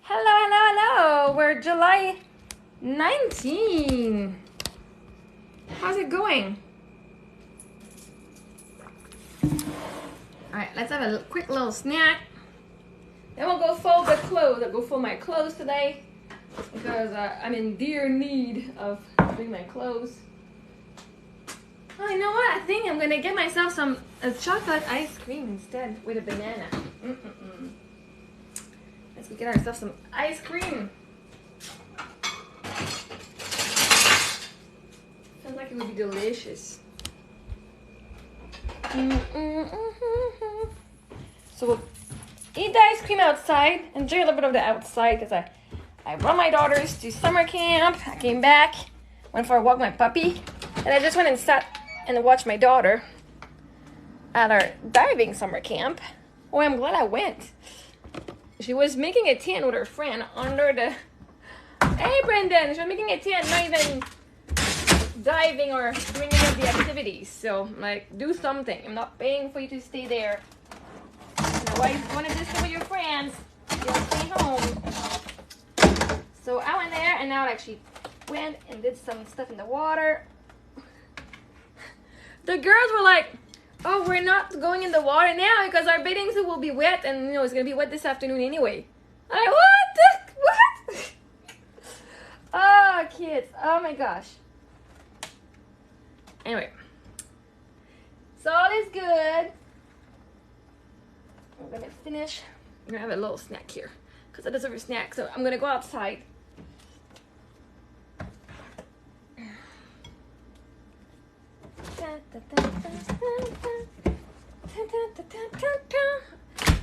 Hello, hello, hello. We're July 19. How's it going? Alright, let's have a quick little snack. Then we'll go fold the clothes. I'll go fold my clothes today because I'm in dear need of doing my clothes. Oh, you know what? I think I'm gonna get myself some chocolate ice cream instead with a banana. Let's go get ourselves some ice cream. Sounds like it would be delicious. So we'll eat the ice cream outside, enjoy a little bit of the outside because I brought my daughters to summer camp. I came back, went for a walk with my puppy, and I just went and sat and watched my daughter at our diving summer camp. Oh, I'm glad I went. She was making a tent with her friend under the... Hey, Brendan! She was making a tent, not even diving or doing any of the activities. So, like, do something. I'm not paying for you to stay there. Otherwise, if you want to just stay with your friends, you'll stay home. So, I went there, and now I actually went and did some stuff in the water. The girls were like, oh, we're not going in the water now because our bathing suit will be wet, and you know it's gonna be wet this afternoon anyway. I'm like, what? Oh, kids! Oh my gosh. Anyway, so all is good. I'm gonna finish. I'm gonna have a little snack here because I deserve a snack. So I'm gonna go outside.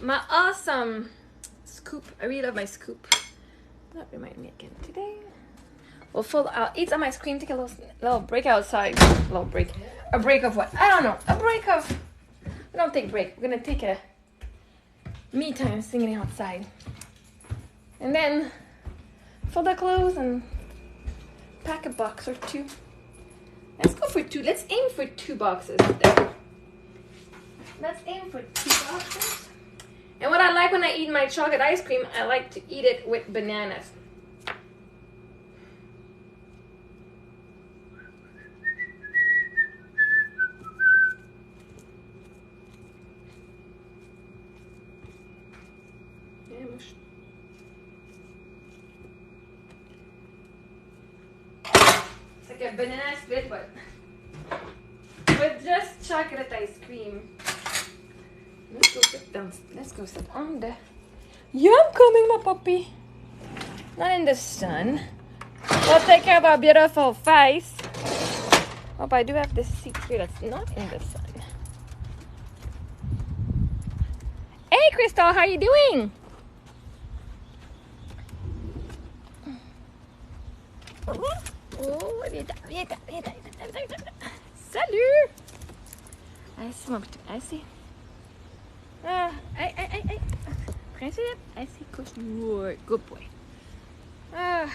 My awesome scoop. I really love my scoop. That reminds me again today. I'll eat some ice cream, take a little break outside. A break of what? I don't know. A break of... We don't take break. We're gonna take a me time singing outside. And then fold the clothes and pack a box or two. Let's go for 2. Let's aim for 2 boxes today. Let's aim for 2 boxes. And what I like when I eat my chocolate ice cream, I like to eat it with bananas. It's like a banana split, but with just chocolate ice cream. Let's go sit down. Let's go sit on the... Yeah, I'm coming, my puppy. Not in the sun. We'll take care of our beautiful face. Oh, but I do have this seat here that's not in the sun. Hey, Crystal, how are you doing? Oh, viens. Salut! Assis, mon petit, assis. Hey. Principe, assis, couche. Good boy. I'm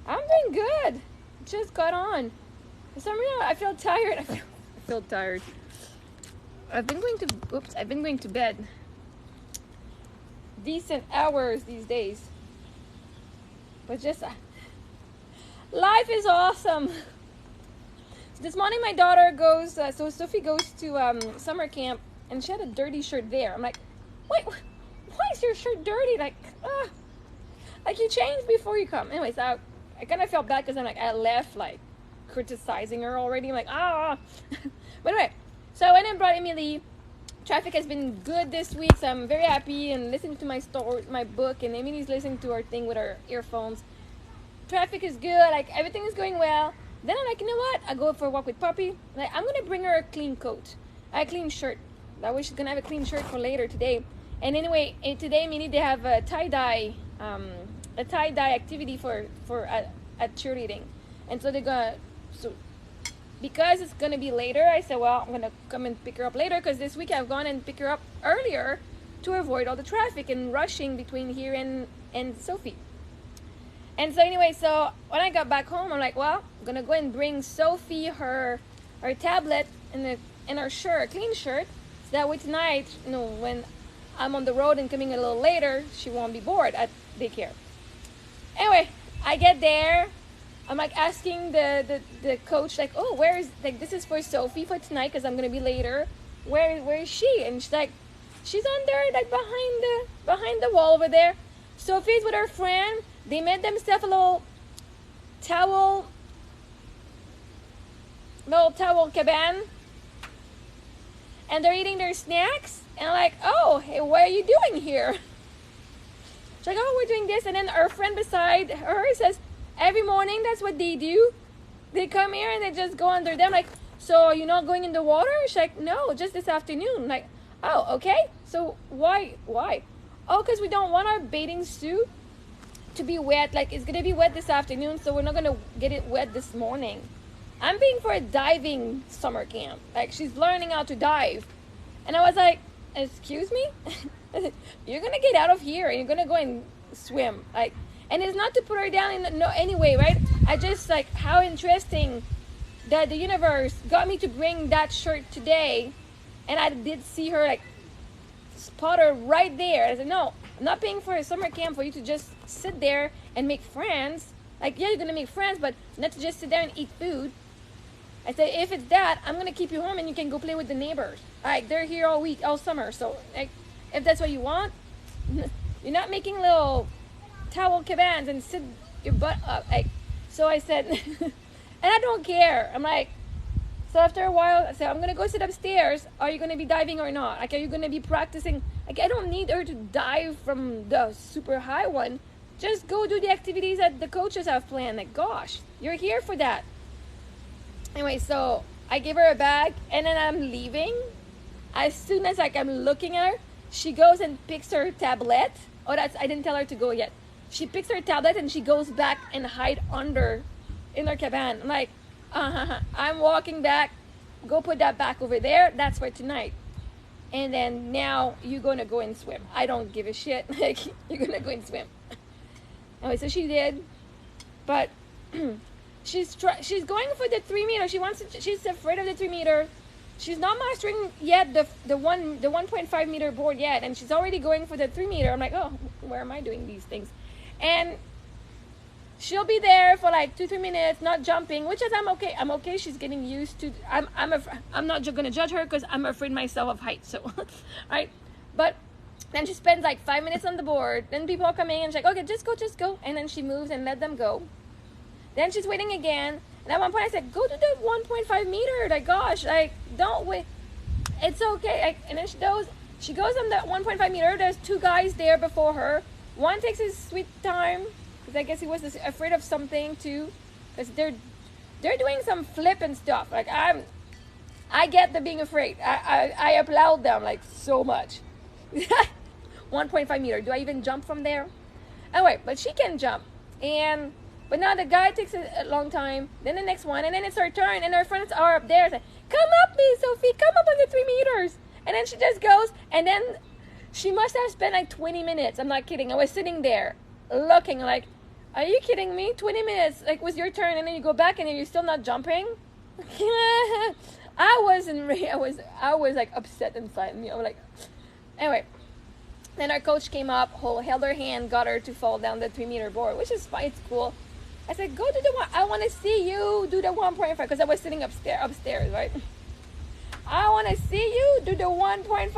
doing good. Just got on. For some reason, I feel tired. I feel tired. I've been going to bed. Decent hours these days. But just... life is awesome. So this morning my daughter goes, so Sophie goes to summer camp and she had a dirty shirt there. I'm like, wait, why is your shirt dirty? Like you changed before you come. Anyways, I kind of felt bad because I left like criticizing her already. I'm like, But anyway, so I went and brought Emily. Traffic has been good this week, so I'm very happy and listening to my book, and Emily's listening to her thing with her earphones. Traffic is good, like everything is going well. Then I'm like, you know what? I go for a walk with Puppy. Like, I'm gonna bring her a clean coat, a clean shirt. That way she's gonna have a clean shirt for later today. And anyway, today Emily they have a tie-dye activity for at cheerleading, and so they're gonna because it's gonna be later. I said, well, I'm gonna come and pick her up later because this week I've gone and picked her up earlier to avoid all the traffic and rushing between here and Sophie. And so anyway, so when I got back home, I'm like, well, I'm gonna go and bring Sophie her tablet and her shirt, a clean shirt, so that way tonight, you know, when I'm on the road and coming a little later, she won't be bored at daycare. Anyway, I get there. I'm like asking the coach, like, oh, where is, like, this is for Sophie for tonight because I'm gonna be later. Where is she? And she's like, she's on there, like behind the wall over there. Sophie's with her friend. They made themselves a little towel cabin, and they're eating their snacks. And I'm like, oh, hey, what are you doing here? She's like, oh, we're doing this. And then her friend beside her says, every morning that's what they do. They come here and they just go under them. Like, so you're not going in the water? She's like, no, just this afternoon. I'm like, oh, okay. So why? Oh, because we don't want our bathing suit to be wet. Like, it's gonna be wet this afternoon, so we're not gonna get it wet this morning. I'm paying for a diving summer camp. Like, she's learning how to dive. And I was like, excuse me? You're gonna get out of here and you're gonna go and swim. Like, and it's not to put her down in no anyway, right? I just, like, how interesting that the universe got me to bring that shirt today. And I did see her, like, spot her right there. I said, no, I'm not paying for a summer camp for you to just sit there and make friends. Like, yeah, you're gonna make friends, but not to just sit there and eat food. I said, if it's that, I'm gonna keep you home and you can go play with the neighbors. Like, they're here all week, all summer. So, like, if that's what you want, you're not making little towel cabins and sit your butt up. Like, so I said, and I don't care. I'm like, so after a while, I said, I'm gonna go sit upstairs. Are you gonna be diving or not? Like, are you gonna be practicing? Like, I don't need her to dive from the super high one. Just go do the activities that the coaches have planned. Like, gosh, you're here for that. Anyway, so I give her a bag and then I'm leaving. As soon as, like, I'm looking at her, she goes and picks her tablet. Oh, I didn't tell her to go yet. She picks her tablet and she goes back and hide under in her cabin. I'm like, I'm walking back. Go put that back over there. That's for tonight. And then now you're going to go and swim. I don't give a shit. Like, you're going to go and swim. Anyway, so she did. But she's going for the 3 meter. She's afraid of the 3 meter. She's not mastering yet the 1.5 meter board yet. And she's already going for the 3 meter. I'm like, oh, where am I doing these things? And she'll be there for like 2-3 minutes, not jumping, which is I'm okay. She's getting used to. I'm not gonna judge her because I'm afraid myself of heights. So, right? But then she spends like 5 minutes on the board. Then people are coming and she's like, okay, just go. And then she moves and let them go. Then she's waiting again. And at one point I said, go to the 1.5 meter. Like, gosh, like, don't wait. It's okay. Like, and then she goes on the 1.5 meter. There's 2 guys there before her. One takes his sweet time. Because I guess he was afraid of something too. Because they're doing some flip and stuff. Like, I get the being afraid. I applaud them like so much. 1.5 meter. Do I even jump from there? Anyway, but she can jump. But now the guy takes a long time. Then the next one. And then it's her turn. And her friends are up there. It's like, come up, Miss Sophie. Come up on the 3 meters. And then she just goes. And then she must have spent like 20 minutes. I'm not kidding. I was sitting there looking like, are you kidding me? 20 minutes, like, was your turn, and then you go back, and then you're still not jumping? I was like upset inside me. I was like, anyway. Then our coach came up, held her hand, got her to fall down the 3 meter board, which is fine. It's cool. I said, go do the one. I want to see you do the 1.5 because I was sitting upstairs, right? I want to see you do the 1.5.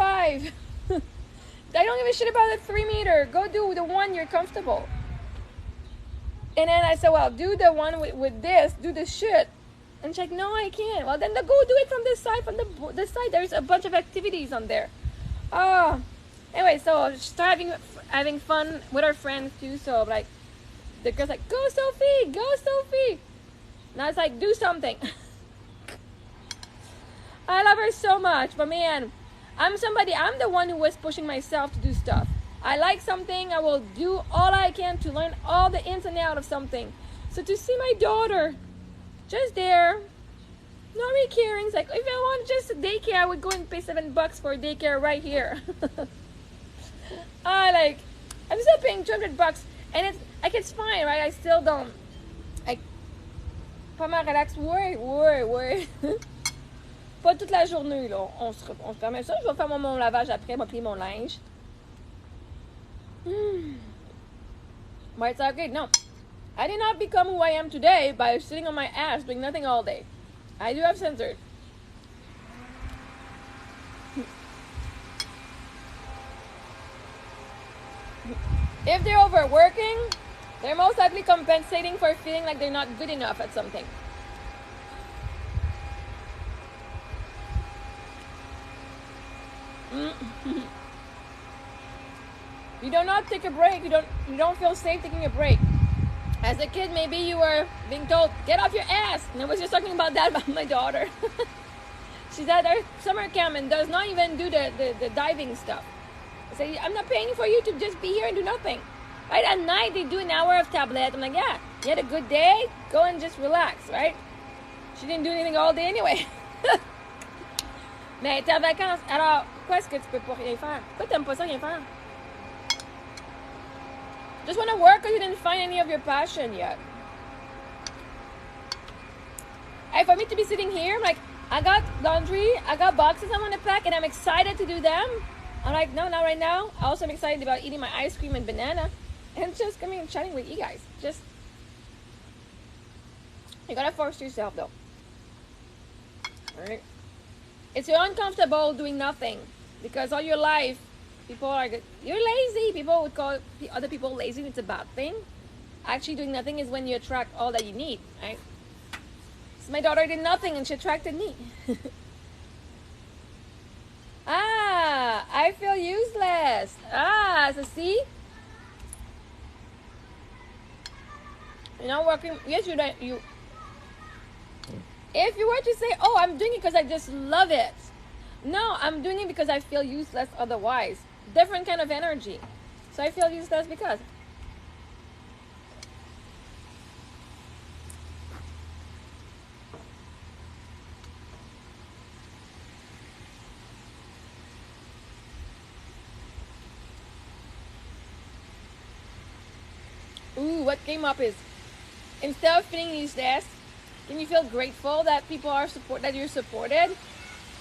I don't give a shit about the 3 meter. Go do the one you're comfortable. And then I said, well, do the one with this, do the shit. And she's like, no, I can't. Well, then go do it from this side, from the side. There's a bunch of activities on there. Anyway, so she's having fun with her friends too. So, like, the girl's like, go, Sophie, go, Sophie. And I was like, do something. I love her so much. But, man, I'm the one who was pushing myself to do stuff. I like something, I will do all I can to learn all the ins and outs of something. So to see my daughter just there, not really caring, it's like, if I want just a daycare, I would go and pay $7 for a daycare right here. I'm still paying $200, and it's like, it's fine, right? I still don't, like, pas mal relax, ouais. Pas toute la journée, là. On se permet ça. Je vais faire mon lavage après, je vais plier mon linge. But it's okay. No, I did not become who I am today by sitting on my ass doing nothing all day. I do have sensors. If they're overworking, they're most likely compensating for feeling like they're not good enough at something. You do not take a break. You don't feel safe taking a break. As a kid, maybe you were being told, get off your ass. And I was just talking about that about my daughter. She's at her summer camp and does not even do the diving stuff. I say, I'm not paying for you to just be here and do nothing. Right? At night, they do an hour of tablet. I'm like, yeah, you had a good day? Go and just relax, right? She didn't do anything all day anyway. Mais t'es en vacances. Alors, pourquoi est-ce que tu peux pas rien faire? Pourquoi t'aimes pas ça rien faire? Just want to work because you didn't find any of your passion yet. Hey, for me to be sitting here, I'm like, I got laundry, I got boxes I want to pack, and I'm excited to do them. I'm like, no, not right now. I also am excited about eating my ice cream and banana. And just coming and chatting with you guys. Just, you gotta force yourself though. Alright? It's uncomfortable doing nothing. Because all your life, people are, you're lazy. People would call other people lazy. It's a bad thing. Actually, doing nothing is when you attract all that you need, right? So my daughter did nothing and she attracted me. I feel useless. So see? You're not working. Yes, you. If you were to say, oh, I'm doing it because I just love it. No, I'm doing it because I feel useless otherwise. Different kind of energy. So I feel useless because. Ooh, what came up is, instead of feeling useless, can you feel grateful that people are that you're supported?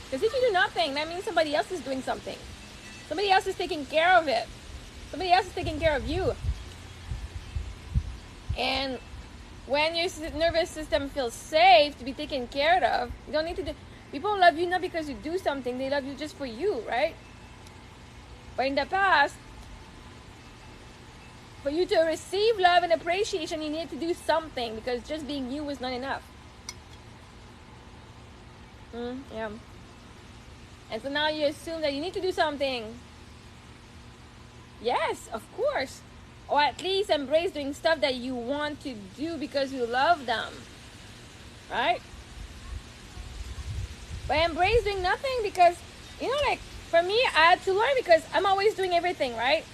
Because if you do nothing, that means somebody else is doing something. Somebody else is taking care of it. Somebody else is taking care of you. And when your nervous system feels safe to be taken care of, you don't need to do. People love you not because you do something. They love you just for you, right? But in the past, for you to receive love and appreciation, you need to do something because just being you was not enough. Yeah. And so now you assume that you need to do something. Yes, of course. Or at least embrace doing stuff that you want to do because you love them. Right? But embrace doing nothing because, you know, like, for me, I had to learn because I'm always doing everything, right?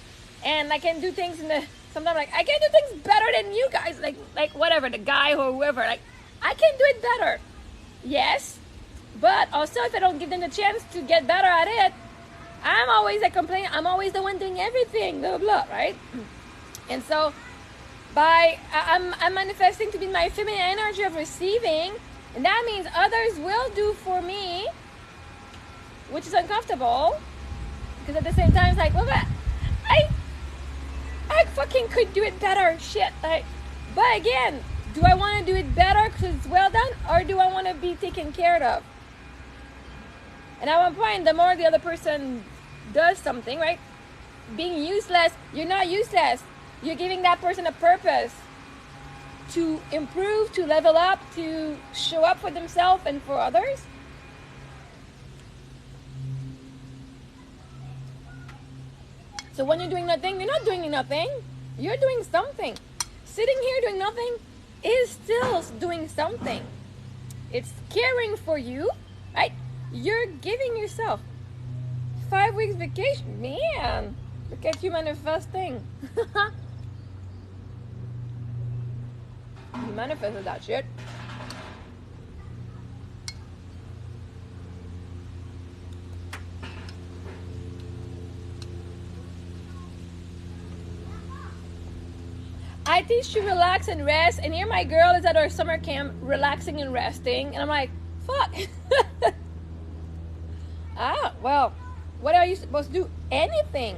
And I can do things sometimes like, I can do things better than you guys. Like whatever, the guy or whoever. Like, I can do it better. Yes. But also, if I don't give them the chance to get better at it, I'm always complaining. I'm always the one doing everything, blah, blah, right? And so, I'm manifesting to be my feminine energy of receiving, and that means others will do for me, which is uncomfortable, because at the same time, it's like, well, but I fucking could do it better, shit. But again, do I want to do it better because it's well done, or do I want to be taken care of? And at one point, the more the other person does something, right? Being useless, you're not useless. You're giving that person a purpose to improve, to level up, to show up for themselves and for others. So when you're doing nothing, you're not doing nothing. You're doing something. Sitting here doing nothing is still doing something. It's caring for you, right? You're giving yourself 5 weeks vacation. Man, look at you manifesting. You manifested that shit. I teach to relax and rest, and here my girl is at our summer camp relaxing and resting, and I'm like, fuck. Well, what are you supposed to do? Anything.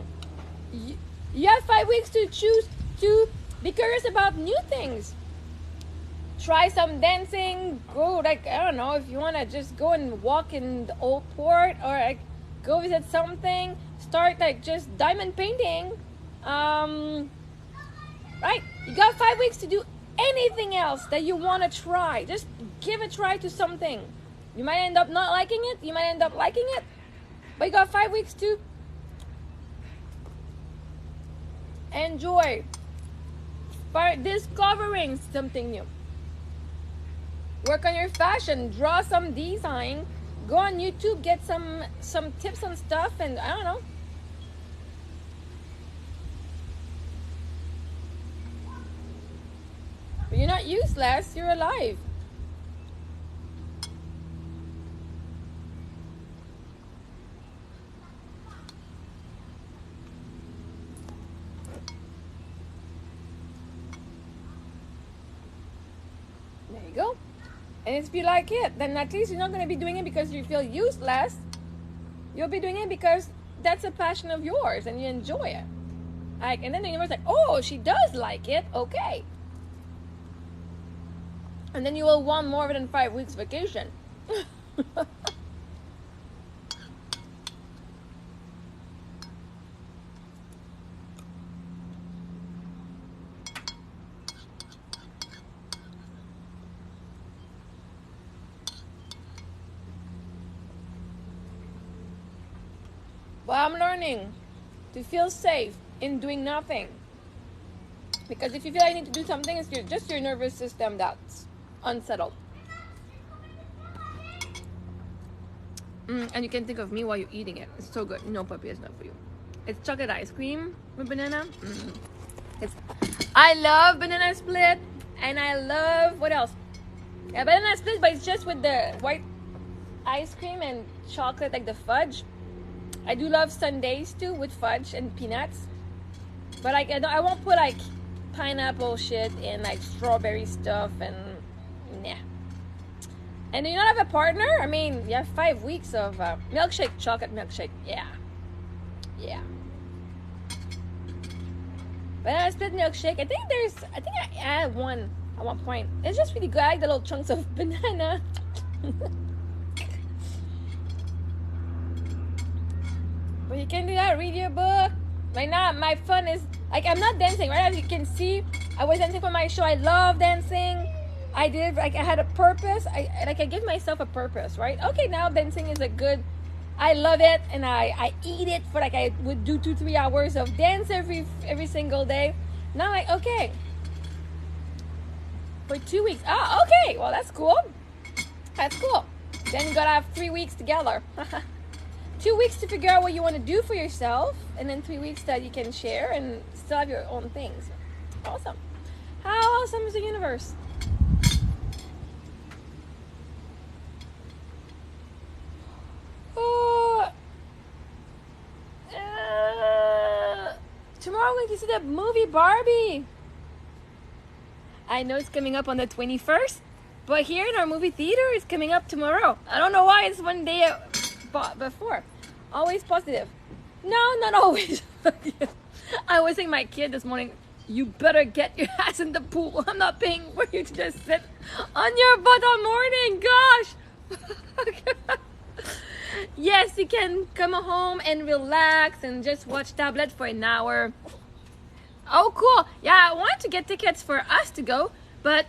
You have 5 weeks to choose to be curious about new things. Try some dancing. Go, like, I don't know, if you want to just go and walk in the old port, or like go visit something. Start like just diamond painting. Right? You got 5 weeks to do anything else that you want to try. Just give a try to something. You might end up not liking it. You might end up liking it. But you got 5 weeks to enjoy. Start discovering something new. Work on your fashion. Draw some design. Go on YouTube. Get some tips on stuff. And I don't know. But you're not useless. You're alive. There you go. And if you like it, then at least you're not going to be doing it because you feel useless. You'll be doing it because that's a passion of yours and you enjoy it. Like, and then the universe is like, oh, she does like it. Okay. And then you will want more than 5 weeks vacation. Well, I'm learning to feel safe in doing nothing. Because if you feel like you need to do something, it's just your nervous system that's unsettled. And you can think of me while you're eating it. It's so good. No, puppy, it's not for you. It's chocolate ice cream with banana. I love banana split. And I love, what else? Yeah, banana split, but it's just with the white ice cream and chocolate, like the fudge. I do love sundaes too, with fudge and peanuts. But like, I won't put like pineapple shit and like strawberry stuff and nah. And do you not have a partner? I mean, you have 5 weeks of milkshake, chocolate milkshake. Yeah. Banana split milkshake. I think I added one at one point. It's just really good. I like the little chunks of banana. But you can do that. Read your book. Right now, my fun is like, I'm not dancing, right? As you can see, I was dancing for my show. I love dancing. I did, like, I had a purpose. I give myself a purpose, right? Okay, now dancing is a good, I love it, and I eat it for, like, I would do 2-3 hours of dance every single day. Now, like, okay, for 2 weeks. Oh, okay, well, that's cool. That's cool. Then you gotta have 3 weeks together. 2 weeks to figure out what you want to do for yourself, and then 3 weeks that you can share and still have your own things. Awesome. How awesome is the universe? Tomorrow I'm going to see the movie Barbie. I know it's coming up on the 21st, but here in our movie theater, it's coming up tomorrow. I don't know why, it's one day before. Always positive. No, not always. I was saying my kid this morning, you better get your ass in the pool. I'm not paying for you to just sit on your butt all morning. Gosh. Yes, you can come home and relax and just watch tablet for an hour. Oh, cool. Yeah, I wanted to get tickets for us to go, but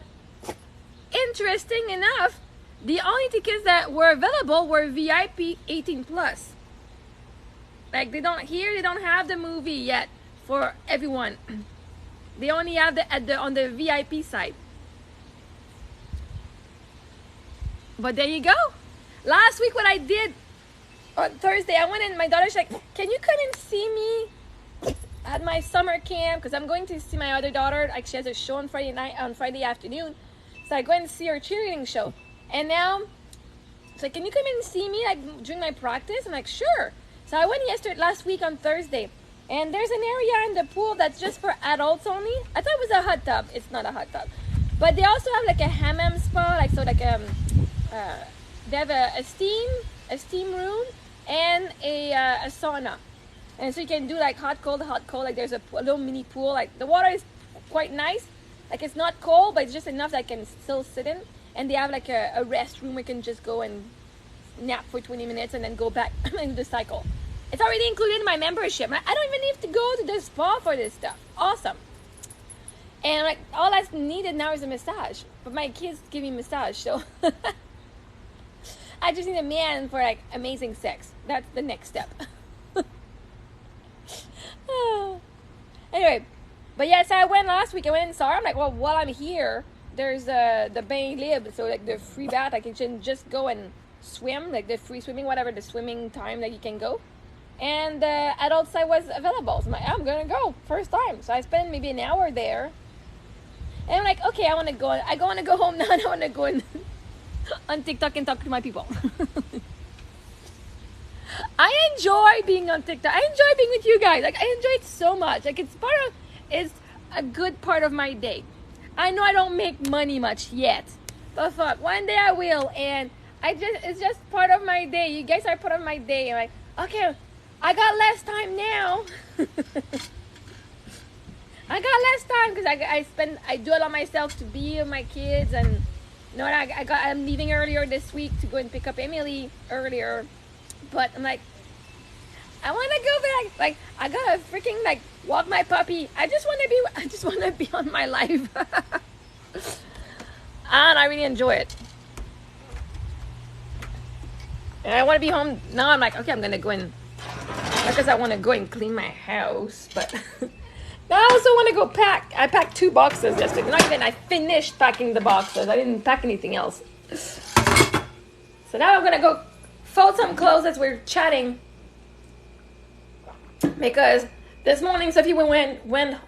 interesting enough, the only tickets that were available were VIP 18+. Like, they don't have the movie yet for everyone. They only have on the VIP side. But there you go. Last week, what I did on Thursday, I went in. My daughter's like, "Can you come and see me at my summer camp?" Because I'm going to see my other daughter. Like, she has a show on Friday afternoon. So I go and see her cheerleading show. And now, it's like, "Can you come and see me like during my practice?" I'm like, "Sure." So I went last week on Thursday. And there's an area in the pool that's just for adults only. I thought it was a hot tub. It's not a hot tub. But they also have like a hammam spa, like, so like they have a steam room and a sauna. And so you can do like hot, cold, like there's a little mini pool. Like the water is quite nice. Like it's not cold, but it's just enough that I can still sit in. And they have like a restroom where you can just go and nap for 20 minutes and then go back into the cycle. It's already included in my membership. I don't even need to go to the spa for this stuff. Awesome. And like all that's needed now is a massage. But my kids give me massage, so I just need a man for like amazing sex. That's the next step. Anyway, but yes, I went last week. I went and saw her. I'm like, well, while I'm here, there's the bain libre, so like the free bath. I can just go and swim, like the free swimming, whatever the swimming time that you can go. And the adult side was available. So I'm like, I'm gonna go first time. So I spent maybe an hour there. And I'm like, okay, I want to go. I want to go home now. And I want to go in on TikTok and talk to my people. I enjoy being on TikTok. I enjoy being with you guys. Like I enjoy it so much. Like it's a good part of my day. I know I don't make money much yet, but fuck, one day I will. And it's just part of my day. You guys are part of my day. I'm like, okay, I got less time now. I got less time because I do allow myself to be with my kids, and you know what, I'm leaving earlier this week to go and pick up Emily earlier, but I'm like, I want to go back. Like I gotta freaking like walk my puppy. I just want to be on my life, and I really enjoy it. And I want to be home now. I'm like, okay, I'm gonna go in because I want to go and clean my house, but. I also want to go pack. I packed 2 boxes yesterday. Not even, I finished packing the boxes. I didn't pack anything else. So now I'm going to go fold some clothes as we're chatting. Because this morning Sophie went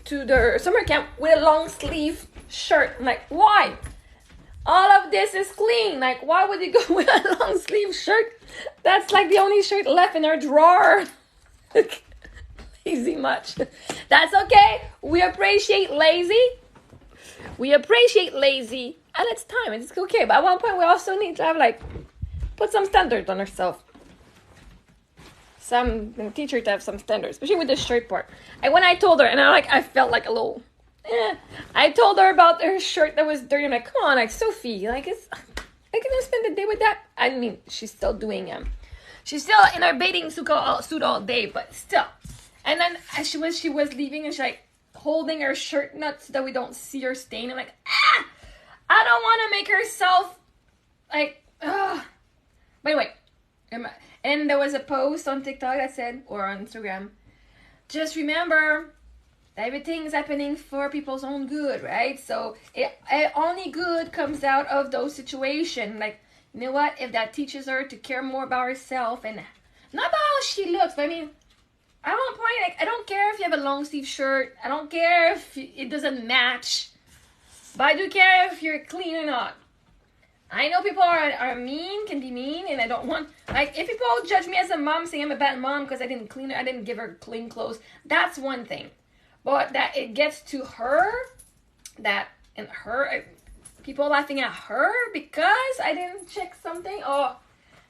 to the summer camp with a long sleeve shirt. I'm like, why? All of this is clean. Like, why would you go with a long sleeve shirt? That's like the only shirt left in her drawer. Lazy much. That's okay. We appreciate lazy. And it's time. It's okay. But at one point, we also need to have like put some standards on ourselves. Some teacher to have some standards, especially with the shirt part. And when I told her, and I felt like a little. I told her about her shirt that was dirty. I'm like, come on, like Sophie, like I can spend the day with that. I mean, she's still doing she's still in her bathing suit all day, but still. And then as she was leaving, and she's like holding her shirt nuts so that we don't see her stain. I'm like, I don't want to make herself like, But anyway, and there was a post on TikTok that said, or on Instagram, just remember that everything is happening for people's own good, right? So it only good comes out of those situations. Like, you know what? If that teaches her to care more about herself and not about how she looks, but I mean, at one point, like, I don't care if you have a long sleeve shirt. I don't care if it doesn't match. But I do care if you're clean or not. I know people are mean, can be mean, and I don't want, like, if people judge me as a mom, saying I'm a bad mom because I didn't give her clean clothes, that's one thing. But that it gets to her, people laughing at her because I didn't check something,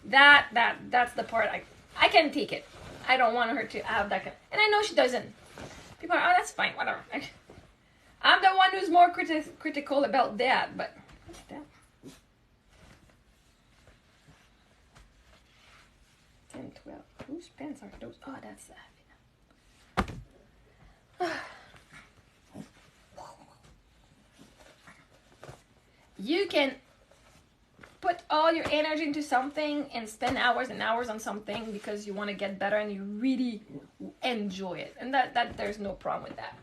that's the part I can take it. I don't want her to have that. And I know she doesn't. People are, that's fine, whatever. I'm the one who's more critical about that, but what's that? 10, 12. Whose pens are those? Oh, that's that. You can put all your energy into something and spend hours and hours on something because you want to get better and you really enjoy it. And that there's no problem with that.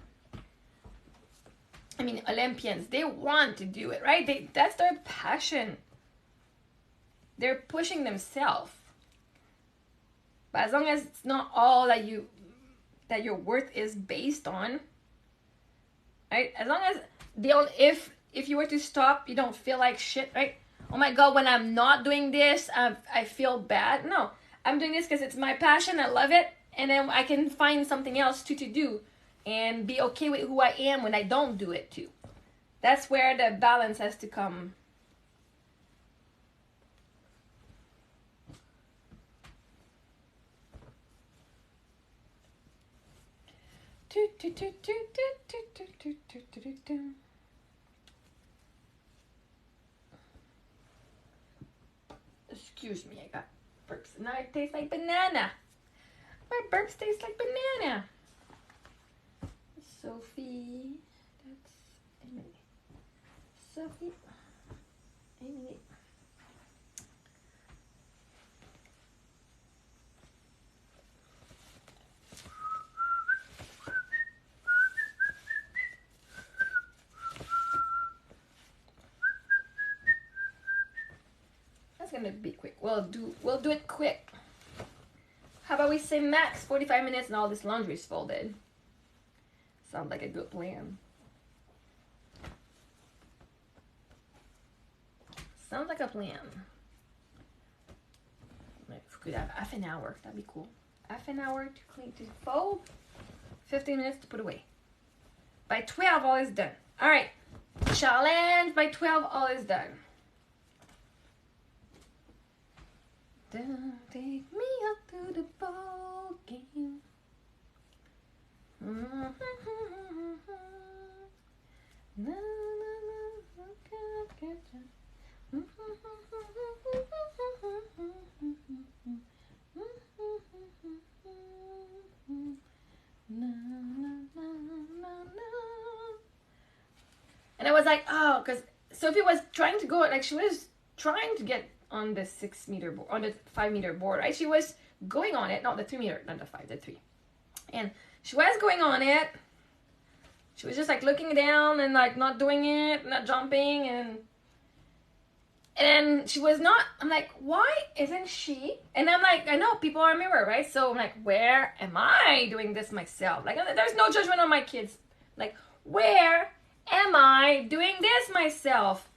I mean, Olympians, they want to do it, right? That's their passion. They're pushing themselves. But as long as it's not all that your worth is based on, right? As long as if you were to stop, you don't feel like shit, right? Oh my God, when I'm not doing this, I feel bad. No, I'm doing this because it's my passion. I love it. And then I can find something else to do and be okay with who I am when I don't do it too. That's where the balance has to come. Excuse me, I got burps. Now it tastes like banana. My burps taste like banana. Sophie, that's Emily. Sophie, Emily. That's gonna be quick. We'll do it quick. How about we say max 45 minutes and all this laundry is folded? Sounds like a good plan. Sounds like a plan. If we could have half an hour, that'd be cool. Half an hour to clean, to fold. 15 minutes to put away. By 12, all is done. All right. Challenge. By 12, all is done. Don't take me up to the ball game. And I was like, oh, because Sophie was trying to go, like she was trying to get on the 6 meter board, on the 5 meter board, right? She was going on it, not the 3 meter, not the 5, the 3. And she was going on it. She was just like looking down and like not doing it, not jumping, and she was not. I'm like, why isn't she? And I'm like, I know people are a mirror, right? So I'm like, where am I doing this myself? Like, there's no judgment on my kids. Like, where am I doing this myself?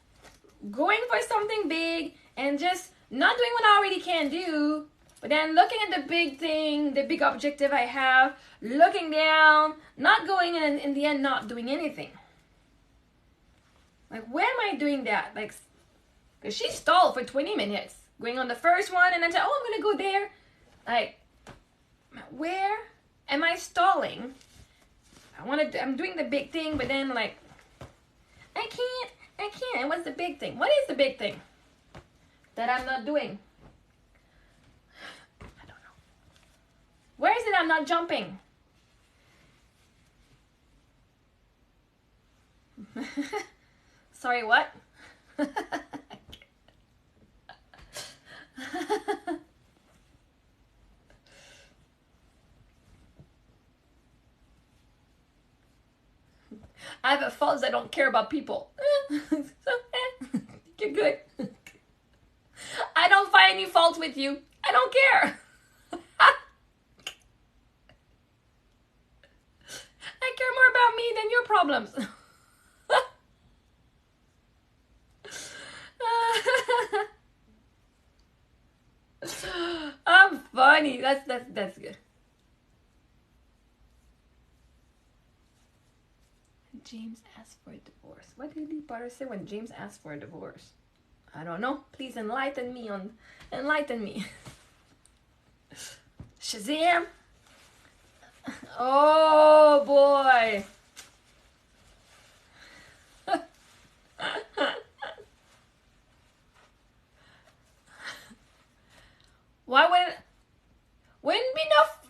Going for something big and just not doing what I already can do, but then looking at the big thing, the big objective I have, looking down, not going and in the end not doing anything. Like, where am I doing that? Like, because she stalled for 20 minutes, going on the first one, and then said, oh, I'm going to go there. Like, where am I stalling? I'm doing the big thing, but then like, I can't. And what's the big thing? What is the big thing that I'm not doing? I don't know. Where is it I'm not jumping? Sorry, what? I have a fault. I don't care about people. So, you're good. I don't find any fault with you. I don't care. I care more about me than your problems. I'm funny. That's good. James asked for a divorce. What did Lee Potter say when James asked for a divorce? I don't know. Please enlighten me. Shazam! Oh boy!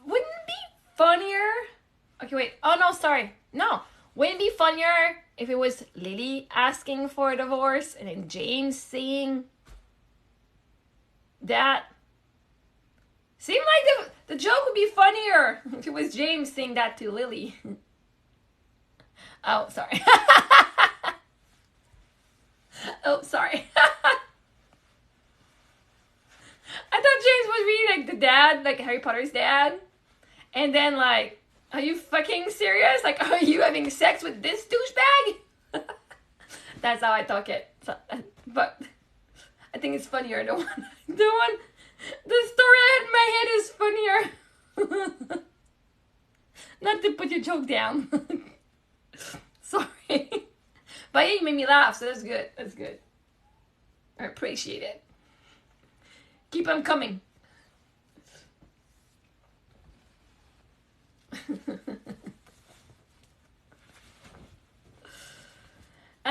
Wouldn't it be funnier? Okay, wait. Oh no, sorry. No. Wouldn't it be funnier if it was Lily asking for a divorce and then James saying that? Seemed like the joke would be funnier if it was James saying that to Lily. Oh, sorry. Oh, sorry. I thought James was really like the dad, like Harry Potter's dad. And then like, are you fucking serious? Like, are you having sex with this douchebag? That's how I took it. So, but I think it's funnier. The story I had in my head is funnier. Not to put your joke down. Sorry. But yeah, you made me laugh, so that's good. That's good. I appreciate it. Keep them coming.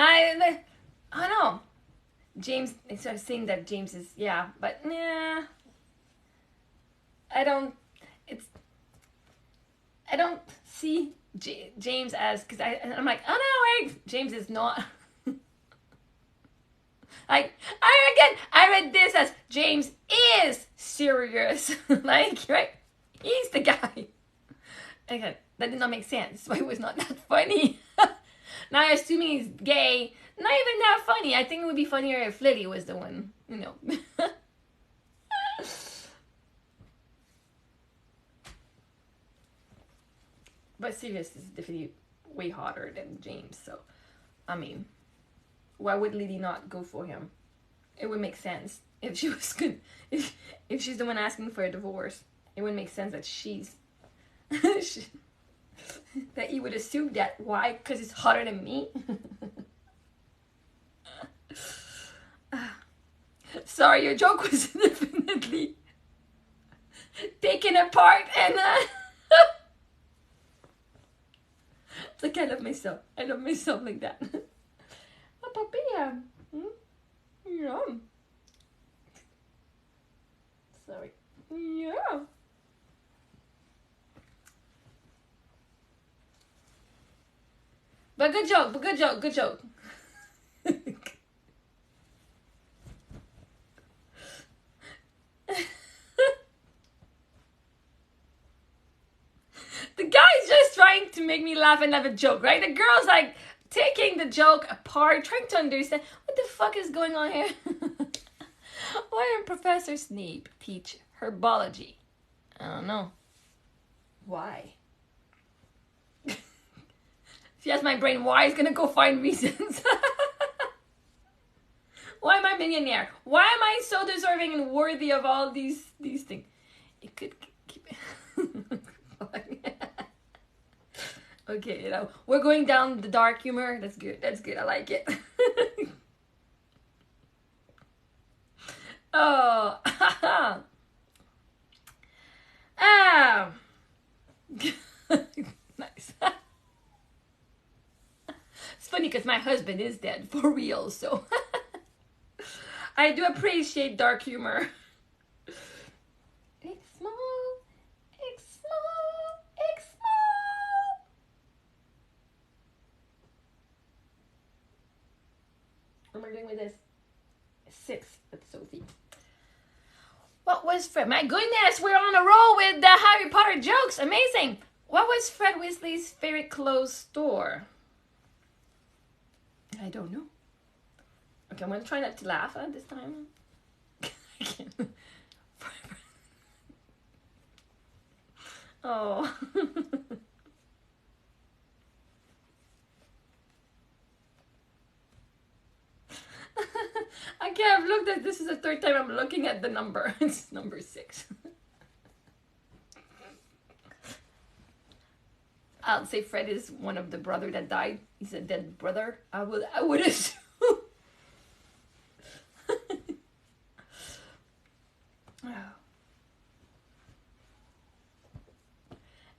I don't know. James, instead of saying that James is, yeah, but nah. I don't see James as, because I'm like, oh no, wait, James is not. Like, I read this as James is serious. Like, right? He's the guy. Okay, that did not make sense. So it was not that funny. Now, assuming he's gay, not even that funny. I think it would be funnier if Lily was the one, you know. But Sirius is definitely way hotter than James, so, I mean, why would Lily not go for him? It would make sense if she was good. If she's the one asking for a divorce, it would make sense that she's that he would assume that. Why? Because he's hotter than me. Sorry, your joke was definitely taken apart, and it's like I love myself. I love myself like that. Oh, papilla. Yeah. Sorry. Yeah. But good joke. Good joke. The guy's just trying to make me laugh and have a joke, right? The girl's like taking the joke apart, trying to understand what the fuck is going on here. Why did Professor Snape teach herbology? I don't know. Why? If you ask my brain why, it's gonna go find reasons. Why am I a millionaire? Why am I so deserving and worthy of all these things? It could keep it. Okay, you know, we're going down the dark humor. That's good. I like it. Oh. Ah. Nice. It's funny because my husband is dead for real, so I do appreciate dark humor. It's small. What am I doing with this? 6 with Sophie. What was Fred? My goodness, we're on a roll with the Harry Potter jokes. Amazing. What was Fred Weasley's favorite clothes store? I don't know. Okay, I'm going to try not to laugh this time. I can't. Oh. I can't. I've looked at this. Is the third time I'm looking at the number. It's number 6. I'll say Fred is one of the brother that died. He's a dead brother. I would assume.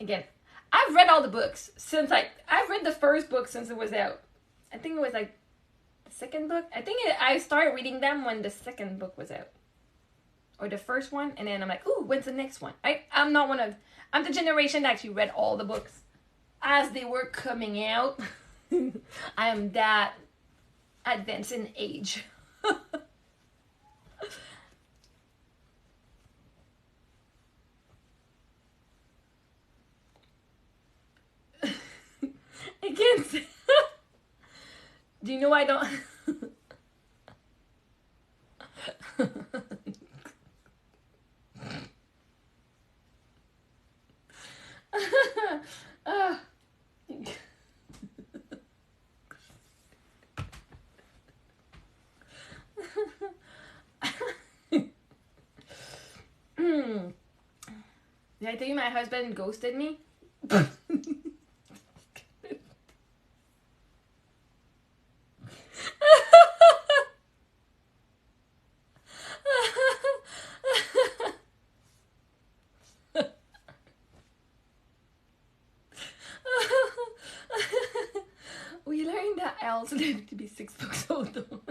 Again, I've read all the books since I've read the first book since it was out. I think it was like the second book. I started reading them when the second book was out, or the first one, and then I'm like, ooh, when's the next one? I'm the generation that actually read all the books as they were coming out. I am that advanced in age. I can't say. Do you know I don't? Did I tell you my husband ghosted me? We learned that I also live to be 6 books old though.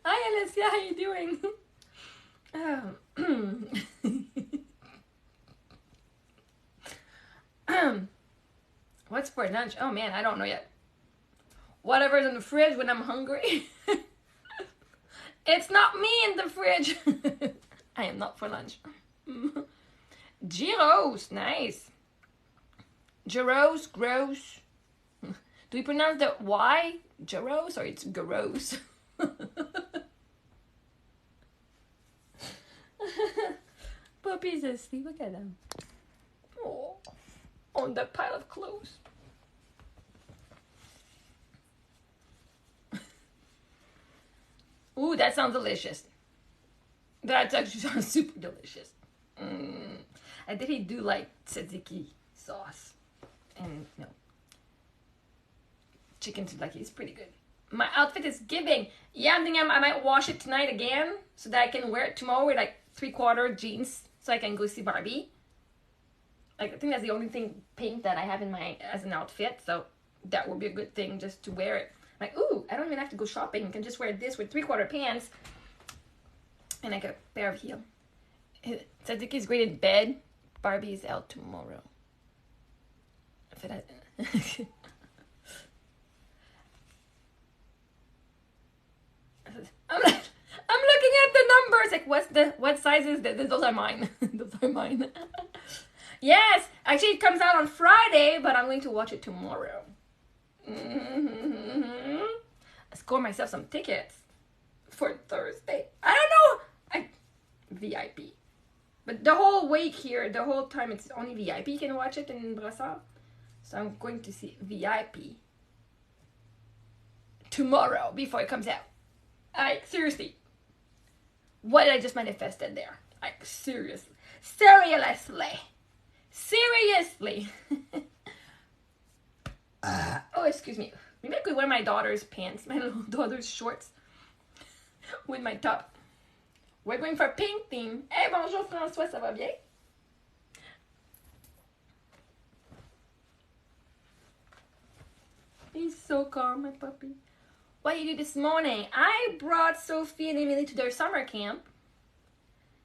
Hi Alicia, how you doing? What's for lunch? Oh man, I don't know yet. Whatever's in the fridge when I'm hungry. It's not me in the fridge. I am not for lunch. Gyros, nice. Gyros, gross. Do we pronounce the Y gyros or it's gross? Puppy's asleep. Look at them. Oh, on that pile of clothes. Ooh, that sounds delicious. That actually sounds super delicious. I really do like tzatziki sauce. And no, chicken tzatziki is pretty good. My outfit is giving. Yeah, I'm thinking I might wash it tonight again so that I can wear it tomorrow with like 3/4 jeans so I can go see Barbie. Like, I think that's the only thing pink that I have in my as an outfit, so that would be a good thing just to wear it. Like, ooh, I don't even have to go shopping. I can just wear this with 3/4 pants and like a pair of heels. Tzatziki is great in bed. Barbie is out tomorrow. I'm looking at the numbers. Like, what size is that? Those are mine. Those are mine. Yes, actually it comes out on Friday, but I'm going to watch it tomorrow. I score myself some tickets for Thursday. I don't know. VIP. But the whole week here, the whole time, it's only VIP. You can watch it in Brassard. So I'm going to see VIP tomorrow before it comes out. Seriously. What did I just manifested there? Like, seriously. Seriously. Oh, excuse me. Maybe I could wear my daughter's pants, my little daughter's shorts with my top. We're going for pink theme. Hey, bonjour François, ça va bien? He's so calm, my puppy. What did you do this morning? I brought Sophie and Emily to their summer camp.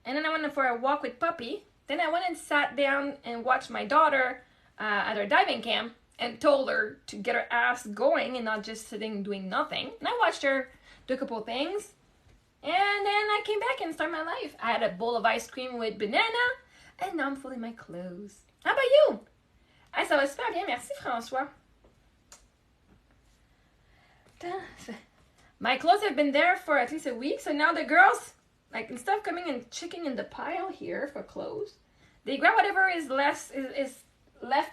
And then I went for a walk with Puppy. Then I went and sat down and watched my daughter at her diving camp and told her to get her ass going and not just sitting doing nothing. And I watched her do a couple of things. And then I came back and started my life. I had a bowl of ice cream with banana. And now I'm folding my clothes. How about you? Ça va super bien. Merci, François. My clothes have been there for at least a week. So now the girls, like, instead of coming and checking in the pile here for clothes, they grab whatever is left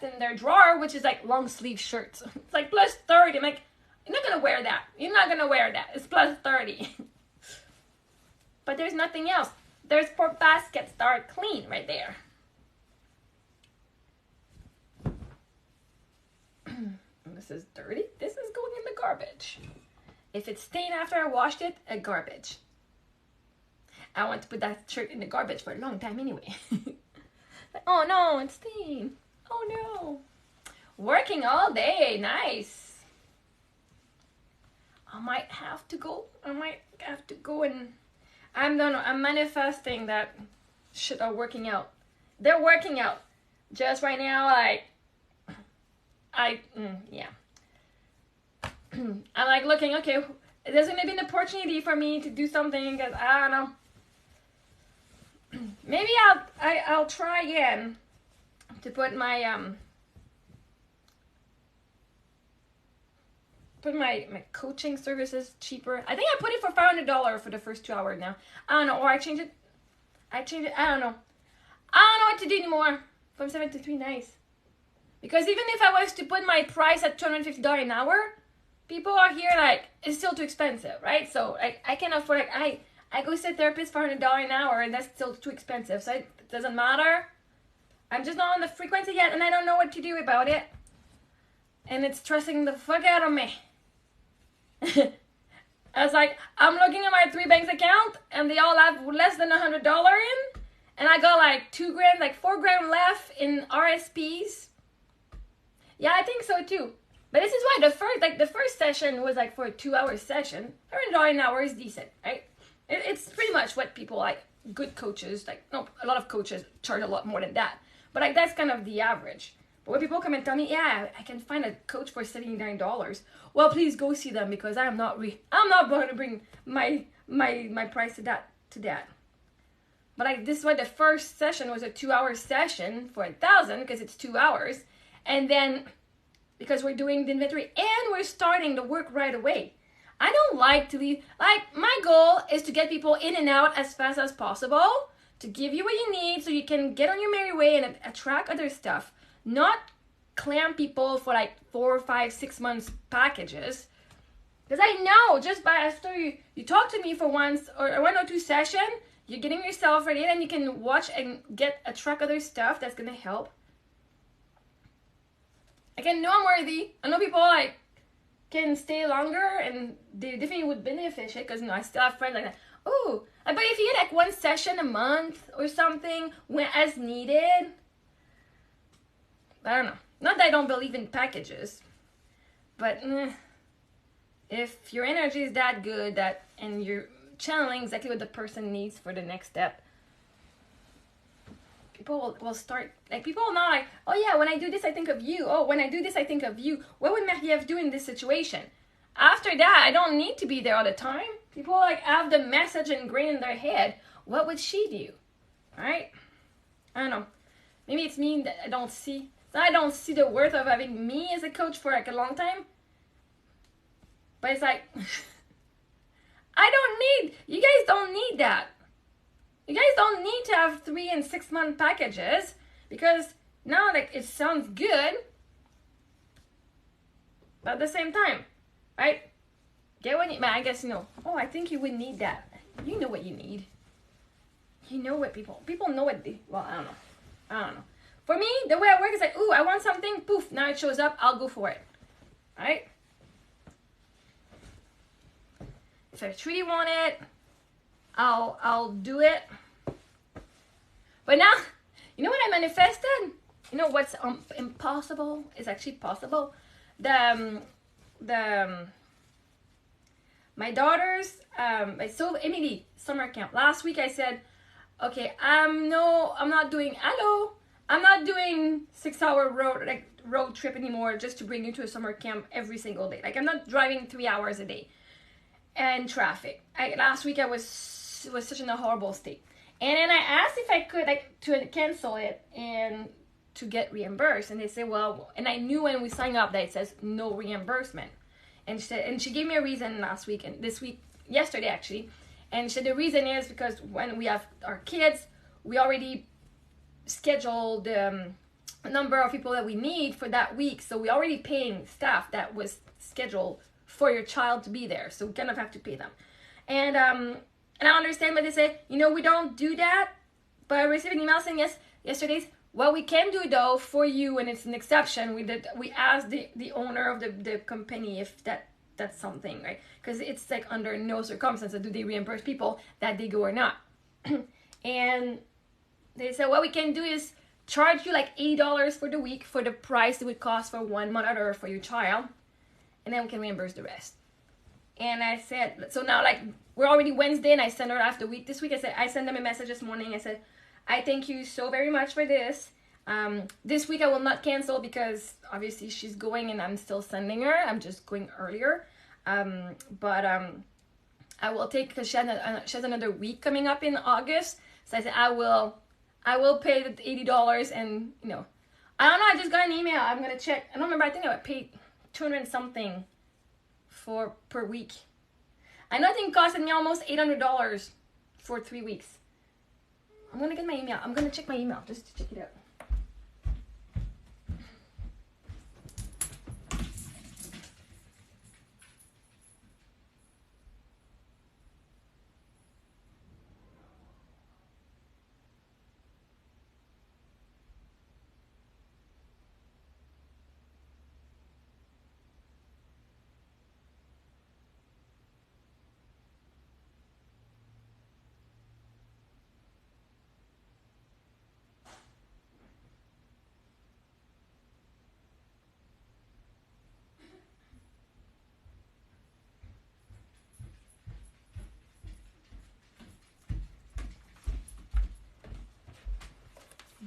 in their drawer, which is like long sleeve shirts. It's like plus 30. I'm like, you're not going to wear that. You're not going to wear that. It's plus 30. But there's nothing else. There's 4 baskets that are clean right there. This is dirty. This is going in the garbage. If it's stained after I washed it, a garbage. I want to put that shirt in the garbage for a long time anyway. Oh no, it's stained. Oh no. Working all day. Nice. I might have to go and I don't know. I'm manifesting that shit are working out. They're working out. Just right now, yeah. I'm like looking, okay, there's going to be an opportunity for me to do something, because I don't know. Maybe I'll try again to put my coaching services cheaper. I think I put it for $500 for the first 2 hours now. I don't know, or I change it. I don't know. I don't know what to do anymore. From 7 to 3, nice. Because even if I was to put my price at $250 an hour, people are here like, it's still too expensive, right? So I can afford, like, I go see a therapist for $100 an hour, and that's still too expensive. So it doesn't matter. I'm just not on the frequency yet, and I don't know what to do about it. And it's stressing the fuck out of me. I was like, I'm looking at my 3 banks account and they all have less than $100 in. And I got like 2 grand, like 4 grand left in RSPs. Yeah, I think so too. But this is why the first session was like for a 2-hour session. $100 an hour is decent, right? It's pretty much what people like, good coaches, like, no, a lot of coaches charge a lot more than that. But like, that's kind of the average. But when people come and tell me, yeah, I can find a coach for $79, well, please go see them, because I'm not going to bring my price to that. But like, this is why the first session was a 2-hour session for $1,000, because it's 2 hours. And then, because we're doing the inventory and we're starting the work right away. I don't like to leave, like, my goal is to get people in and out as fast as possible, to give you what you need so you can get on your merry way and attract other stuff. Not clam people for like 4, 5, 6 months packages. Because I know, just by after you talk to me for once or 1 or 2 sessions, you're getting yourself ready, and you can watch and attract other stuff that's going to help. Like, I know I'm worthy. I know people like can stay longer, and they definitely would benefit it, because I still have friends like that. Oh, but if you get like 1 session a month or something when as needed, I don't know. Not that I don't believe in packages, but if your energy is that good and you're channeling exactly what the person needs for the next step, people will start, like, people will not like, oh yeah, when I do this I think of you. Oh, when I do this I think of you. What would Marie-Ève do in this situation? After that, I don't need to be there all the time. People like have the message ingrained in their head. What would she do? Right? I don't know. Maybe it's me that I don't see the worth of having me as a coach for like a long time. But it's like, you guys don't need that. You guys don't need to have 3 and 6 month packages, because now, like, it sounds good, but at the same time, right? Get what you, I guess, oh, I think you would need that. You know what you need. You know what people know what they, well, I don't know. For me, the way I work is like, ooh, I want something, poof, now it shows up, I'll go for it, right? If I truly want it, I'll do it. But now, you know what I manifested? You know what's impossible is actually possible. My daughter's so Emily summer camp. Last week I said, okay, I'm not doing 6-hour road trip anymore just to bring you to a summer camp every single day. Like, I'm not driving 3 hours a day and traffic. Last week I was such in a horrible state, and then I asked if I could to cancel it and to get reimbursed, and they said, well, and I knew when we signed up that it says no reimbursement, and she gave me a reason last week and yesterday actually, and she said the reason is because when we have our kids, we already scheduled the number of people that we need for that week, so we already paying staff that was scheduled for your child to be there, so we kind of have to pay them. And I understand, but they say, we don't do that. But I received an email saying yesterday, what we can do though for you, and it's an exception, we asked the owner of the company if that's something, right? Because it's like under no circumstances do they reimburse people that they go or not. And they said what we can do is charge you like $80 for the week for the price it would cost for 1 monitor for your child, and then we can reimburse the rest. And I said, so now, like, we're already Wednesday, and I sent her after week. This week, I sent them a message this morning. I said, I thank you so very much for this. This week I will not cancel because obviously she's going and I'm still sending her. I'm just going earlier. But I will take, because she has another week coming up in August. So I said, I will pay the $80, and I don't know, I just got an email. I'm gonna check. I don't remember. I think I paid 200 and something per week. I know, I think it costed me almost $800 for 3 weeks. I'm gonna get my email. I'm gonna check my email just to check it out.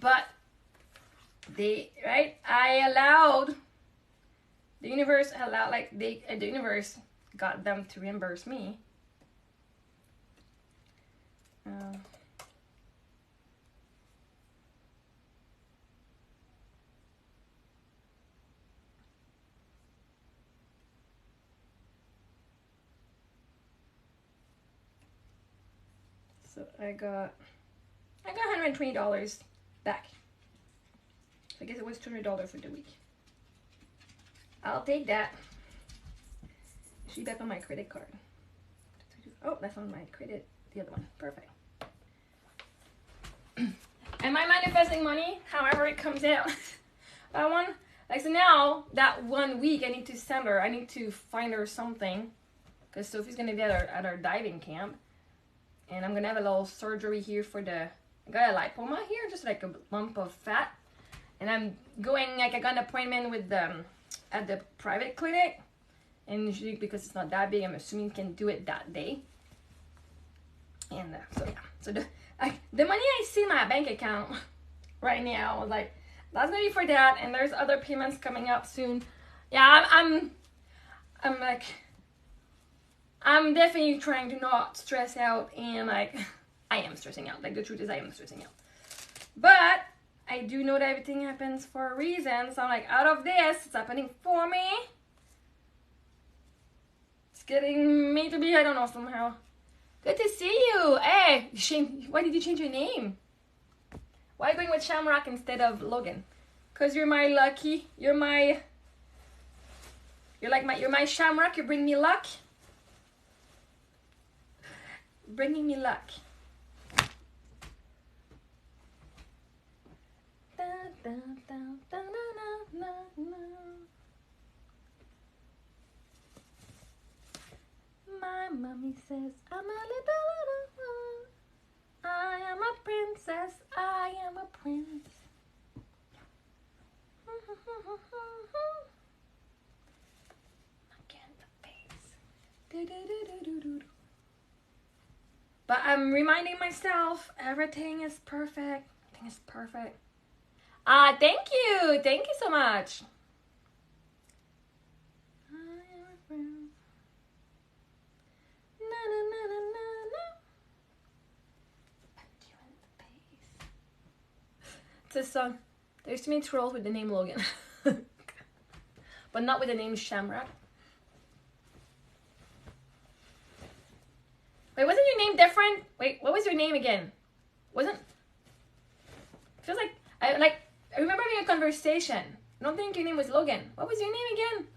But I allowed the universe the universe got them to reimburse me. So I got $120 back. So I guess it was $200 for the week. I'll take that. Should be back on my credit card. Oh, that's on my credit. The other one. Perfect. Am I manifesting money? However it comes out. I want, like, so now that 1 week I need to send her. I need to find her something, because Sophie's gonna be at our diving camp, and I'm gonna have a little surgery here for the. I got a lipoma here, just like a lump of fat, and I'm going, like, I got an appointment with at the private clinic, and usually because it's not that big, I'm assuming you can do it that day. And so yeah, so the money I see in my bank account right now, like, that's gonna be for that, and there's other payments coming up soon. Yeah, I'm like, I'm definitely trying to not stress out, and like, I am stressing out. Like, the truth is I am stressing out. But I do know that everything happens for a reason, so I'm like, out of this, it's happening for me. It's getting me to be, I don't know, somehow. Good to see you. Hey, why did you change your name? Why are you going with Shamrock instead of Logan? Because you're my lucky, you're my Shamrock, you bring me luck. Bringing me luck. Da, da, da, da, da, da, da. My mommy says I'm a little, I am a princess, I am a prince. Again, the bass. But I'm reminding myself, everything is perfect. Everything is perfect. Thank you so much. It's a song. There's too many trolls with the name Logan. But not with the name Shamrock. Wait, wasn't your name different? Wait, what was your name again? Feels like I remember having a conversation. I don't think your name was Logan. What was your name again?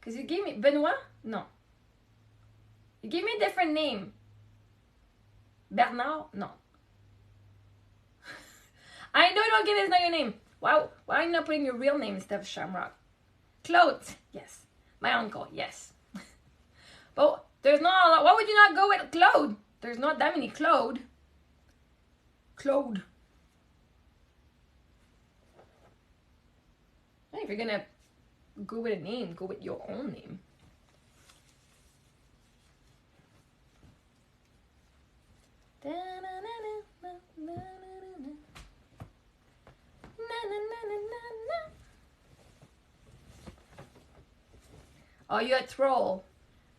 Because you gave me Benoit? No. You gave me a different name. Bernard? No. I know you don't get it, it's not your name. Why are you not putting your real name instead of Shamrock? Claude, yes. My uncle, yes. But there's not a lot. Why would you not go with Claude? There's not that many Claude. Claude. Hey, if you're gonna go with a name, go with your own name. Oh, you're a troll.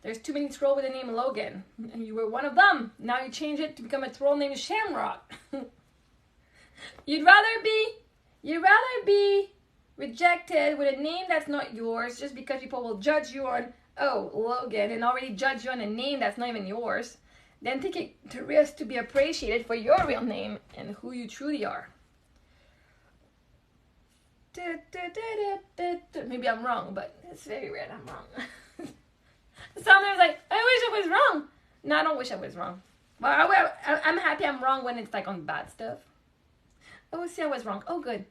There's too many trolls with the name Logan. And you were one of them. Now you change it to become a troll named Shamrock. You'd rather be rejected with a name that's not yours just because people will judge you on, oh, Logan, and already judge you on a name that's not even yours, then take the risk to be appreciated for your real name and who you truly are. Maybe I'm wrong, but it's very rare I'm wrong. Sometimes like, I wish I was wrong. No, I don't wish I was wrong. Well, I'm happy I'm wrong when it's like on bad stuff. Oh, see, I was wrong. Oh, good.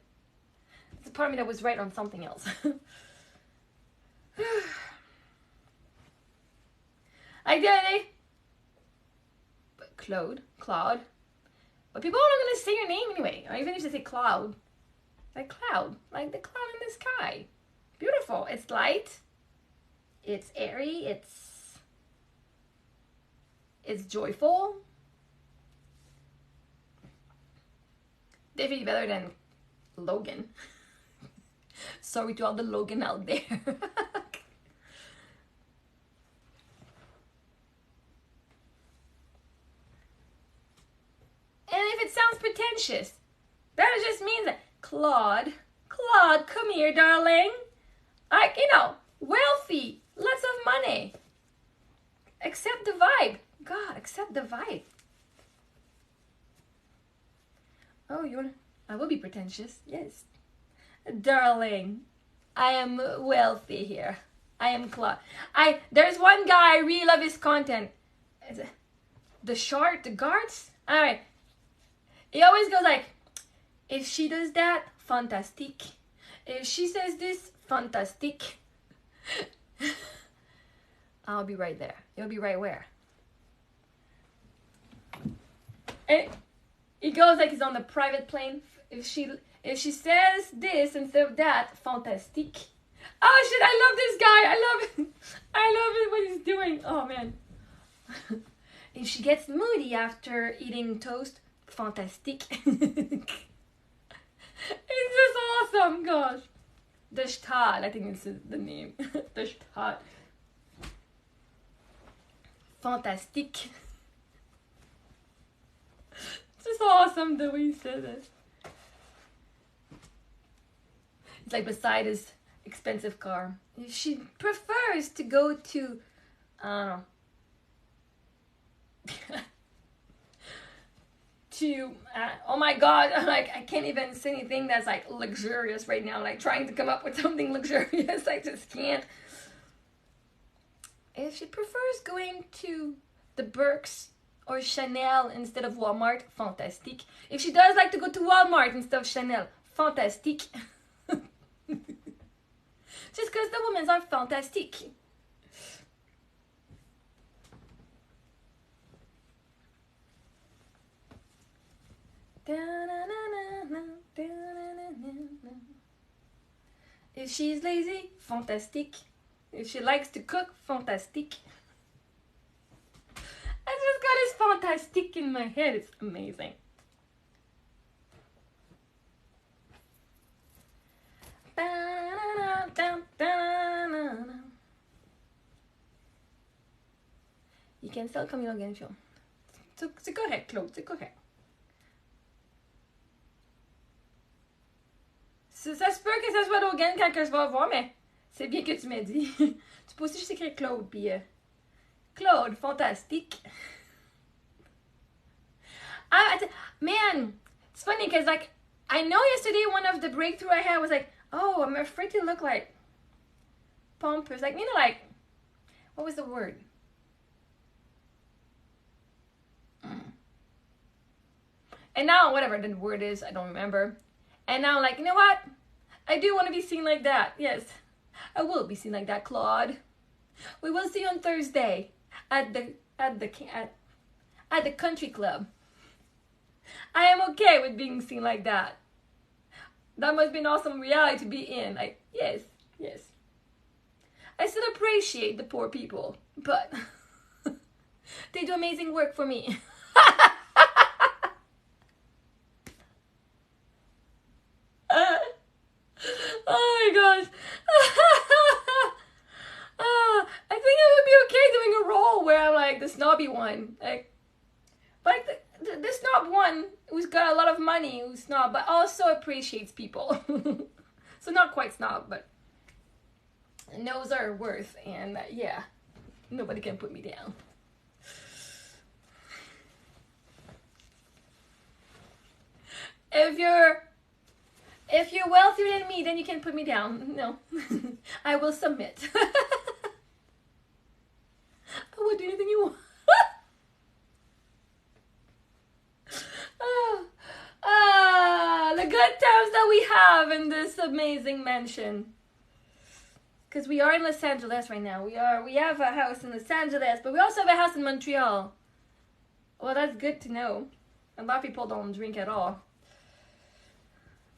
It's a part of me that was right on something else. I did it. But Claude. But people are not going to say your name anyway. Or even if they say Cloud. Like cloud. Like the cloud in the sky. Beautiful. It's light. It's airy. It's joyful. Definitely better than Logan. Sorry to all the Logan out there. And if it sounds pretentious, that just means that Claude, come here, darling. Like, you know, wealthy, lots of money. Accept the vibe. God, accept the vibe. Oh, you wanna? I will be pretentious. Yes. Darling, I am wealthy here. I am Claude. There's one guy, I really love his content. The guards? Alright. He always goes like, if she does that, fantastic. If she says this, fantastic. I'll be right there. You'll be right where? And he goes like he's on the private plane. If she says this instead of that, fantastic. Oh shit, I love this guy. I love it. I love it what he's doing. Oh man. If she gets moody after eating toast, fantastic. It's just awesome, gosh. The Stadt, I think it's the name. The Stadt. Fantastic. It's just awesome the way he said it. It's like beside his expensive car. She prefers to go to, I don't know. Oh my god, like I can't even say anything that's like luxurious right now, like trying to come up with something luxurious. I just can't. If she prefers going to the Berks or Chanel instead of Walmart, fantastic. If she does like to go to Walmart instead of Chanel, fantastic. Just because the women are fantastic. If she's lazy, fantastic. If she likes to cook, fantastic. I just got this fantastic in my head. It's amazing. You can still come in again, Phil. C'est correct, Claude, c'est correct. Ça se peut que ça soit Logan quand que je vais voir, mais c'est bien que tu m'as dit. Tu peux aussi juste écrire Claude, puis Claude, fantastique. Man, it's funny because like I know yesterday one of the breakthrough I had was like, oh, I'm afraid to look like pompous, like, you know, like, what was the word? And now whatever the word is, I don't remember. And now I'm like, you know what? I do want to be seen like that. Yes, I will be seen like that, Claude. We will see you on Thursday at the country club. I am okay with being seen like that. That must be an awesome reality to be in. Yes. I still appreciate the poor people, but they do amazing work for me. Oh my gosh. I think it would be okay doing a role where I'm like the snobby one. But the snob one who's got a lot of money, who's snob, but also appreciates people. So not quite snob, but knows our worth, and yeah, nobody can put me down. If you're wealthier than me, then you can put me down. No, I will submit. I will do anything you want. The good times that we have in this amazing mansion. Because we are in Los Angeles right now. We have a house in Los Angeles, but we also have a house in Montreal. Well, that's good to know. A lot of people don't drink at all.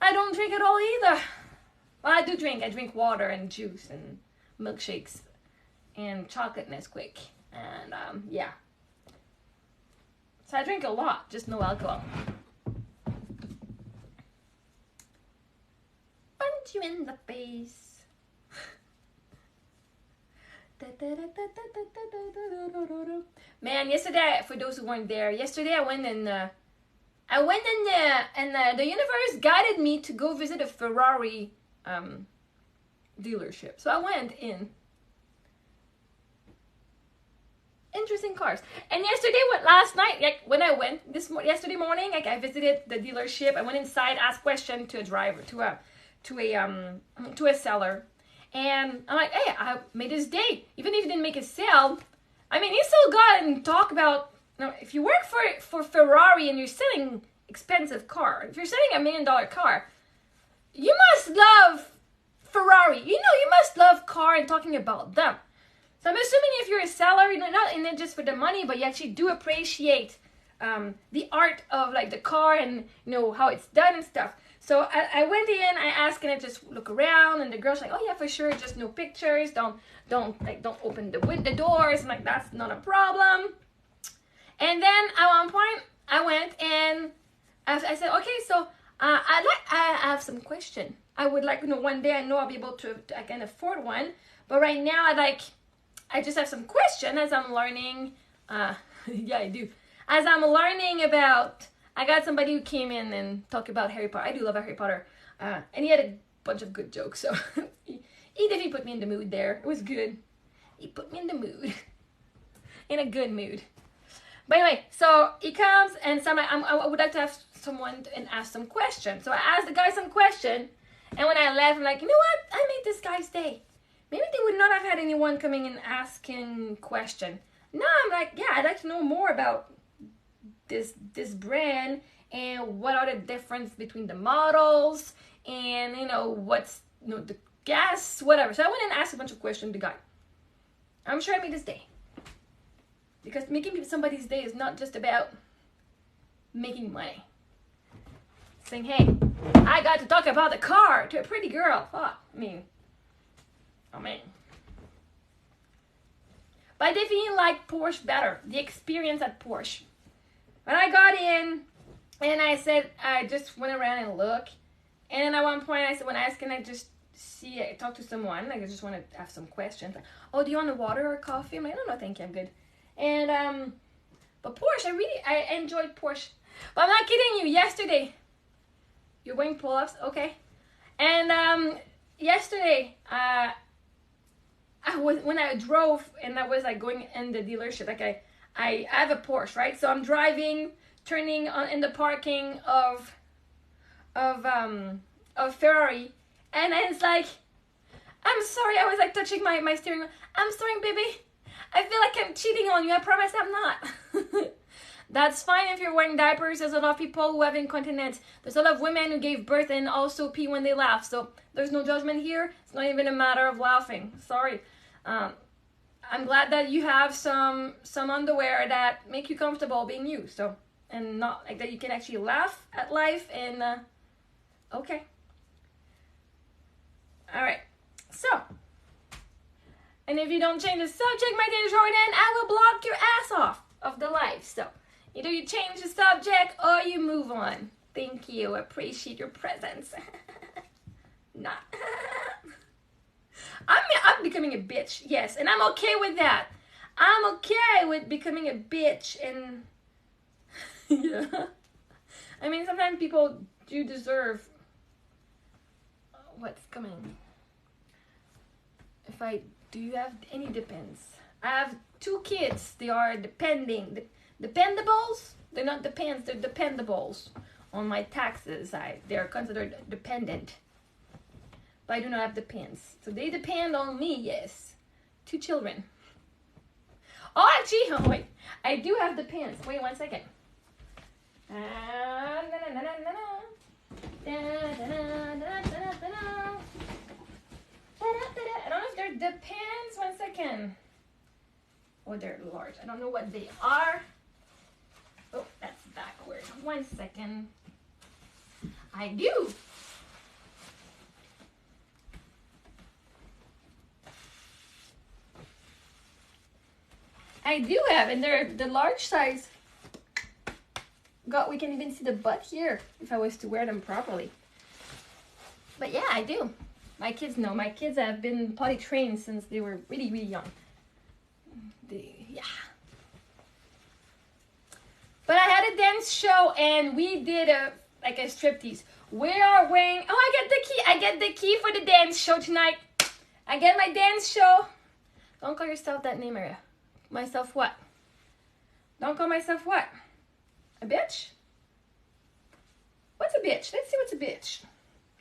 I don't drink at all either. Well, I do drink. I drink water and juice and milkshakes and chocolate Nesquik. And yeah. So I drink a lot, just no alcohol. punch you in the face. Man, yesterday, for those who weren't there, yesterday I went and the universe guided me to go visit a Ferrari dealership. So I went in. Interesting cars. And last night, like when I went yesterday morning, like I visited the dealership. I went inside, asked questions to a driver, to a seller, and I'm like, hey, I made his day. Even if he didn't make a sale, I mean, he still got and talk about. You know, if you work for Ferrari and you're selling expensive car, if you're selling $1 million car, you must love Ferrari. You know, you must love car and talking about them. So I'm assuming if you're a seller, you're not in it just for the money, but you actually do appreciate the art of like the car and how it's done and stuff. So I went in, I asked, can I just look around? And the girl's like, oh yeah, for sure, just no pictures. Don't open the doors. I'm like, that's not a problem. And then at one point I went and I said, okay, so I have some question. I would like, one day I know I'll be able to I can afford one, but right now I just have some question as I'm learning. Yeah, I do. As I'm learning about, I got somebody who came in and talked about Harry Potter. I do love Harry Potter. And he had a bunch of good jokes. So he definitely put me in the mood there. It was good. He put me in the mood. In a good mood. But anyway, so he comes and so I would like to have someone and ask some questions. So I asked the guy some question. And when I left, I'm like, you know what? I made this guy's day. Maybe they would not have had anyone coming and asking question. Now I'm like, yeah, I'd like to know more about this brand and what are the difference between the models and what's the gas, whatever. So I went and asked a bunch of questions to the guy. I'm sure I made his day. Because making somebody's day is not just about making money. Saying, hey, I got to talk about the car to a pretty girl. Oh, but I definitely like Porsche better. The experience at Porsche. When I got in and I said, I just went around and looked. And then at one point I said, when I asked, can I just talk to someone? Like I just want to have some questions. Like, oh, do you want a water or coffee? I'm like, no, thank you, I'm good. And, but Porsche, I enjoyed Porsche. But I'm not kidding you, yesterday, you're wearing pull-ups, okay. And, yesterday, when I drove and I was like going in the dealership, like I have a Porsche, right? So I'm driving, turning on in the parking of Ferrari, and it's like, I'm sorry, I was like touching my steering wheel. I'm sorry, baby. I feel like I'm cheating on you. I promise I'm not. That's fine if you're wearing diapers. There's a lot of people who have incontinence. There's a lot of women who gave birth and also pee when they laugh. So there's no judgment here. It's not even a matter of laughing. Sorry. I'm glad that you have some underwear that make you comfortable being you. So, and not like that you can actually laugh at life and okay. All right. So, and if you don't change the subject, my dear Jordan, I will block your ass off of the life. So, either you change the subject or you move on. Thank you. Appreciate your presence. Not. I'm becoming a bitch. Yes, and I'm okay with that. I'm okay with becoming a bitch and yeah. I mean, sometimes people do deserve what's coming. Do you have any depends? I have 2 kids. They are depending. Dependables? They're not depends, they're dependables. On my taxes, they're considered dependent. But I do not have depends. So they depend on me, yes. 2 children. Oh, actually, wait. I do have depends. Wait 1 second. I don't know if they're depends. 1 second. Oh, they're large. I don't know what they are. Oh, that's backward. 1 second. I do. I do have, and they're the large size. God, we can even see the butt here if I was to wear them properly. But yeah, I do. My kids know. My kids have been potty trained since they were really, really young. Yeah. But I had a dance show and we did a striptease. We are wearing. Oh, I get the key. I get the key for the dance show tonight. I get my dance show. Don't call yourself that name, Maria. Myself what? Don't call myself what? A bitch? What's a bitch? Let's see what's a bitch.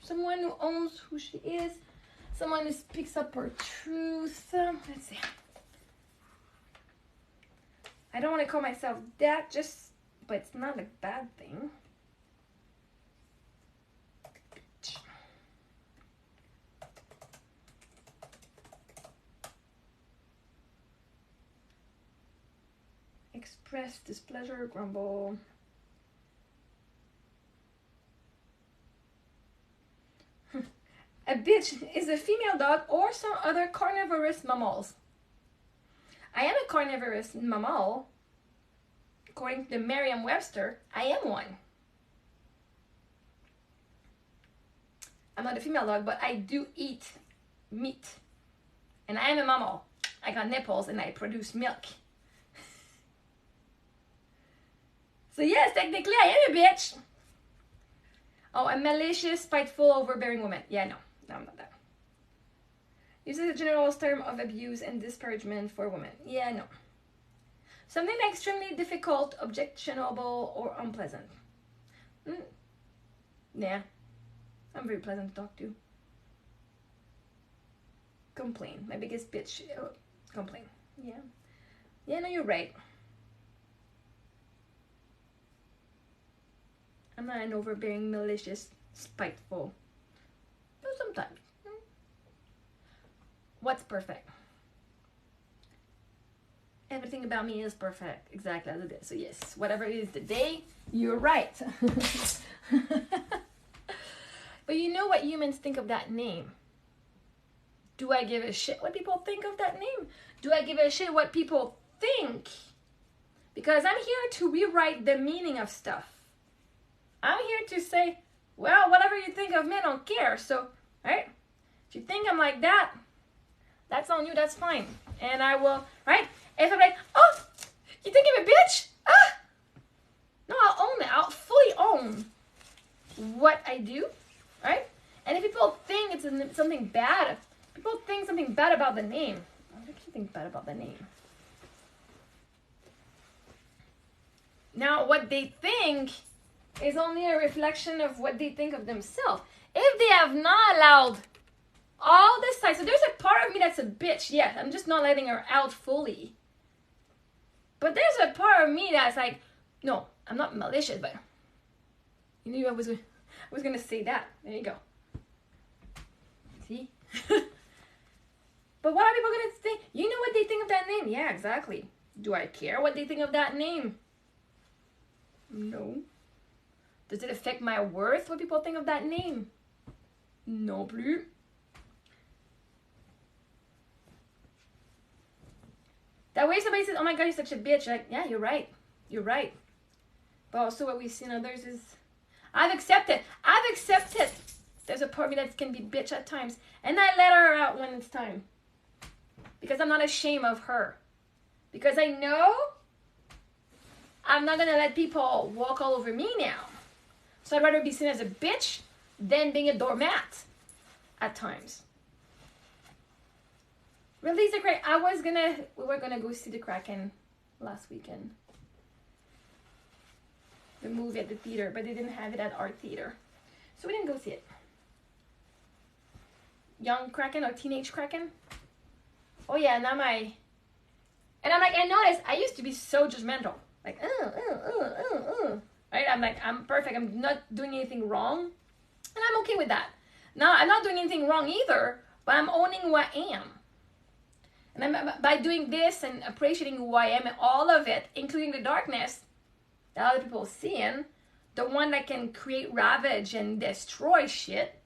Someone who owns who she is. Someone who speaks up her truth. Let's see. I don't want to call myself that, but it's not a bad thing. Express displeasure, grumble. A bitch is a female dog or some other carnivorous mammals. I am a carnivorous mammal. According to the Merriam-Webster, I am one. I'm not a female dog, but I do eat meat. And I am a mammal. I got nipples and I produce milk. So yes, technically I am a bitch. Oh, a malicious, spiteful, overbearing woman. Yeah, no, I'm not that. Uses a general term of abuse and disparagement for women. Yeah, no. Something extremely difficult, objectionable, or unpleasant. Yeah, I'm very pleasant to talk to. Complain. My biggest bitch. Complain. Yeah. Yeah, no, you're right. I'm not an overbearing, malicious, spiteful. No, sometimes. What's perfect? Everything about me is perfect, exactly as it is. So yes, whatever it is today, you're right. But you know what humans think of that name? Do I give a shit what people think of that name? Do I give a shit what people think? Because I'm here to rewrite the meaning of stuff. I'm here to say, well, whatever you think of me, I don't care. So, right? If you think I'm like that, that's on you, that's fine. And I will, right? If I'm like, oh, you think I'm a bitch? Ah! No, I'll own it. I'll fully own what I do, right? And if people think it's something bad, people think something bad about the name. What do you think bad about the name? Now, what they think is only a reflection of what they think of themselves. If they have not allowed all this side, so there's a part of me that's a bitch, yes, I'm just not letting her out fully. But there's a part of me that's like, no, I'm not malicious, but you knew I was gonna say that. There you go. See? But what are people gonna think? You know what they think of that name? Yeah, exactly. Do I care what they think of that name? No. Does it affect my worth what people think of that name? Non plus. That way somebody says, oh my god, you're such a bitch. Like, yeah, you're right. You're right. But also what we see in others is, I've accepted. There's a part of me that can be bitch at times. And I let her out when it's time. Because I'm not ashamed of her. Because I know I'm not going to let people walk all over me now. So I'd rather be seen as a bitch than being a doormat at times. Release the Kraken. We were gonna go see the Kraken last weekend. The movie at the theater, but they didn't have it at our theater. So we didn't go see it. Young Kraken or teenage Kraken? Oh yeah, and I'm like, I noticed I used to be so judgmental. Like, right? I'm like, I'm perfect. I'm not doing anything wrong. And I'm okay with that. Now, I'm not doing anything wrong either, but I'm owning who I am. And by doing this and appreciating who I am and all of it, including the darkness that other people are seeing, the one that can create ravage and destroy shit,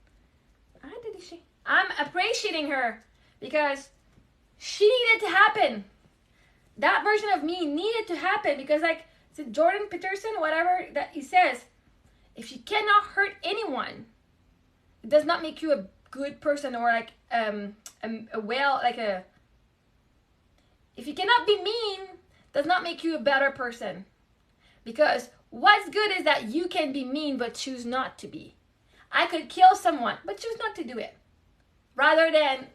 I'm appreciating her because she needed to happen. That version of me needed to happen because, like, is it Jordan Peterson, whatever that he says, if you cannot hurt anyone, does not make you a good person, or like if you cannot be mean, does not make you a better person. Because what's good is that you can be mean but choose not to be. I could kill someone but choose not to do it. Rather than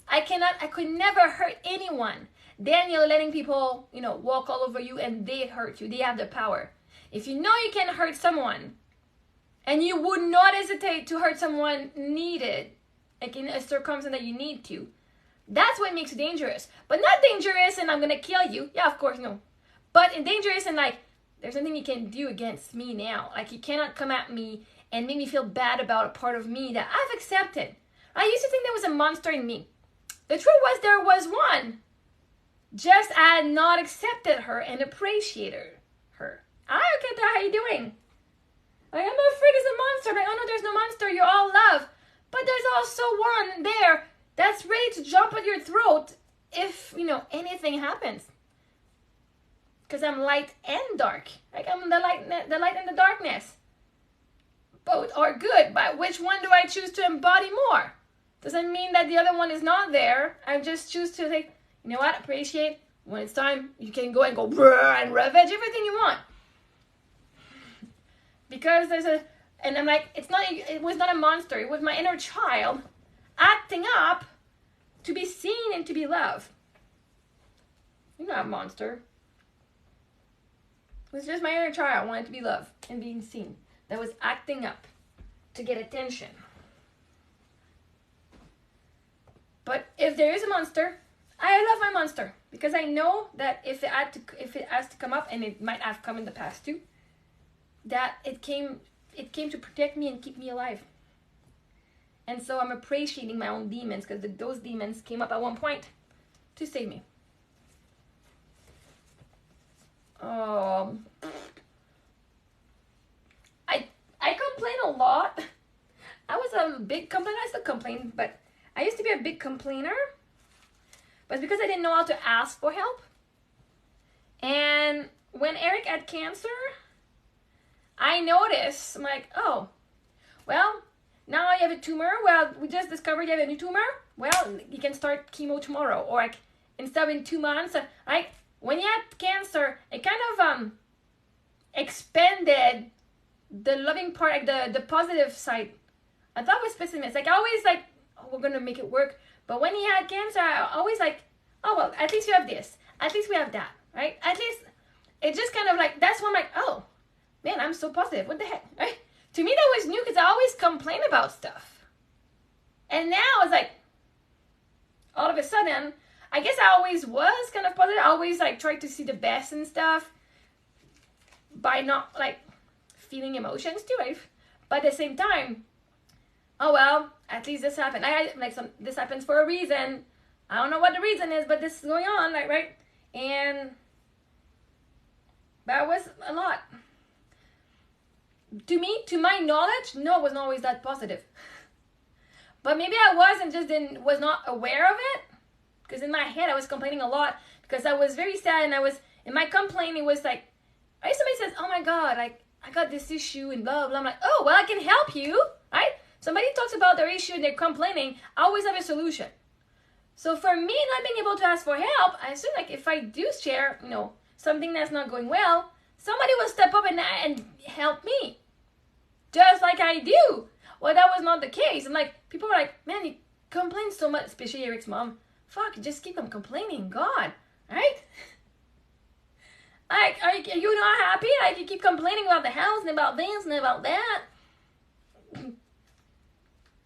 I could never hurt anyone. Then you're letting people, walk all over you and they hurt you. They have the power. If you know you can hurt someone, and you would not hesitate to hurt someone needed, like in a circumstance that you need to, that's what makes you dangerous. But not dangerous and I'm going to kill you. Yeah, of course, no. But dangerous and like, there's nothing you can do against me now. Like, you cannot come at me and make me feel bad about a part of me that I've accepted. I used to think there was a monster in me. The truth was there was one. Just I had not accepted her and appreciated her. Hi, okay, how you doing? Like, I'm afraid there's a monster. I'm like, oh no, there's no monster. You're all love. But there's also one there that's ready to jump at your throat if, anything happens. Because I'm light and dark. Like, I'm the light and the darkness. Both are good, but which one do I choose to embody more? Doesn't mean that the other one is not there. I just choose to say, you know what, appreciate. When it's time, you can go and and ravage everything you want. Because and I'm like, it was not a monster. It was my inner child acting up to be seen and to be loved. You're not a monster. It was just my inner child wanted to be loved and being seen. That was acting up to get attention. But if there is a monster, I love my monster. Because I know that if it has to come up, and it might have come in the past too, that it came to protect me and keep me alive. And so I'm appreciating my own demons, because those demons came up at one point to save me. I complain a lot. I was a big complainer. I still complain, but I used to be a big complainer. But because I didn't know how to ask for help. And when Eric had cancer, I noticed, I'm like, oh, well, now you have a tumor. Well, we just discovered you have a new tumor. Well, you can start chemo tomorrow. Or like, instead of in 2 months, like, when you had cancer, it kind of expanded the loving part, like the positive side. I thought it was pessimist. Like, I always like, oh, we're gonna make it work. But when he had cancer, I always like, oh well, at least you have this. At least we have that, right? At least it just kind of like, that's when I'm like, oh man, I'm so positive. What the heck, right? To me that was new, because I always complain about stuff. And now it's like, all of a sudden, I guess I always was kind of positive. I always like tried to see the best in stuff by not like feeling emotions too, right? But at the same time, oh well, at least this happened. This happens for a reason. I don't know what the reason is, but this is going on, like, right? And that was a lot. To me, to my knowledge, no, it wasn't always that positive. But maybe I was and just was not aware of it. Because in my head, I was complaining a lot because I was very sad, and in my complaint, it was like, somebody says, oh my God, like, I got this issue and blah, blah. I'm like, oh, well, I can help you, right? Somebody talks about their issue and they're complaining, I always have a solution. So for me, not being able to ask for help, I assume like if I do share, something that's not going well, somebody will step up and help me. Just like I do. Well, that was not the case. And like, people were like, man, you complain so much, especially Eric's mom. Fuck, just keep on complaining, God, right? Like, are you not happy? Like, you keep complaining about the house and about this and about that.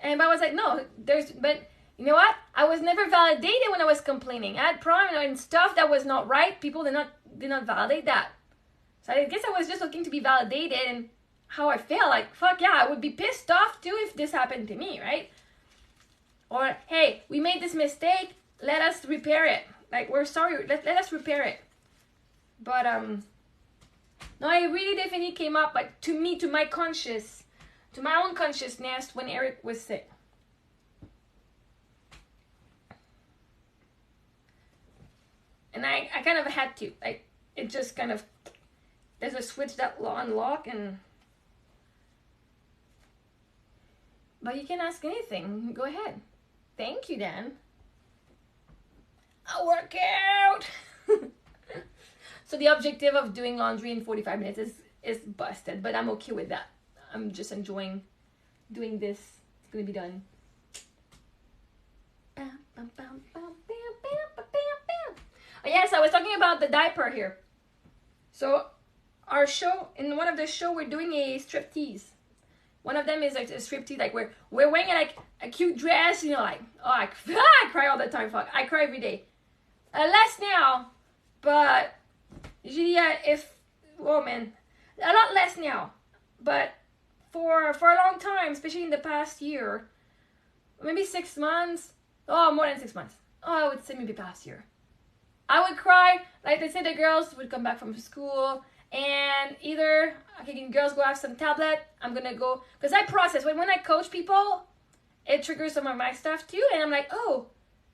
And I was like, no, but you know what? I was never validated when I was complaining. I had problems and stuff that was not right. People did not validate that. So I guess I was just looking to be validated and how I feel. Like, fuck yeah, I would be pissed off too if this happened to me, right? Or, hey, we made this mistake. Let us repair it. Like, we're sorry. Let us repair it. But, no, it really definitely came up, like, to me, to my own consciousness when Eric was sick. And I kind of had to, like, it just kind of, there's a switch that unlock, and But you can ask anything. Go ahead. Thank you, Dan. I'll work out. So the objective of doing laundry in 45 minutes is busted, but I'm okay with that. I'm just enjoying doing this. It's gonna be done. Oh yes, I was talking about the diaper here. So our show, in one of the show, we're doing a striptease. One of them is like a striptease, like we're wearing like a cute dress, you know, like, oh, I cry all the time, fuck. I cry every day. Less now, but usually oh man, a lot less now. But for a long time, especially in the past year, maybe 6 months, oh, more than 6 months. Oh, I would say maybe past year. I would cry, like they say the girls would come back from school, and either, okay, girls go have some tablet, I'm gonna go, because I process, when I coach people, it triggers some of my stuff too, and I'm like, oh,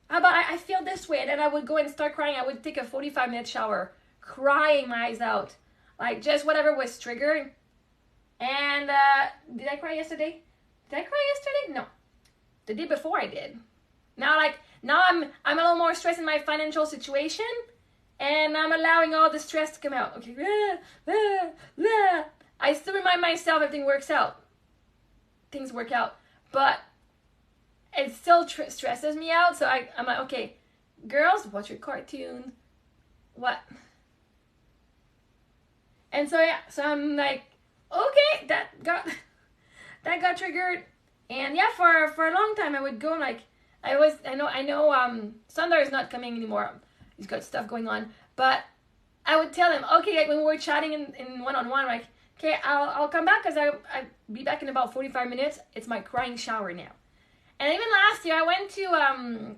how about I feel this way, and then I would go and start crying. I would take a 45-minute shower, crying my eyes out, like just whatever was triggered. And did I cry yesterday? Did I cry yesterday? No, the day before I did. Now I'm a little more stressed in my financial situation, and I'm allowing all the stress to come out. Okay, I still remind myself everything works out. Things work out, but it still stresses me out. So I'm like, okay, girls, watch your cartoons. What? And so yeah, so I'm like, okay, that got triggered. And yeah, for a long time I would go like, I know Sundar is not coming anymore. He's got stuff going on. But I would tell him, okay, like when we were chatting in one-on-one, like, okay, I'll come back because I'll be back in about 45 minutes. It's my crying shower now. And even last year I went to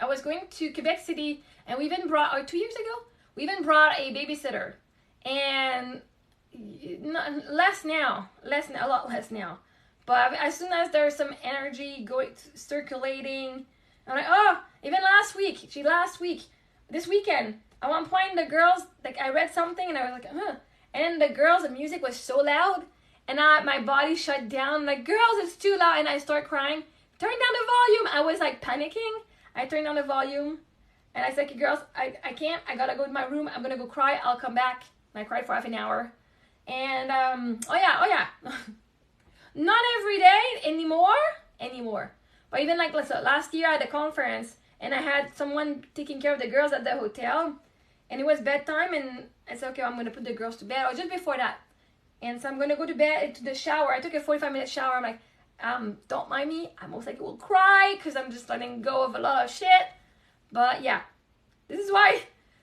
I was going to Quebec City, and we even brought, or 2 years ago, we even brought a babysitter. And less now, a lot less now. But as soon as there's some energy circulating, I'm like, oh, even this weekend, at one point the girls, like I read something and I was like, huh. And the music was so loud, and my body shut down. I'm like, girls, it's too loud, and I start crying. Turn down the volume. I was like panicking. I turned down the volume, and I said, okay, girls, I can't. I gotta go to my room. I'm gonna go cry. I'll come back. And I cried for half an hour. And oh yeah. Not every day anymore. But even like last year at the conference, and I had someone taking care of the girls at the hotel, and it was bedtime, and I said, okay, I'm gonna put the girls to bed, or just before that. And so I'm gonna go to bed, to the shower. I took a 45-minute shower. I'm like, don't mind me. I most likely will cry because I'm just letting go of a lot of shit. But yeah, this is why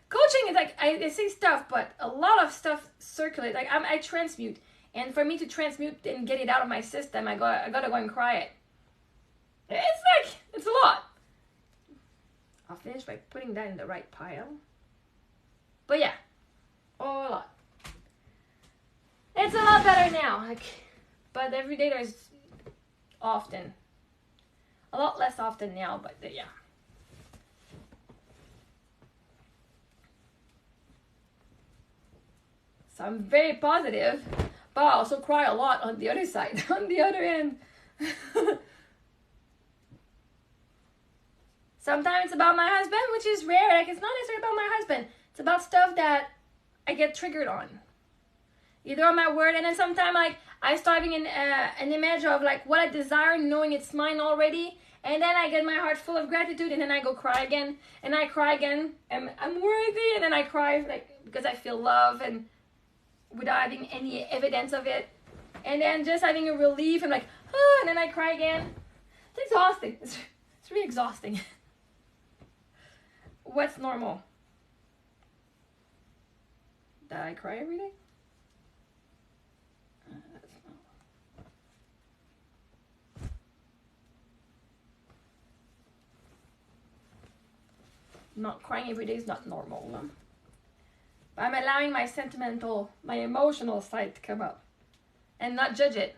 coaching is like, I say stuff, but a lot of stuff circulates. Like I transmute. And for me to transmute and get it out of my system, I gotta go and cry it. It's a lot. I'll finish by putting that in the right pile. But yeah, a lot. It's a lot better now. But every day there's often. A lot less often now, but yeah. So I'm very positive. But I also cry a lot on the other side, on the other end. Sometimes it's about my husband, which is rare. Like, it's not necessarily about my husband. It's about stuff that I get triggered on. Either on my word, and then sometimes like I start having an image of like what I desire, knowing it's mine already, and then I get my heart full of gratitude, and then I go cry again, and I cry again, and I'm worthy, and then I cry like because I feel love and without having any evidence of it, and then just having a relief and like, oh, and then I cry again. It's exhausting. It's really exhausting. What's normal? That I cry every day? That's not crying every day is not normal. No? I'm allowing my emotional side to come up and not judge it.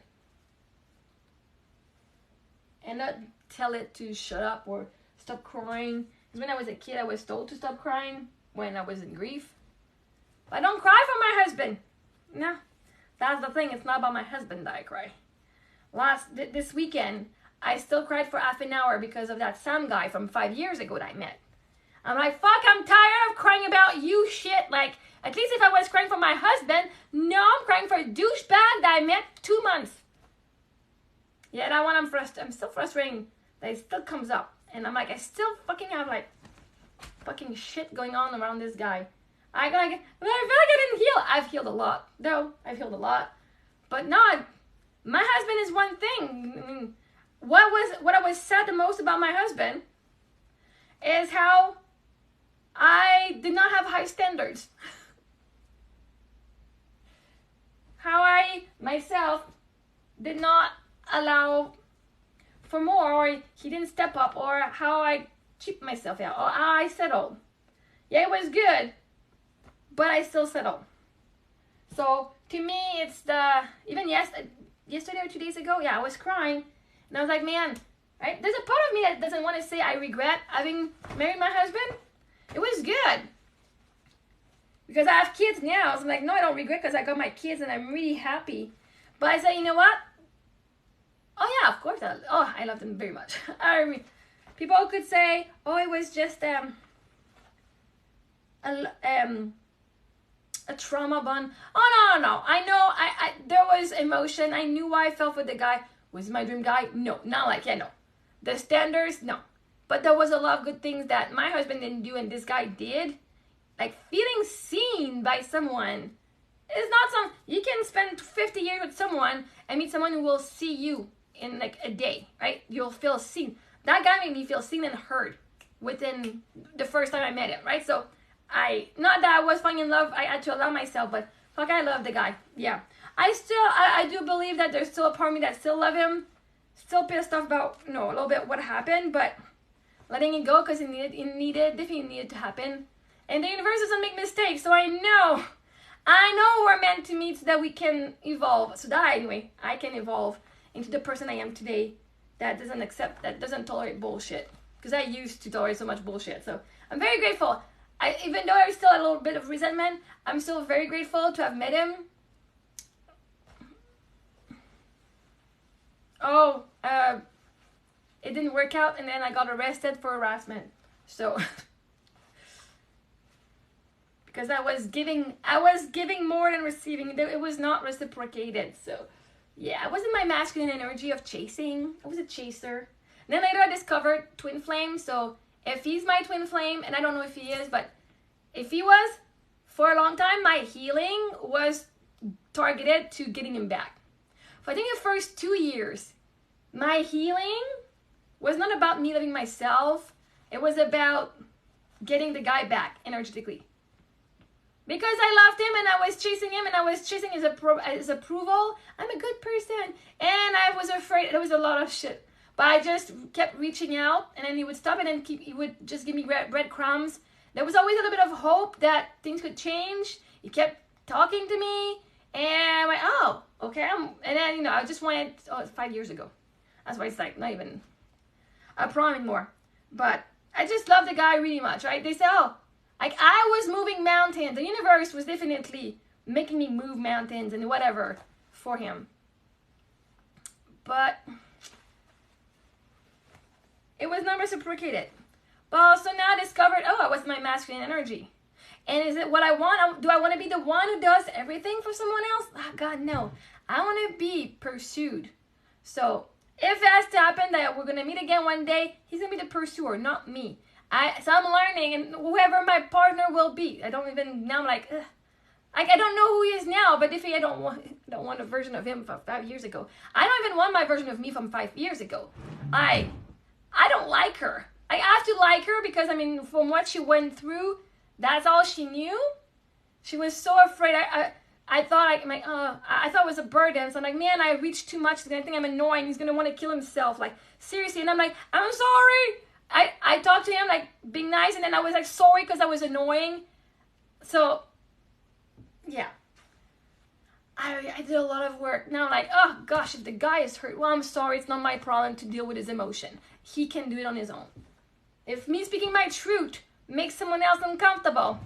And not tell it to shut up or stop crying. Because when I was a kid, I was told to stop crying when I was in grief. But I don't cry for my husband. No, that's the thing. It's not about my husband that I cry. this weekend, I still cried for half an hour because of that Sam guy from 5 years ago that I met. I'm like, fuck, I'm tired of crying about you shit. Like, at least if I was crying for my husband, no, I'm crying for a douchebag that I met 2 months. Yeah, that one I'm still frustrating that it still comes up. And I'm like, I still fucking have like fucking shit going on around this guy. I feel like I didn't heal. I've healed a lot, though. I've healed a lot. But not, my husband is one thing. I mean, what I was sad the most about my husband is how I did not have high standards. How I myself did not allow for more, or he didn't step up, or how I cheaped myself out, or how I settled. Yeah, it was good, but I still settled. So to me, it's even yesterday or 2 days ago, yeah, I was crying, and I was like, man, right? There's a part of me that doesn't want to say I regret having married my husband. It was good. Because I have kids now. So I'm like, no, I don't regret because I got my kids and I'm really happy. But I said, you know what? Oh, yeah, of course. I love them very much. I mean, people could say, oh, it was just a trauma bond. Oh, no. I know. There was emotion. I knew why I fell for the guy. Was he my dream guy? No. Not like, yeah, no. The standards? No. But there was a lot of good things that my husband didn't do and this guy did. Like, feeling seen by someone is not some... You can spend 50 years with someone and meet someone who will see you in, like, a day, right? You'll feel seen. That guy made me feel seen and heard within the first time I met him, right? So, not that I was falling in love, I had to allow myself, but fuck, I love the guy. Yeah. I do believe that there's still a part of me that still love him. Still pissed off about, a little bit what happened, but letting it go because it definitely needed to happen. And the universe doesn't make mistakes, so I know we're meant to meet so that we can evolve. So that anyway, I can evolve into the person I am today that doesn't tolerate bullshit. Because I used to tolerate so much bullshit. So I'm very grateful. Even though I still had a little bit of resentment, I'm still very grateful to have met him. Oh, it didn't work out, and then I got arrested for harassment. So... because I was giving more than receiving. It was not reciprocated. So, yeah, I was in my masculine energy of chasing. I was a chaser. And then later I discovered twin flame. So, if he's my twin flame, and I don't know if he is, but if he was, for a long time, my healing was targeted to getting him back. For I think the first 2 years, my healing was not about me loving myself. It was about getting the guy back energetically. Because I loved him and I was chasing him and I was chasing his approval. I'm a good person. And I was afraid. There was a lot of shit. But I just kept reaching out and then he would stop and then he would just give me breadcrumbs. There was always a little bit of hope that things could change. He kept talking to me and I'm like, oh, okay. And then, I just wanted, it's 5 years ago. That's why it's like not even a prom anymore. But I just love the guy really much, right? They say, oh, like, I was moving mountains. The universe was definitely making me move mountains and whatever for him. But it was not reciprocated. But also now I discovered, it was my masculine energy. And is it what I want? Do I want to be the one who does everything for someone else? Oh, God, no. I want to be pursued. So if it has to happen that we're going to meet again one day, he's going to be the pursuer, not me. So I'm learning, and whoever my partner will be, now I'm like, ugh. I don't know who he is now, but if I don't want a version of him from 5 years ago. I don't even want my version of me from 5 years ago. I don't like her. I have to like her because, from what she went through, that's all she knew. She was so afraid. I thought I thought it was a burden. So I'm like, man, I reached too much. He's going to think I'm annoying. He's going to want to kill himself. Like, seriously. And I'm like, I'm sorry. I talked to him, like, being nice, and then I was, like, sorry because I was annoying. So, yeah. I did a lot of work. Now I'm like, oh, gosh, if the guy is hurt, well, I'm sorry. It's not my problem to deal with his emotion. He can do it on his own. If me speaking my truth makes someone else uncomfortable,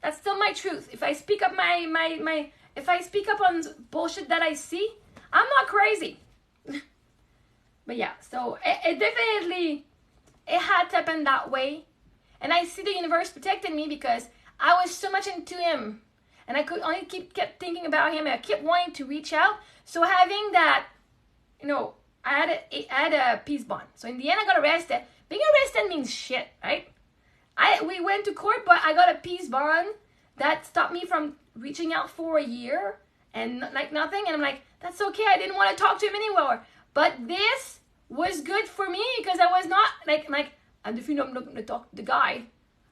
that's still my truth. If I speak up if I speak up on bullshit that I see, I'm not crazy. But yeah, so it definitely, it had to happen that way. And I see the universe protected me because I was so much into him. And I could only kept thinking about him. And I kept wanting to reach out. So having that, you know, I had a peace bond. So in the end, I got arrested. Being arrested means shit, right? We went to court, but I got a peace bond that stopped me from reaching out for a year and like nothing. And I'm like, that's okay. I didn't want to talk to him anymore. But this was good for me because I was not like I'm definitely not going to talk to the guy.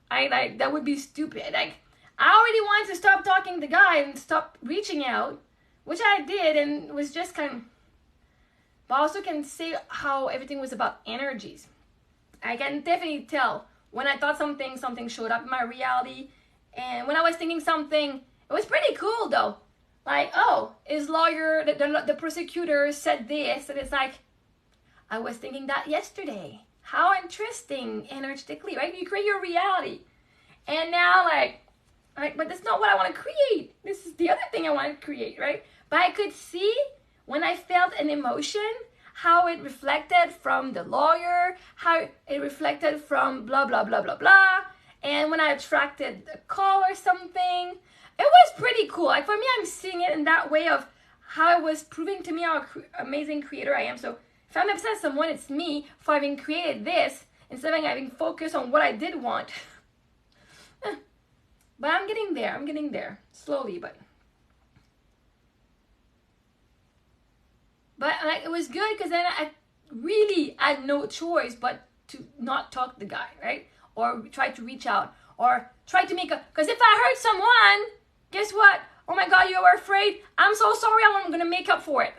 That would be stupid. Like I already wanted to stop talking to the guy and stop reaching out, which I did, and was just kind of. But I also can say how everything was about energies. I can definitely tell when I thought something showed up in my reality. And when I was thinking something, it was pretty cool though. Like, oh, his lawyer, the prosecutor said this. And it's like, I was thinking that yesterday. How interesting energetically, right? You create your reality. And now like, but that's not what I want to create. This is the other thing I want to create, right? But I could see when I felt an emotion, how it reflected from the lawyer, how it reflected from blah, blah, blah, blah, blah. And when I attracted a call or something, it was pretty cool. Like for me, I'm seeing it in that way of how it was proving to me how amazing creator I am. So if I'm upset at someone, it's me for having created this instead of having focused on what I did want. But I'm getting there, slowly, but like, it was good because then I really had no choice but to not talk to the guy, right? Or try to reach out or try to make because if I hurt someone, guess what? Oh my God, you were afraid. I'm so sorry. I'm going to make up for it.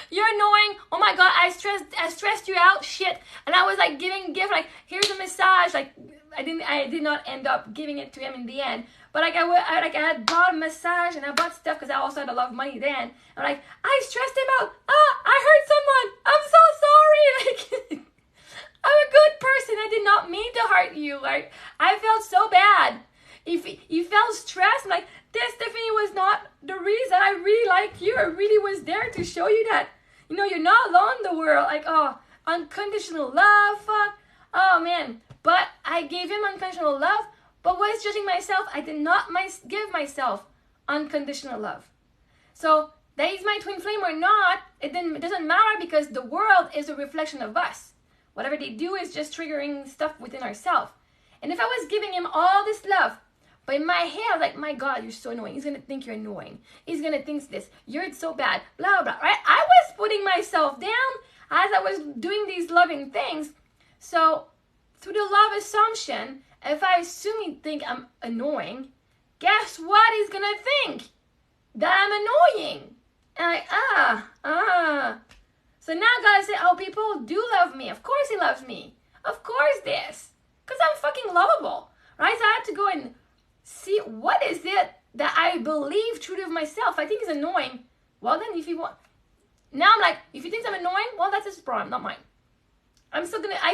You're annoying. Oh my God, I stressed you out. Shit. And I was like giving gift, like, here's a massage. Like, I did not end up giving it to him in the end. But like I had bought a massage and I bought stuff because I also had a lot of money then. I'm like, I stressed him out. I hurt someone. I'm so sorry. Like, I'm a good person. I did not mean to hurt you. Like, I felt so bad. If you felt stressed, I'm like, this definitely was not the reason. I really like you. I really was there to show you that, you know, you're not alone in the world. Like, oh, unconditional love. Fuck. Oh man. But I gave him unconditional love. But was judging myself, I did not give myself unconditional love. So that is my twin flame or not, it doesn't matter because the world is a reflection of us. Whatever they do is just triggering stuff within ourselves. And if I was giving him all this love, but in my head, I was like, my God, you're so annoying. He's going to think you're annoying. He's going to think this. You're so bad. Blah, blah, right? I was putting myself down as I was doing these loving things. So through the love assumption, if I assume he think I'm annoying, guess what he's gonna think? That I'm annoying. And So now I gotta say, oh, people do love me. Of course he loves me. Of course this. Because I'm fucking lovable. Right? So I had to go and see what is it that I believe true to myself. I think it's annoying. Well then, if you want. Now I'm like, if he thinks I'm annoying, well that's his problem, not mine. I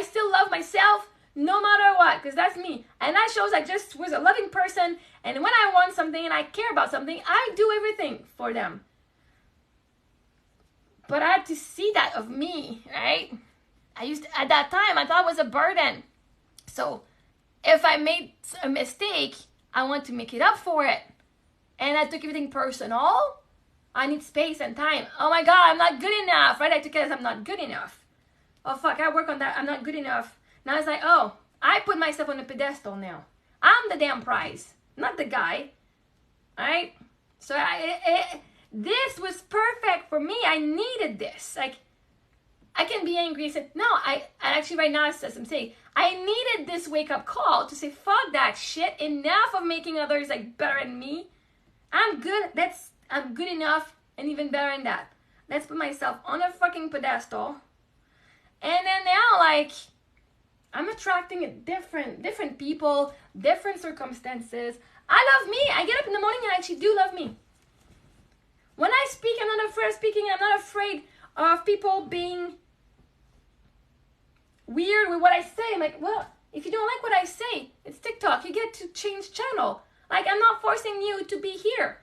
still love myself. No matter what, because that's me. And that shows I just was a loving person. And when I want something and I care about something, I do everything for them. But I had to see that of me, right? At that time, I thought it was a burden. So if I made a mistake, I want to make it up for it. And I took everything personal. I need space and time. Oh my God, I'm not good enough, right? I took it as I'm not good enough. Oh fuck, I work on that. I'm not good enough. Now it's like, oh, I put myself on a pedestal now. I'm the damn prize, not the guy. Alright? So this was perfect for me. I needed this. Like, I can be angry and say, no, I actually right now, as I'm saying, I needed this wake-up call to say, fuck that shit. Enough of making others like better than me. I'm good. I'm good enough and even better than that. Let's put myself on a fucking pedestal. And then now, like, I'm attracting different people, different circumstances. I love me. I get up in the morning and I actually do love me. When I speak, I'm not afraid of speaking. I'm not afraid of people being weird with what I say. I'm like, well, if you don't like what I say, it's TikTok. You get to change channel. Like, I'm not forcing you to be here.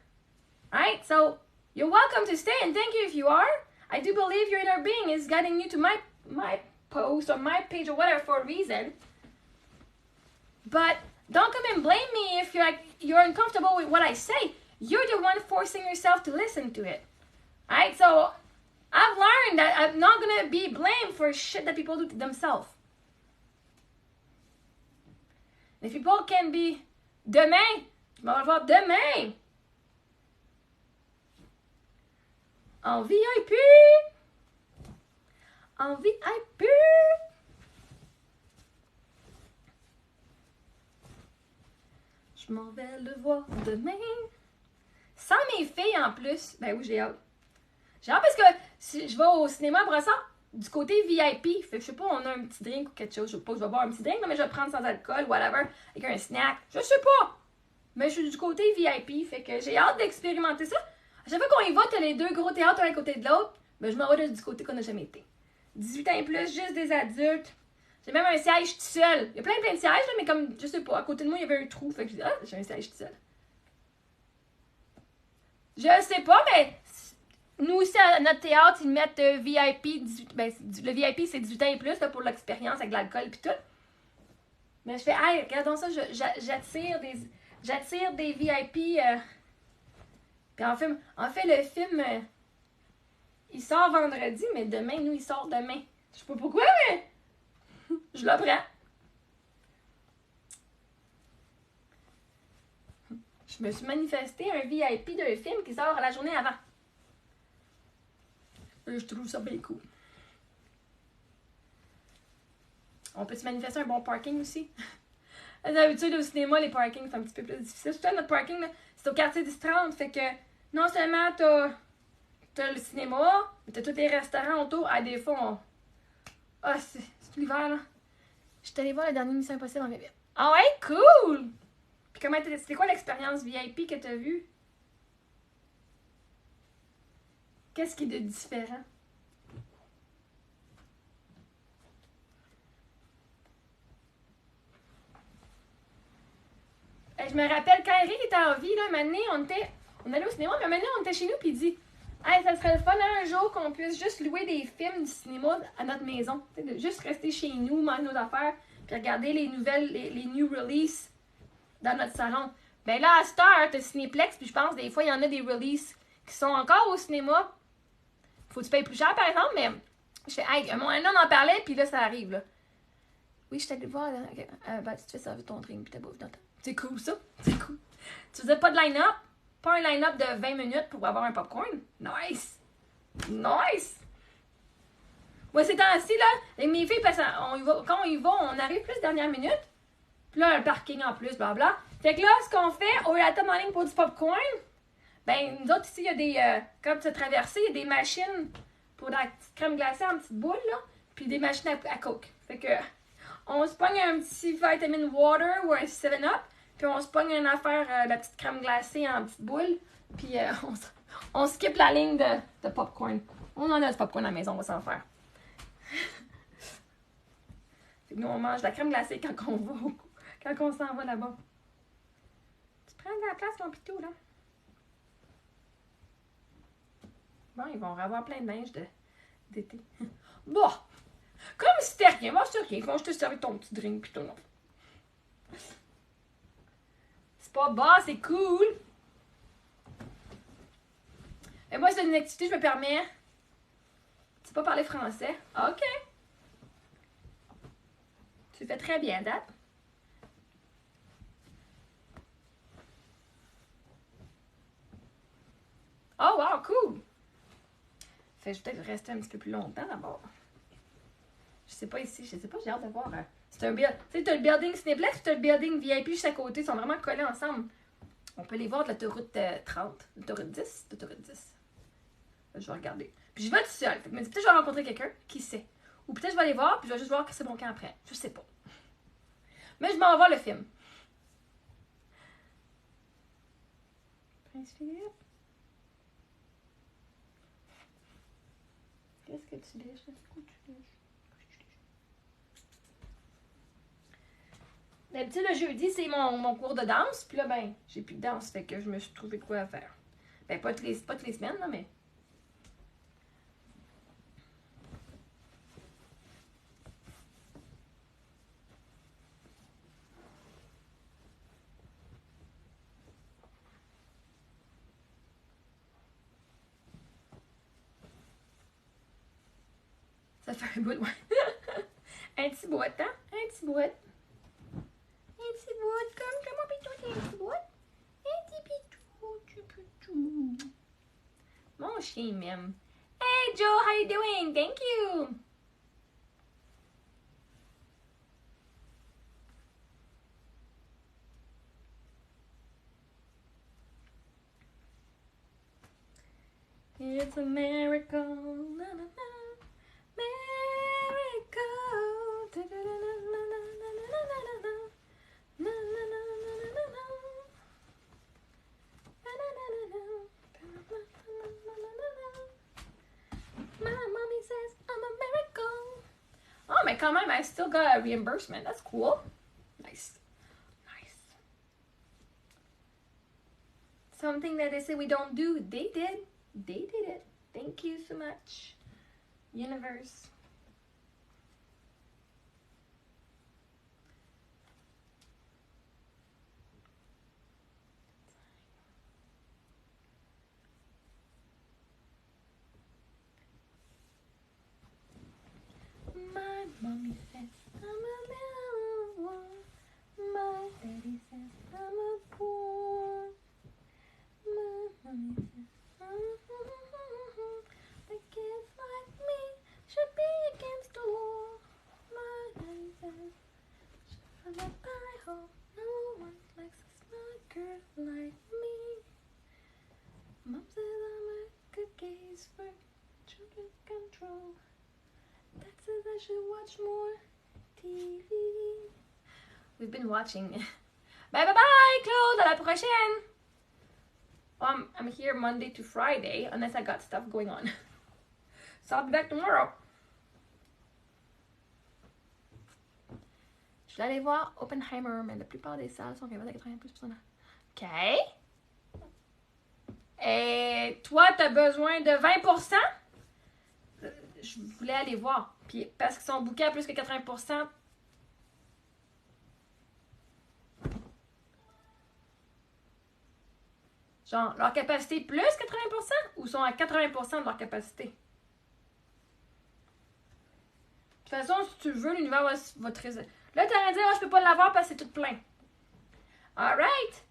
Right? So You're welcome to stay, and thank you if you are. I do believe your inner being is guiding you to my post or my page or whatever for a reason. But don't come and blame me if you're uncomfortable with what I say. You're the one forcing yourself to listen to it. Alright, so I've learned that I'm not gonna be blamed for shit that people do to themselves. If people can be demain, je m'en vais voir demain. En VIP. En VIP. Je m'en vais le voir demain. Sans mes filles en plus. Ben oui, j'ai hâte. J'ai hâte parce que si je vais au cinéma après ça, du côté VIP. Fait que je sais pas, on a un petit drink ou quelque chose. Je sais pas, je vais boire un petit drink, mais je vais prendre sans alcool, whatever, avec un snack. Je sais pas. Mais je suis du côté VIP. Fait que j'ai hâte d'expérimenter ça. À chaque fois qu'on y va, t'as les deux gros théâtres un à côté de l'autre. Ben je m'en vais du côté qu'on n'a jamais été. 18 ans et plus, juste des adultes. J'ai même un siège tout seul. Il y a plein de sièges, là, mais comme, je sais pas, à côté de moi, il y avait un trou. Fait que je dis, ah, j'ai un siège tout seul. Je sais pas, mais nous aussi, à notre théâtre, ils mettent VIP. 18, ben, le VIP, c'est 18 ans et plus là, pour l'expérience avec l'alcool et tout. Mais je fais, hey, regardons ça, j'attire des VIP. Puis en fait, le film, il sort vendredi, mais demain, nous, il sort demain. Je sais pas pourquoi, mais je le prends. Je me suis manifesté un VIP d'un film qui sort la journée avant. Et je trouve ça bien cool. On peut se manifester un bon parking aussi. D'habitude, au cinéma, les parkings, c'est un petit peu plus difficile. Surtout notre parking, c'est au quartier 10-30. Fait que non seulement t'as le cinéma, mais t'as tous les restaurants autour. Ah, des fois, ah, c'est l'hiver, là. J'étais allée voir la dernière Mission Impossible en bébé. Ah ouais, cool! Puis comment c'était quoi l'expérience VIP que t'as vue? Qu'est-ce qui est de différent? Je me rappelle quand Eric était en vie, là, un moment donné, on allait au cinéma, mais un moment donné, on était chez nous, puis il dit hey, ça serait le fun un jour qu'on puisse juste louer des films du cinéma à notre maison. De juste rester chez nous, manger nos affaires, puis regarder les nouvelles, les new releases dans notre salon. Ben là, à cette heure, t'as Cinéplex, puis je pense des fois, il y en a des releases qui sont encore au cinéma. Faut que tu payes plus cher, par exemple, mais je fais hey, un homme en parlait, puis là, ça arrive, là. Oui, je t'allais voir, là. Okay. Ben, tu te fais servir ton drink, puis t'as bouffe dans ta... C'est cool, ça. C'est cool. Tu faisais pas de line-up? Pas un line-up de 20 minutes pour avoir un popcorn? Nice! Nice! Ouais, ces temps-ci, là, avec mes filles, parce quand on y va, on arrive plus dernière minute. Puis là, un parking en plus, blabla. Fait que là, ce qu'on fait, au lieu d'attendre en ligne pour du popcorn, ben, nous autres, ici, il y a des... comme tu as traversé, il y a des machines pour la petite crème glacée en petite boule, là. Puis des machines à coke. Fait que... on se pogne un petit vitamin water ou un 7-up. Puis on se pogne une affaire, la petite crème glacée en petite boule. Puis on skip la ligne de popcorn. On en a du popcorn à la maison, on va s'en faire. Fait que nous, on mange de la crème glacée quand on s'en va là-bas. Tu prends de la place, mon pitou, là. Bon, ils vont avoir plein de neige d'été. Bon! Comme si c'était rien. Bon, c'est rien. Quand je te servis ton petit drink, pis tout, non. C'est pas bas, c'est cool. Et moi, c'est une activité, je me permets. Tu sais pas parler français? OK. Tu le fais très bien, date. Oh, wow, cool. Fait que je vais peut-être rester un petit peu plus longtemps d'abord. Je sais pas ici, je sais pas, j'ai hâte de voir. C'est un building. Tu sais, t'as le building Cinéplex, t'as le building VIP juste à côté, ils sont vraiment collés ensemble. On peut les voir de l'autoroute 30, l'autoroute 10, l'autoroute 10. Je vais regarder. Puis je vais tout seul. Fait que je me dis, peut-être que je vais rencontrer quelqu'un, qui sait. Ou peut-être que je vais aller voir, puis je vais juste voir que c'est mon camp après. Je sais pas. Mais je m'en vais voir le film. Prince Philippe. Qu'est-ce que tu lèches? D'habitude, le jeudi, c'est mon cours de danse. Puis là, ben, j'ai plus de danse. Fait que je me suis trouvé de quoi faire. Ben, pas toutes les semaines, là, mais... Ça fait un bout, ouais. Un petit bout, hein? Un petit bout. Un petit bout, comme mon pitou, un petit bout. Un petit pitou. Mon chien m'aime. Hey Joe, how you doing? Thank you. It's a miracle. Na, na, na. Miracle. Da, da, da, na, na, na, na, na, na, na, na. Na, na, na, na, na, na, na. Na, na, na, na, na. Na, na, na, na. My mommy says I'm a miracle. Oh, mais quand même, I still got a reimbursement. That's cool. Nice. Nice. Something that they say we don't do, they did. They did it. Thank you so much, universe. My mommy says I'm a little one. My daddy says I'm a poor. My mommy says the kids like me should be against the law. My daddy says from a pie hole, no one likes a smart girl like me. Mom says I'm a good case for children control. Dad says I should watch more TV. We've been watching. Bye bye bye, Claude. À la prochaine. I'm here Monday to Friday, unless I got stuff going on. So I'll be back tomorrow. Je vais aller voir Oppenheimer, mais la plupart des salles sont rêvées à 80+%. OK. Et toi, t'as besoin de 20%? Je voulais aller voir. Puis parce qu'ils sont bookés à plus que 80%. Genre, leur capacité plus 80% ou sont à 80% de leur capacité? De toute façon, si tu veux, l'univers va te réserver. Là, tu allais dire, oh, je peux pas l'avoir parce que c'est tout plein. Alright!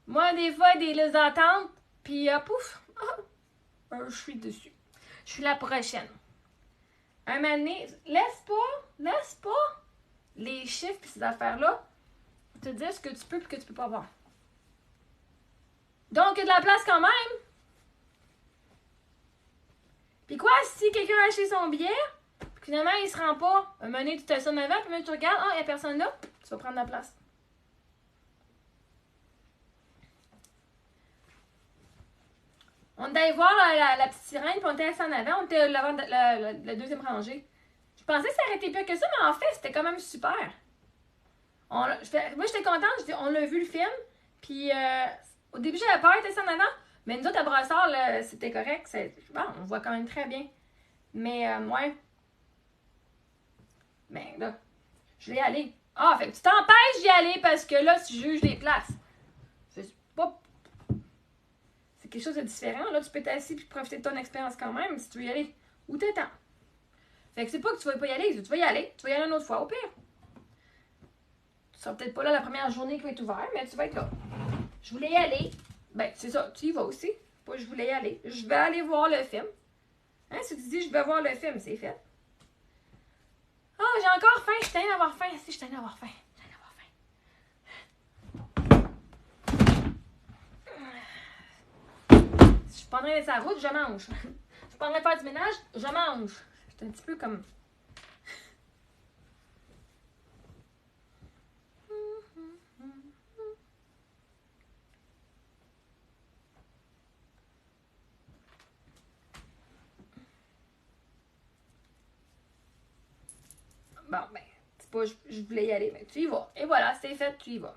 Moi, des fois, des listes d'attente, puis pouf! Je suis dessus. Je suis la prochaine. Un moment donné, laisse pas les chiffres et ces affaires-là te dire ce que tu peux et que tu peux pas voir. Donc, il y a de la place quand même. Puis quoi, si quelqu'un a acheté son billet, puis finalement, il se rend pas, un moment donné, tu t'assomes avant, puis même tu regardes, il n'y a personne là, tu vas prendre la place. On est allé voir la petite sirène, puis on était assis en avant, on était devant la deuxième rangée. Je pensais que ça aurait été pire que ça, mais en fait, c'était quand même super. Moi, j'étais contente, on l'a vu le film, puis au début, j'avais peur d'être assis en avant, mais nous autres, à Brossard, c'était correct, bon, on voit quand même très bien. Mais, ouais. Mais là, je vais y aller. Ah, fait que tu t'empêches d'y aller parce que là, tu juges les places. C'est pas... C'est quelque chose de différent. Là, tu peux t'assis et profiter de ton expérience quand même si tu veux y aller. Ou t'attends. Fait que c'est pas que tu vas pas y aller. Tu vas y aller. Tu vas y aller une autre fois, au pire. Tu seras peut-être pas là la première journée qui va être ouverte, mais tu vas être là. Je voulais y aller. Ben, c'est ça. Tu y vas aussi. Pas je voulais y aller. Je vais aller voir le film. Hein, si tu dis je vais voir le film, c'est fait. Ah, oh, j'ai encore faim. Je t'aime d'avoir faim. Si, je t'aime d'avoir faim. Je suis pas en train d'être sur la route, je mange. Je suis pas en train de faire du ménage, je mange. C'est un petit peu comme... Bon, ben, c'est pas je voulais y aller, mais tu y vas. Et voilà, c'est fait, tu y vas.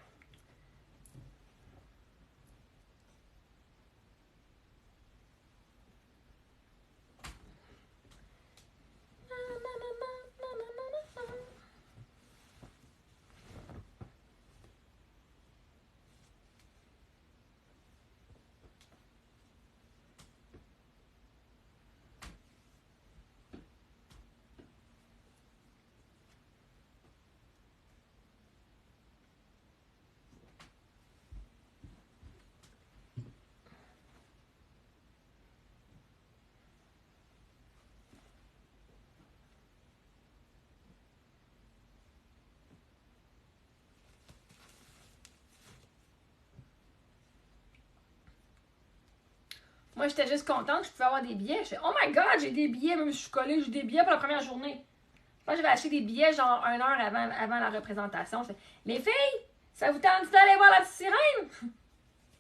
Moi, j'étais juste contente que je pouvais avoir des billets. Je fais, oh my god, j'ai des billets, même si je suis collée, j'ai des billets pour la première journée. Je pense que j'avais acheté des billets genre 1 heure avant la représentation. Je fais, les filles, ça vous tente d'aller voir la petite sirène?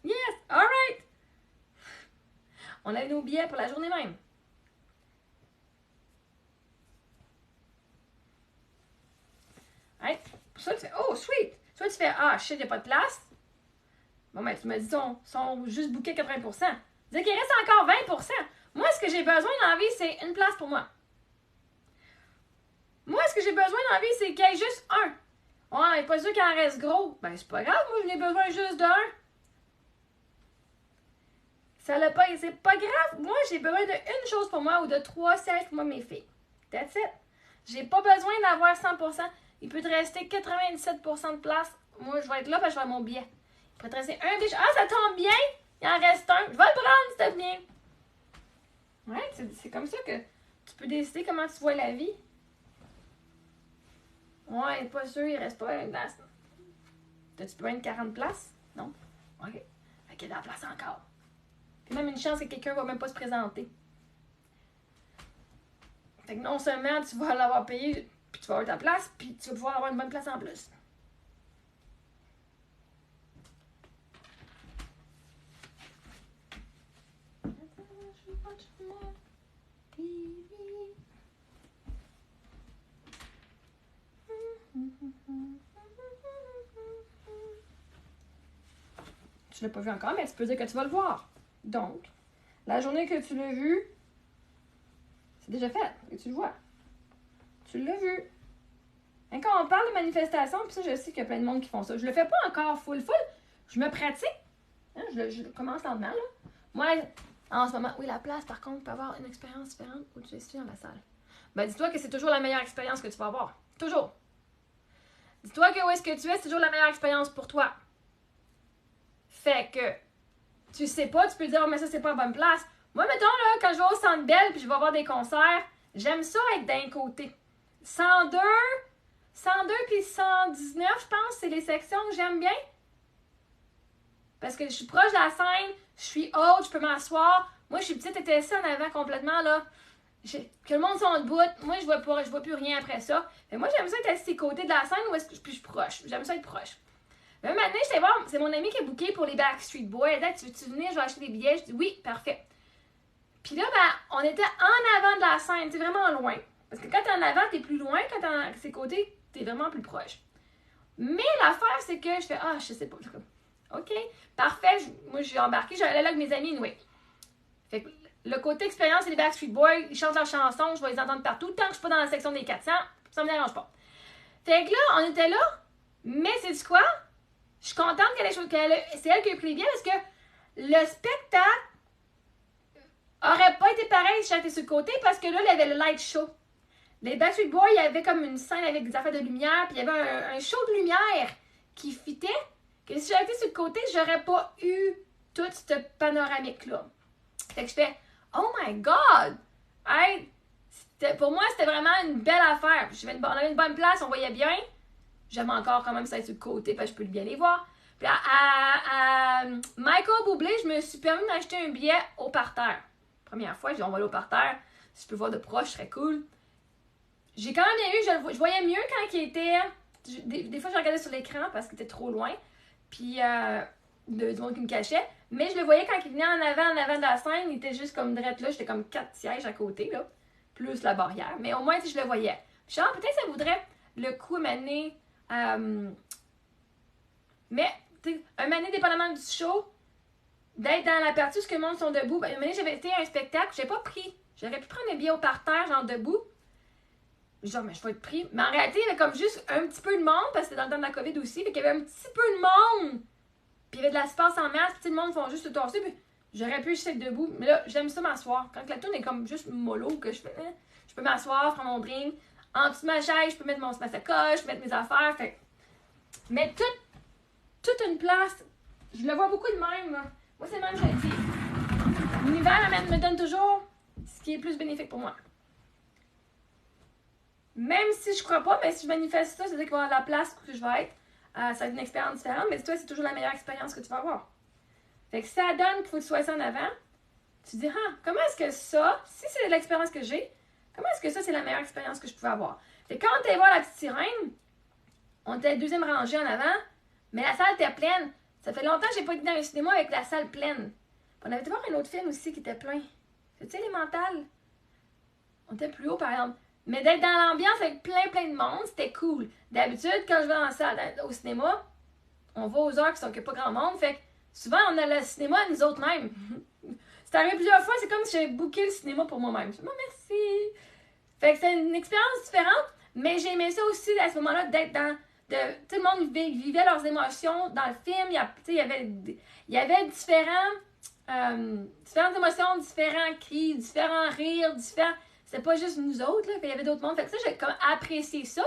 Yes, alright. On avait nos billets pour la journée même. Right? Pour ça, tu fais, oh, sweet. Soit tu fais, ah, shit, il n'y a pas de place. Bon, ben, tu me dis, sont juste bookés 80%. C'est-à-dire qu'il reste encore 20%. Moi, ce que j'ai besoin dans la vie, c'est une place pour moi. Moi, ce que j'ai besoin dans la vie, c'est qu'il y ait juste un. Ouais, pas sûr qu'il en reste gros. Ben, c'est pas grave, moi, j'en ai besoin juste d'un. C'est pas grave. Moi, j'ai besoin d'une chose pour moi ou de 3 sièges pour moi, mes filles. That's it. J'ai pas besoin d'avoir 100%. Il peut te rester 97% de place. Moi, je vais être là parce que je vais avoir mon billet. Il peut te rester un billet. Ah, ça tombe bien. Il en reste un. Je vais le prendre, si ça vient. Ouais, c'est comme ça que tu peux décider comment tu vois la vie. Ouais, pas sûr, il reste pas une place. T'as-tu besoin de 40 places? Non? OK. Fait qu'il y a de la place encore. Puis même une chance que quelqu'un va même pas se présenter. Fait que non seulement tu vas l'avoir payé, puis tu vas avoir ta place, puis tu vas pouvoir avoir une bonne place en plus. Tu l'as pas vu encore, mais tu peux dire que tu vas le voir. Donc, la journée que tu l'as vu, c'est déjà fait, et tu le vois. Tu l'as vu. Et quand on parle de manifestation, puis ça, je sais qu'il y a plein de monde qui font ça. Je le fais pas encore full. Je me pratique. Hein, je commence lentement, là. Moi, en ce moment, oui, la place, par contre, peut avoir une expérience différente où tu es dans la salle. Ben, dis-toi que c'est toujours la meilleure expérience que tu vas avoir. Toujours. Dis-toi que où est-ce que tu es, c'est toujours la meilleure expérience pour toi. Fait que, tu sais pas, tu peux dire, oh, mais ça, c'est pas la bonne place. Moi, mettons, là, quand je vais au Centre Bell puis je vais avoir des concerts, j'aime ça être d'un côté. 102 puis 119, je pense, c'est les sections que j'aime bien. Parce que je suis proche de la scène, je suis haute, je peux m'asseoir. Moi, je suis petite, était assis en avant complètement, là. Que le monde soit en debout. Moi, je vois plus rien après ça. Mais moi, j'aime ça être assis côté de la scène où est-ce que je suis proche. J'aime ça être proche. Mais maintenant, j'étais voir, c'est mon ami qui est booké pour les Backstreet Boys. Elle dit, tu veux-tu venir, je vais acheter des billets. Je dis, oui, parfait. Puis là, ben, on était en avant de la scène, c'est vraiment loin. Parce que quand t'es en avant, t'es plus loin. Quand t'es à ses côtés, t'es vraiment plus proche. Mais l'affaire, c'est que je fais, ah, je sais pas. OK, parfait. Moi, j'ai embarqué, j'allais là avec mes amis, oui. Fait que le côté expérience, c'est les Backstreet Boys, ils chantent leurs chansons, je vais les entendre partout. Tant que je suis pas dans la section des 400, ça me dérange pas. Fait que là, on était là, mais c'est quoi? Je suis contente c'est elle qui a pris les billets parce que le spectacle aurait pas été pareil si j'étais sur le côté parce que là, il y avait le light show. Les Backstreet Boys, il y avait comme une scène avec des affaires de lumière, puis il y avait un show de lumière qui fitait, que si j'avais été sur le côté, j'aurais pas eu toute cette panoramique-là. Fait que je fais, oh my God! Hey, pour moi, c'était vraiment une belle affaire. On avait une bonne place, on voyait bien. J'aime encore quand même ça être sur le côté, parce que je peux bien les voir. Puis à Michael Bublé, je me suis permis d'acheter un billet au parterre. Première fois, je dis on va aller au parterre. Si je peux voir de proche, ce serait cool. J'ai quand même bien eu, je voyais mieux quand il était. Des fois, je regardais sur l'écran parce qu'il était trop loin. Puis, du monde qui me cachait. Mais je le voyais quand il venait en avant de la scène. Il était juste comme drette là. J'étais comme 4 sièges à côté, là. Plus la barrière. Mais au moins, je le voyais. Puis, genre, peut-être ça voudrait le coup m'amener. Mais, tu sais, un année, dépendamment du show, d'être dans la partie où le monde sont debout. Ben, une année, j'avais été à un spectacle, j'ai pas pris. J'aurais pu prendre un billet au parterre, genre debout. Genre, mais je vais être pris. Mais en réalité, il y avait comme juste un petit peu de monde, parce que c'était dans le temps de la COVID aussi. Fait qu'il y avait un petit peu de monde. Puis il y avait de l'espace en masse, puis le monde font juste se torser. Puis j'aurais pu juste être debout. Mais là, j'aime ça m'asseoir. Quand la tourne est comme juste mollo, que je fais, je peux m'asseoir, prendre mon drink. En dessous de ma chaise, je peux mettre ma sacoche, je peux mettre mes affaires. Fait. Mais toute une place, je le vois beaucoup de même. Là. Moi, c'est le même, je le dis. L'univers me donne toujours ce qui est plus bénéfique pour moi. Même si je crois pas, mais si je manifeste ça, c'est-à-dire qu'il va y avoir la place où je vais être. Ça va être une expérience différente, mais toi, c'est toujours la meilleure expérience que tu vas avoir. Fait que si ça donne qu'il faut que tu sois en avant, Tu te dis, ah, comment est-ce que ça, si c'est l'expérience que j'ai, comment est-ce que ça, c'est la meilleure expérience que je pouvais avoir? Fait que quand on était voir la petite sirène, on était deuxième rangée en avant, mais la salle était pleine. Ça fait longtemps que j'ai pas été dans un cinéma avec la salle pleine. Puis on avait été voir un autre film aussi qui était plein. C'est-tu élémental? On était plus haut, par exemple. Mais d'être dans l'ambiance avec plein de monde, c'était cool. D'habitude, quand je vais en salle au cinéma, on va aux heures qui sont pas grand monde. Fait que souvent, on a le cinéma à nous autres mêmes. C'est arrivé plusieurs fois, c'est comme si j'avais booké le cinéma pour moi-même. Je dis, merci. Fait que c'est une expérience différente, mais j'ai aimé ça aussi à ce moment-là d'être dans. Tout le monde vivait leurs émotions dans le film. Il y avait différentes émotions, différents cris, différents rires, différents. C'était pas juste nous autres, là, il y avait d'autres mondes. Fait que ça, j'ai comme apprécié ça.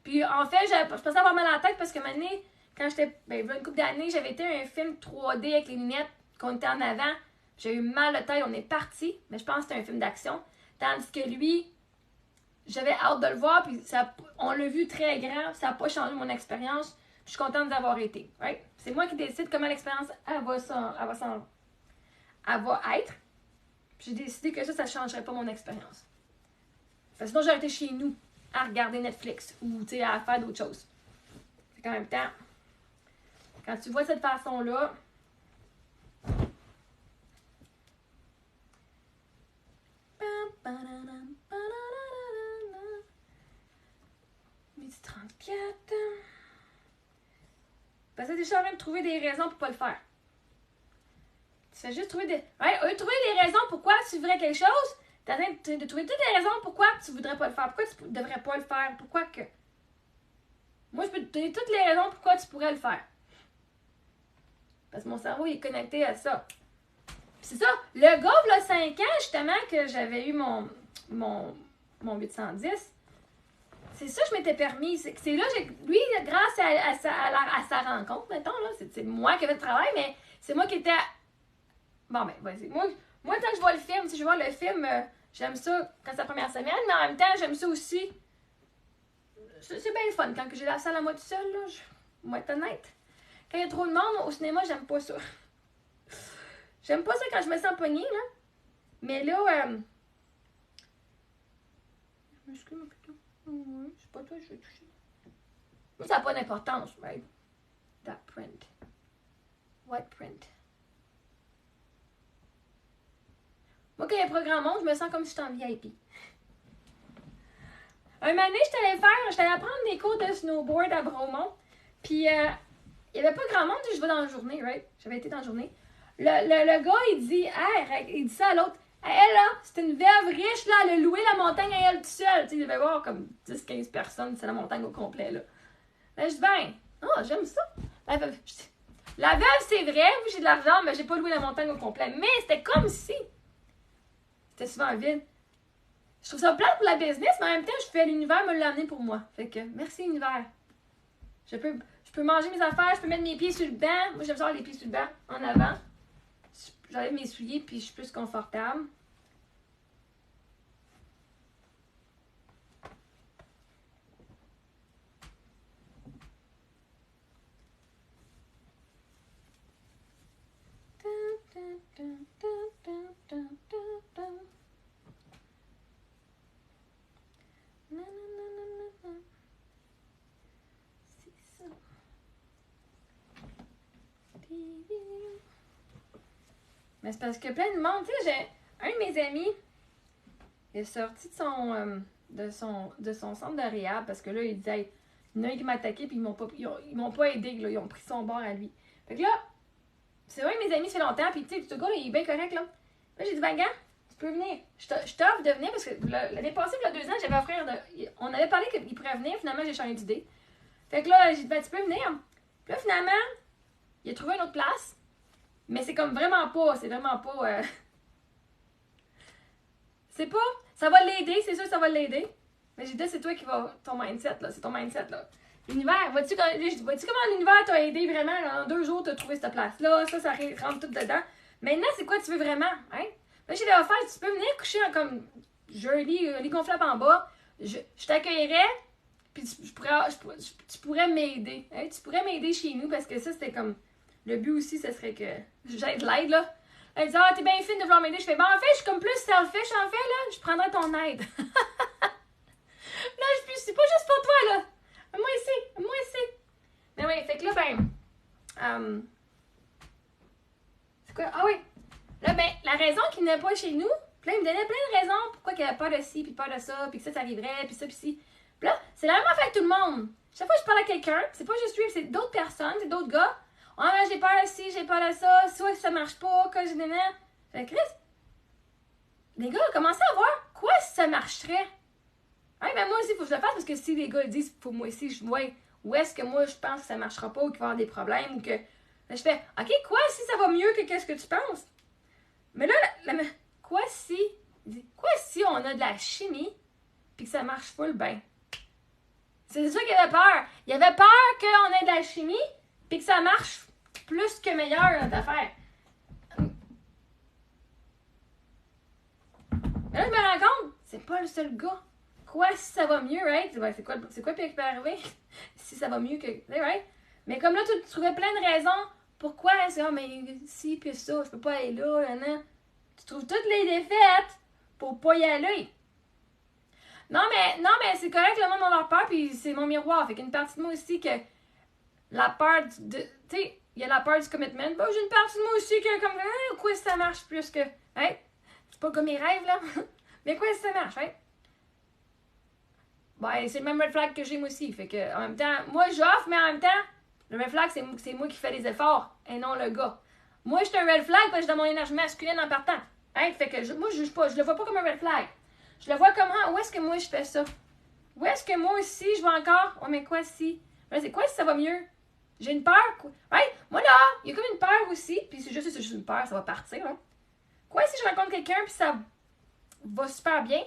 Puis en fait, je pensais avoir mal à la tête parce que maintenant, quand j'étais, il y a une couple d'années, j'avais été à un film 3D avec les lunettes, qu'on était en avant. J'ai eu mal à la tête, on est parti, mais je pense que c'était un film d'action. Tandis que lui, j'avais hâte de le voir, puis ça, on l'a vu très grand, ça n'a pas changé mon expérience. Je suis contente d'avoir été. Right? C'est moi qui décide comment l'expérience elle va être. J'ai décidé que ça ne changerait pas mon expérience. Sinon, j'aurais été chez nous à regarder Netflix ou à faire d'autres choses. Fait qu'en même temps, quand tu vois de cette façon-là, midi 34. Parce que déjà en train de trouver des raisons pour pas le faire. Tu fais juste trouver des. Ouais, trouver des raisons pourquoi tu voudrais quelque chose. T'es en train de trouver toutes les raisons pourquoi tu voudrais pas le faire. Pourquoi tu devrais pas le faire. Pourquoi que. Moi, je peux te donner toutes les raisons pourquoi tu pourrais le faire. Parce que mon cerveau il est connecté à ça. Puis c'est ça. Le gars, il y a 5 ans, justement, que j'avais eu mon 810. C'est ça que je m'étais permis. C'est là, lui, grâce à sa rencontre, mettons, là, c'est moi qui avais le travail, mais c'est moi qui étais. Bon, ben, vas-y. Moi, quand je vois le film, si je vois le film, j'aime ça quand c'est la première semaine, mais en même temps, j'aime ça aussi. C'est bien le fun. Quand j'ai la salle à moi tout seul, là, je vais être honnête. Quand il y a trop de monde au cinéma, j'aime pas ça. J'aime pas ça quand je me sens pognée, là. Mais là, je m'excuse, plutôt. Oui, c'est pas toi que je vais toucher. Mais ça n'a pas d'importance, right? That print. White print. Moi, quand il y a un programme monde, je me sens comme si j'étais en VIP. Un moment donné, j'étais allée prendre des cours de snowboard à Bromont. Puis, il n'y avait pas grand monde, je vais dans la journée, right? J'avais été dans la journée. Le gars, il dit, il dit ça à l'autre. Elle, là, c'est une veuve riche, là, elle a loué la montagne à elle toute seule. Tu sais, il devait y avoir comme 10-15 personnes, c'est la montagne au complet, là. Là, je dis, j'aime ça. La veuve, c'est vrai, oui, j'ai de l'argent, mais j'ai pas loué la montagne au complet. Mais c'était comme si. C'était souvent vide. Je trouve ça plate pour la business, mais en même temps, je fais l'univers me l'amener pour moi. Fait que, merci, univers. Je peux manger mes affaires, je peux mettre mes pieds sur le banc. Moi, j'aime ça avoir les pieds sur le banc, en avant. J'enlève mes souliers, puis je suis plus confortable. C'est ça. Mais c'est parce que plein de monde, tu sais, j'ai un de mes amis, il est sorti de son centre de réhab parce que là, il disait, hey, il y en a un qui m'a attaqué puis ils m'ont pas aidé, là, ils ont pris son bord à lui. Fait que là, c'est vrai que mes amis, ça fait longtemps, puis tu sais, ce gars, là, il est bien correct, là. Là, j'ai dit, ben, gars, tu peux venir. Je t'offre de venir parce que l'année passée, il y a 2 ans, j'avais offert on avait parlé qu'il pourrait venir, finalement, j'ai changé d'idée. Fait que là, j'ai dit, ben, tu peux venir. Puis là, finalement, il a trouvé une autre place. Mais c'est comme vraiment pas, c'est pas, ça va l'aider, c'est sûr que ça va l'aider. Mais j'ai dit, c'est toi qui va, ton mindset, là, c'est ton mindset, là. L'univers, vois-tu comment l'univers t'a aidé vraiment, là, en 2 jours, t'as trouvé cette place-là, ça rentre tout dedans. Maintenant, c'est quoi tu veux vraiment, hein? Là, j'ai offert, tu peux venir coucher comme, lit gonflable en bas, je t'accueillerais, puis tu pourrais m'aider, hein? Tu pourrais m'aider chez nous, parce que ça, c'était comme... Le but aussi, ce serait que j'aide l'aide, là. Elle dit, ah, t'es bien fine de vouloir m'aider. Je fais, en fait, je suis comme plus selfish, en fait, là, je prendrais ton aide. Là, c'est pas juste pour toi, là. Moi ici. Mais oui, fait que là, c'est quoi? Ah oui. Là, la raison qu'il n'est pas chez nous, puis là, il me donnait plein de raisons pourquoi il n'y avait pas de ci, puis pas de ça, puis que ça arriverait, puis ça, puis ci. Puis là, c'est la même affaire avec tout le monde. Chaque fois que je parle à quelqu'un, c'est pas juste lui, c'est d'autres personnes, c'est d'autres gars. Ah, j'ai peur de ci, j'ai peur de ça, soit ça marche pas, que je n'ai. Fait que Chris, les gars, commencez à voir quoi si ça marcherait. Hey, moi aussi, il faut que je le fasse parce que si les gars disent, faut moi aussi, je vois où est-ce que moi je pense que ça marchera pas ou qu'il va y avoir des problèmes ou que. Là, je fais, OK, quoi si ça va mieux que qu'est-ce que tu penses? Mais là, quoi si on a de la chimie puis que ça marche full bien? C'est ça qu'il avait peur. Il avait peur qu'on ait de la chimie puis que ça marche plus que meilleur notre affaire. Mais là, je me rends compte, c'est pas le seul gars. Quoi si ça va mieux, right? C'est quoi pire qui peut arriver? Si ça va mieux que. Right? Mais comme là, tu trouvais plein de raisons pourquoi c'est mais si puis ça, je peux pas aller là, non. Tu trouves toutes les défaites pour pas y aller. Non, mais c'est correct, le monde a leur peur, puis c'est mon miroir. Fait qu'une partie de moi aussi que la peur de. Tu sais, il y a la peur du commitment. J'ai une partie de moi aussi que comme quoi si ça marche plus que. Hein? C'est pas comme mes rêves, là. Mais quoi si ça marche, hein? C'est le même red flag que j'ai moi aussi. Fait que, en même temps, moi j'offre, mais en même temps, le red flag, c'est moi qui fais les efforts et non le gars. Moi, je suis un red flag parce que j'ai dans mon énergie masculine en partant. Hein? Fait que moi, je juge pas. Je le vois pas comme un red flag. Je le vois comme, où est-ce que moi je fais ça? Où est-ce que moi aussi je vois encore? Ouais, mais quoi si? C'est quoi si ça va mieux? J'ai une peur, quoi. Right? Moi là, il y a comme une peur aussi. Puis c'est juste une peur, ça va partir. Hein? Quoi si je rencontre quelqu'un puis ça va super bien?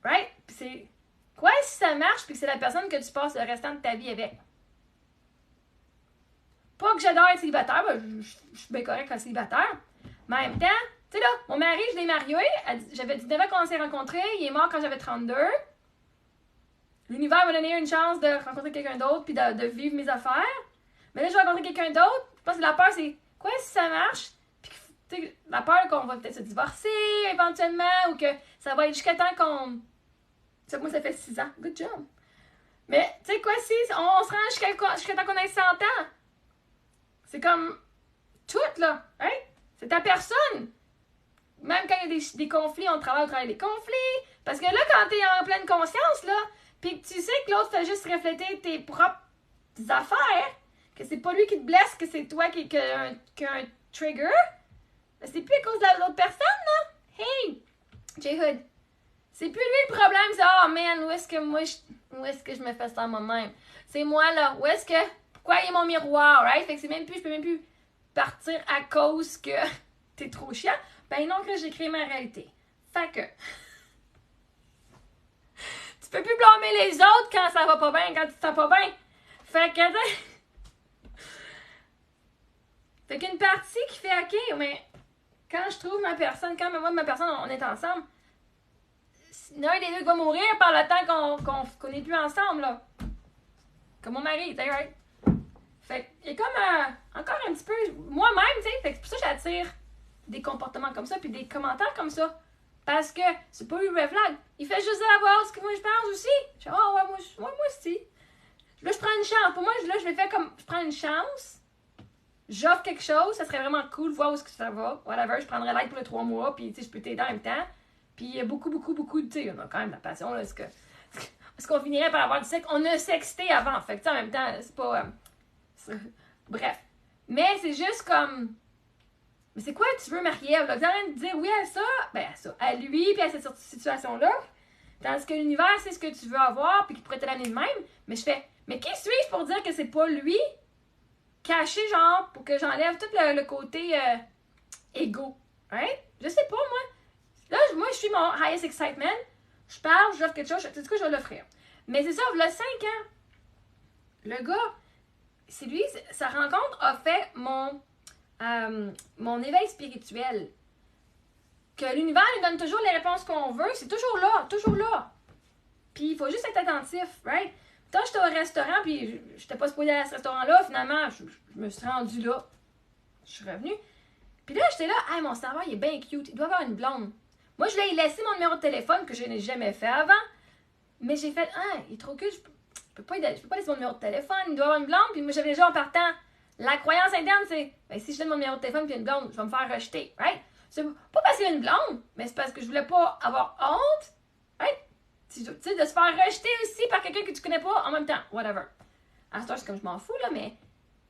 Right? Puis c'est. Quoi si ça marche puis que c'est la personne que tu passes le restant de ta vie avec? Pas que j'adore être célibataire, je suis bien correcte comme célibataire. Mais en même temps, tu sais là, mon mari, je l'ai marié, j'avais 19 ans quand on s'est rencontrés, il est mort quand j'avais 32. L'univers m'a donné une chance de rencontrer quelqu'un d'autre puis de vivre mes affaires. Mais là, je vais rencontrer quelqu'un d'autre. Je pense que la peur, c'est quoi si ça marche? Puis la peur qu'on va peut-être se divorcer éventuellement ou que ça va être jusqu'à temps qu'on. Ça, moi, ça fait 6 ans. Good job. Mais, tu sais quoi, si on se rend jusqu'à temps qu'on ait 100 ans? C'est comme tout, là. Hein? C'est ta personne. Même quand il y a des conflits, on travaille les conflits. Parce que là, quand t'es en pleine conscience, là, pis que tu sais que l'autre fait juste refléter tes propres affaires, que c'est pas lui qui te blesse, que c'est toi qui a un trigger, ben c'est plus à cause de l'autre personne, là. Hey! J-Hood. C'est plus lui le problème, c'est oh man, où est-ce que je me fais ça moi-même? C'est moi, là. Pourquoi il y a mon miroir, right? Fait que je peux même plus partir à cause que t'es trop chiant. Ben non, que j'ai créé ma réalité. Fait que. Tu peux plus blâmer les autres quand ça va pas bien, quand tu te sens pas bien. Fait que. Fait qu'une partie qui fait OK, mais quand je trouve ma personne, quand moi et ma personne, on est ensemble, l'un des deux qui va mourir par le temps qu'on n'est plus ensemble, là. Comme mon mari, t'es right? Fait qu'il y a comme encore un petit peu moi-même, tu sais. Fait que c'est pour ça que j'attire des comportements comme ça, puis des commentaires comme ça. Parce que c'est pas une red flag. Il fait juste savoir ce que moi je pense aussi. Je fais, oh ouais, moi aussi. Là, je prends une chance. Pour moi, là, je le fais comme, je prends une chance. J'offre quelque chose, ça serait vraiment cool, voir où est-ce que ça va. Whatever, je prendrais l'aide pour les 3 mois, puis tu sais, je peux t'aider en même temps. Puis il y a beaucoup, tu sais, on a quand même la passion, là. Est-ce qu'on finirait par avoir du sexe? On a sexté avant, fait que en même temps, c'est pas. Bref. Mais c'est juste comme. Mais c'est quoi tu veux, Marie-Ève? Là? Tu es en train de dire oui à ça, ben à ça, à lui, puis à cette situation-là. Tandis que l'univers, c'est ce que tu veux avoir, puis qu'il pourrait te l'amener de même. Mais je fais, mais qui suis-je pour dire que c'est pas lui? Caché, genre, pour que j'enlève tout le côté égo. Hein? Je sais pas, moi. Là, moi, je suis mon highest excitement. Je parle, j'offre quelque chose, tu sais quoi, je vais l'offrir. Mais c'est ça, il y a 5 ans. Le gars, c'est lui, sa rencontre a fait mon éveil spirituel. Que l'univers nous donne toujours les réponses qu'on veut, c'est toujours là, toujours là. Puis il faut juste être attentif, right? Quand j'étais au restaurant, puis j'étais pas supposée aller à ce restaurant-là, finalement, je me suis rendue là. Je suis revenue. Puis là, j'étais là, hey, mon serveur, il est bien cute. Il doit avoir une blonde. Moi, je lui ai laissé mon numéro de téléphone que je n'ai jamais fait avant. Mais j'ai fait, ah, il est trop cute. Je peux pas laisser mon numéro de téléphone. Il doit avoir une blonde. Puis moi, j'avais déjà en partant. La croyance interne, c'est, ben, si je donne mon numéro de téléphone puis une blonde, je vais me faire rejeter. Right? C'est pas parce qu'il y a une blonde, mais c'est parce que je voulais pas avoir honte. Right? Tu sais, de se faire rejeter aussi par quelqu'un que tu connais pas en même temps. Whatever. À ce temps, c'est comme je m'en fous, là, mais.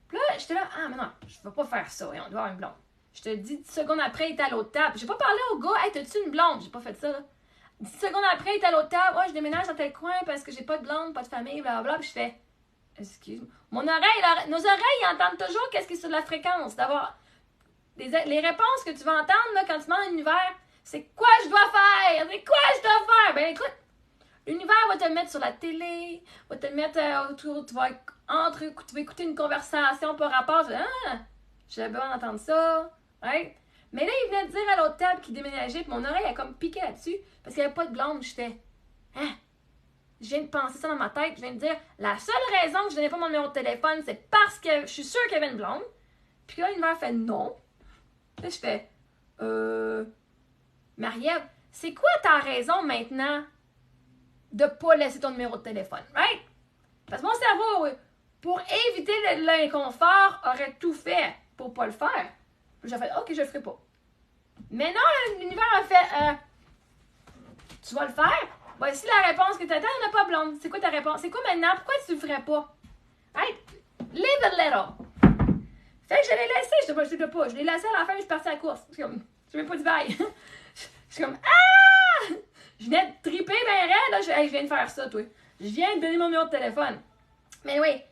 Puis là, j'étais là, ah, mais non, je vais pas faire ça. Et on doit avoir une blonde. Je te dis, 10 secondes après, il était à l'autre table. J'ai pas parlé au gars, hey, t'as-tu une blonde? J'ai pas fait ça, là. 10 secondes après, il était à l'autre table. Ouais, je déménage dans tel coin parce que j'ai pas de blonde, pas de famille, blablabla. Puis je fais, excuse-moi. Nos oreilles entendent toujours qu'est-ce qui est sur la fréquence. D'avoir les réponses que tu vas entendre, là, quand tu demandes à l'univers, c'est quoi je dois faire? C'est quoi je dois faire? Ben écoute, l'univers va te mettre sur la télé, va te mettre autour, tu vas écouter une conversation par rapport. Ah, j'avais besoin d'entendre ça. Right? Mais là, il venait de dire à l'autre table qu'il déménageait, puis mon oreille a comme piqué là-dessus, parce qu'il n'y avait pas de blonde. J'étais, hein? Je viens de penser ça dans ma tête. Je viens de dire, la seule raison que je ne donnais pas mon numéro de téléphone, c'est parce que je suis sûre qu'il y avait une blonde. Puis là, l'univers fait non. Là, je fais, Marie-Ève, c'est quoi ta raison maintenant de ne pas laisser ton numéro de téléphone? Right? Parce que mon cerveau, pour éviter l'inconfort, aurait tout fait pour ne pas le faire. J'ai fait, ok, je le ferai pas. Mais non, l'univers a fait, tu vas le faire? Voici la réponse que tu attends, on n'a pas blonde. C'est quoi ta réponse? C'est quoi maintenant? Pourquoi tu le ferais pas? Right? Live a little. Fait que je l'ai laissé, je l'ai laissé à la fin, je suis partie à la course. Je n'ai même pas dit bye. Je suis comme, ah! Je venais de triper ben raide, là. Je viens de faire ça, toi. Je viens de donner mon numéro de téléphone. Mais oui.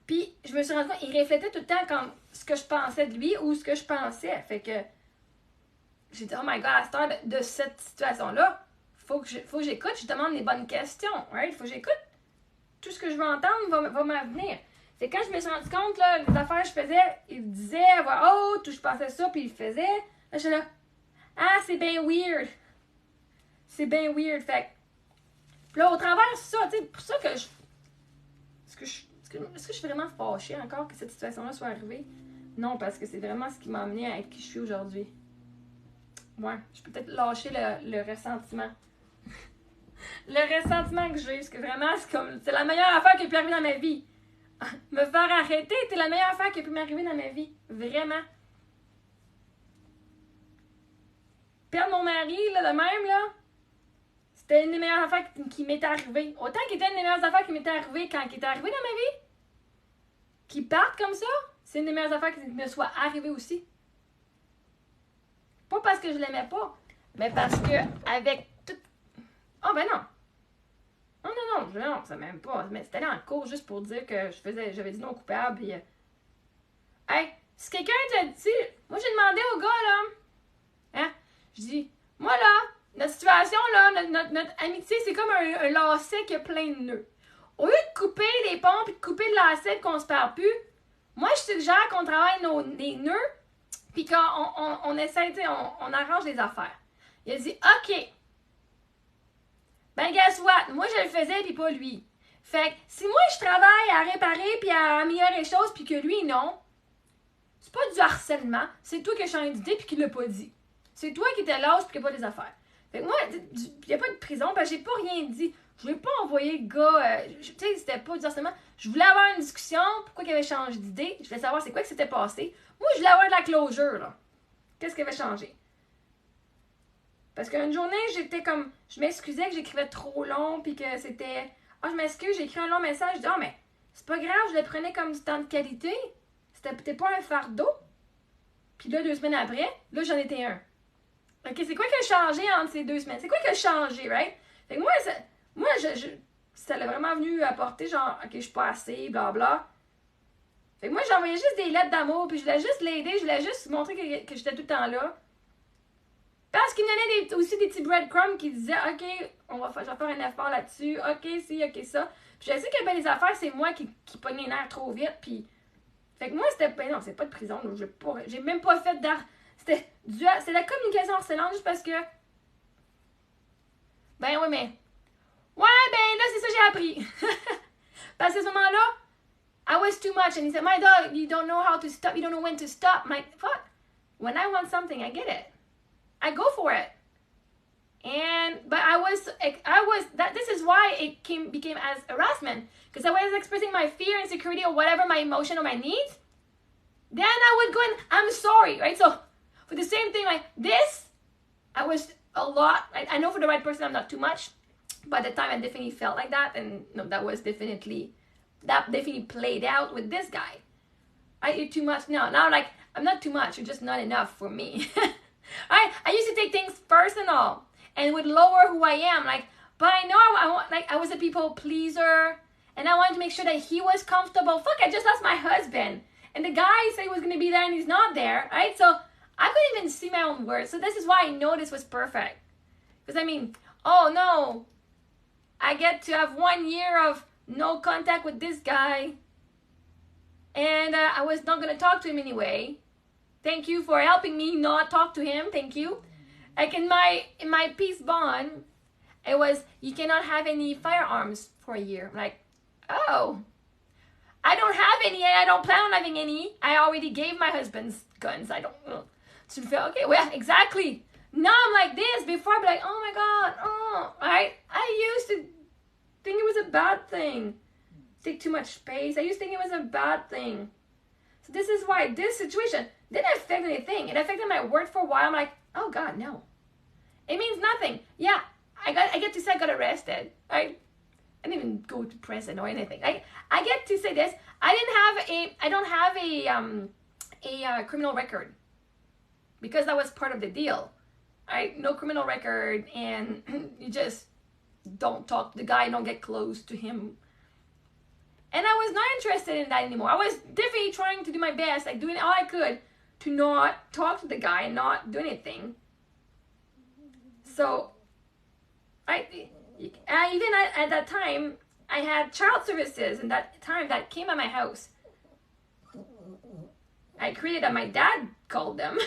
Puis, je me suis rendu compte, il reflétait tout le temps comme ce que je pensais de lui ou ce que je pensais. Fait que, j'ai dit, oh my god, à cette heure de cette situation-là, faut que j'écoute, je demande les bonnes questions. Right? Faut que j'écoute. Tout ce que je veux entendre va m'avenir. C'est quand je me suis rendu compte, là, les affaires que je faisais, il me disait à voix haute, je pensais ça, puis il le faisait. Là, j'étais là, ah, c'est bien weird. C'est bien weird. Fait que, là, au travers de ça, tu sais, pour ça que je. Est-ce que je suis vraiment fâchée encore que cette situation-là soit arrivée? Non, parce que c'est vraiment ce qui m'a amené à être qui je suis aujourd'hui. Ouais, je peux peut-être lâcher le ressentiment. Le ressentiment que j'ai, parce que vraiment, c'est la meilleure affaire qui a pu arriver dans ma vie. Me faire arrêter, c'était la meilleure affaire qui a pu m'arriver dans ma vie. Vraiment. Perdre mon mari, là, de même, là, c'était une des meilleures affaires qui m'était arrivée. Autant qu'il était une des meilleures affaires qui m'était arrivée quand il était arrivé dans ma vie. Qu'il parte comme ça, c'est une des meilleures affaires qui me soit arrivée aussi. Pas parce que je l'aimais pas, mais parce que avec tout... Oh ben non! Non, ça m'aime pas. Mais c'était là en cours juste pour dire que j'avais dit non coupable. Puis, hey, si quelqu'un t'a dit... Moi, j'ai demandé au gars, là... Hein? Je dis, moi, là, notre situation, là, notre amitié, c'est comme un lacet qui a plein de nœuds. Au lieu de couper les pompes et de couper le lacet et qu'on se perd plus, moi, je suggère qu'on travaille les nœuds puis qu'on essaie, tu sais, on arrange les affaires. Il a dit, OK. Ben, guess what? Moi, je le faisais puis pas lui. Fait que si moi, je travaille à réparer puis à améliorer les choses puis que lui, non, c'est pas du harcèlement. C'est toi qui as changé d'idée puis qui l'a pas dit. C'est toi qui étais lâche puis qui n'a pas des affaires. Fait que moi, il n'y a pas de prison parce que j'ai pas rien dit. Je voulais pas envoyer le gars, tu sais, c'était pas du harcèlement. Je voulais avoir une discussion, pourquoi il avait changé d'idée. Je voulais savoir c'est quoi que s'était passé. Moi, je voulais avoir de la closure, là. Qu'est-ce qui avait changé? Parce qu'une journée, j'étais comme, je m'excusais que j'écrivais trop long, puis que c'était, ah, je m'excuse, j'ai écrit un long message. Je dis, ah, mais c'est pas grave, je le prenais comme du temps de qualité. C'était pas un fardeau. Puis là, 2 semaines après, là, j'en étais un. OK, c'est quoi qui a changé entre ces 2 semaines? C'est quoi qui a changé, right? Fait que moi, ça l'a vraiment venu apporter, genre, OK, je suis pas assez, blabla. Fait que moi, j'envoyais juste des lettres d'amour, puis je voulais juste l'aider, je voulais juste montrer que j'étais tout le temps là. Parce qu'il me donnait aussi des petits breadcrumbs qui disaient, OK, je vais faire un effort là-dessus, OK, si, OK, ça. Puis je sais que ben, les affaires, c'est moi qui pogne les nerfs trop vite, puis... Fait que moi, c'était... Ben non, c'est pas de prison, j'ai même pas fait d'art... C'était la communication harcelante juste parce que... Ben oui, mais... Ouais, ben là, c'est ça que j'ai appris. Parce qu'à ce moment-là, I was too much. And he said, my dog, you don't know how to stop. You don't know when to stop. My fuck. When I want something, I get it. I go for it. But this is why it became as harassment. Because I was expressing my fear, insecurity, or whatever, my emotion or my needs. Then I would go and, I'm sorry, right? So for the same thing like this, I was a lot. I know for the right person, I'm not too much. But at the time, I definitely felt like that. And no, that definitely played out with this guy. You're too much. No, now like, I'm not too much. You're just not enough for me. I used to take things personal and would lower who I am. Like, but I know I was a people pleaser. And I wanted to make sure that he was comfortable. Fuck, I just lost my husband. And the guy said he was going to be there and he's not there, right? So I couldn't even see my own words. So this is why I know this was perfect. Because I mean, oh no, I get to have 1 year of no contact with this guy. And I was not going to talk to him anyway. Thank you for helping me not talk to him. Thank you. Like in my peace bond, it was, you cannot have any firearms for a year. I'm like, oh, I don't have any and I don't plan on having any. I already gave my husband's guns. I don't know. So I feel, okay, well, exactly. Now I'm like this. Before I'd be like, oh my God, oh, right? I used to think it was a bad thing. Take too much space. I used to think it was a bad thing. So this is why this situation didn't affect anything. It affected my work for a while. I'm like, oh God, no. It means nothing. Yeah, I get to say I got arrested. I didn't even go to prison or anything. I get to say this. I don't have a criminal record because that was part of the deal. No criminal record, and you just don't talk to the guy, don't get close to him. And I was not interested in that anymore. I was definitely trying to do my best, like doing all I could to not talk to the guy and not do anything. So, even at that time, I had child services, and that time that came at my house. I created my dad called them.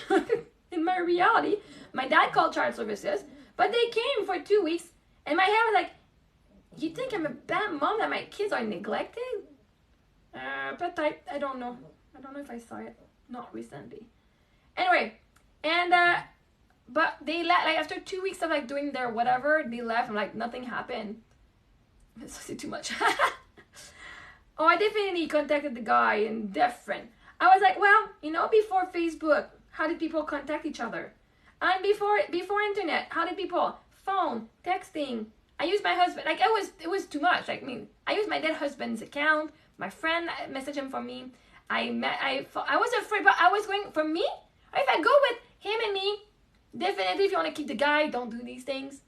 In my reality, my dad called child services, but they came for 2 weeks, and my head was like, you think I'm a bad mom that my kids are neglected? But I don't know. I don't know if I saw it. Not recently. Anyway, and but they left, like after 2 weeks of like doing their whatever, they left and like nothing happened. It's too much. Oh, I definitely contacted the guy and different. I was like, well, before Facebook, how did people contact each other? And before internet, how did people? Phone, texting. I used my husband, like it was too much. Like, I used my dead husband's account. My friend messaged him for me. I was afraid, but I was going, for me, if I go with him and me, definitely if you want to keep the guy, don't do these things.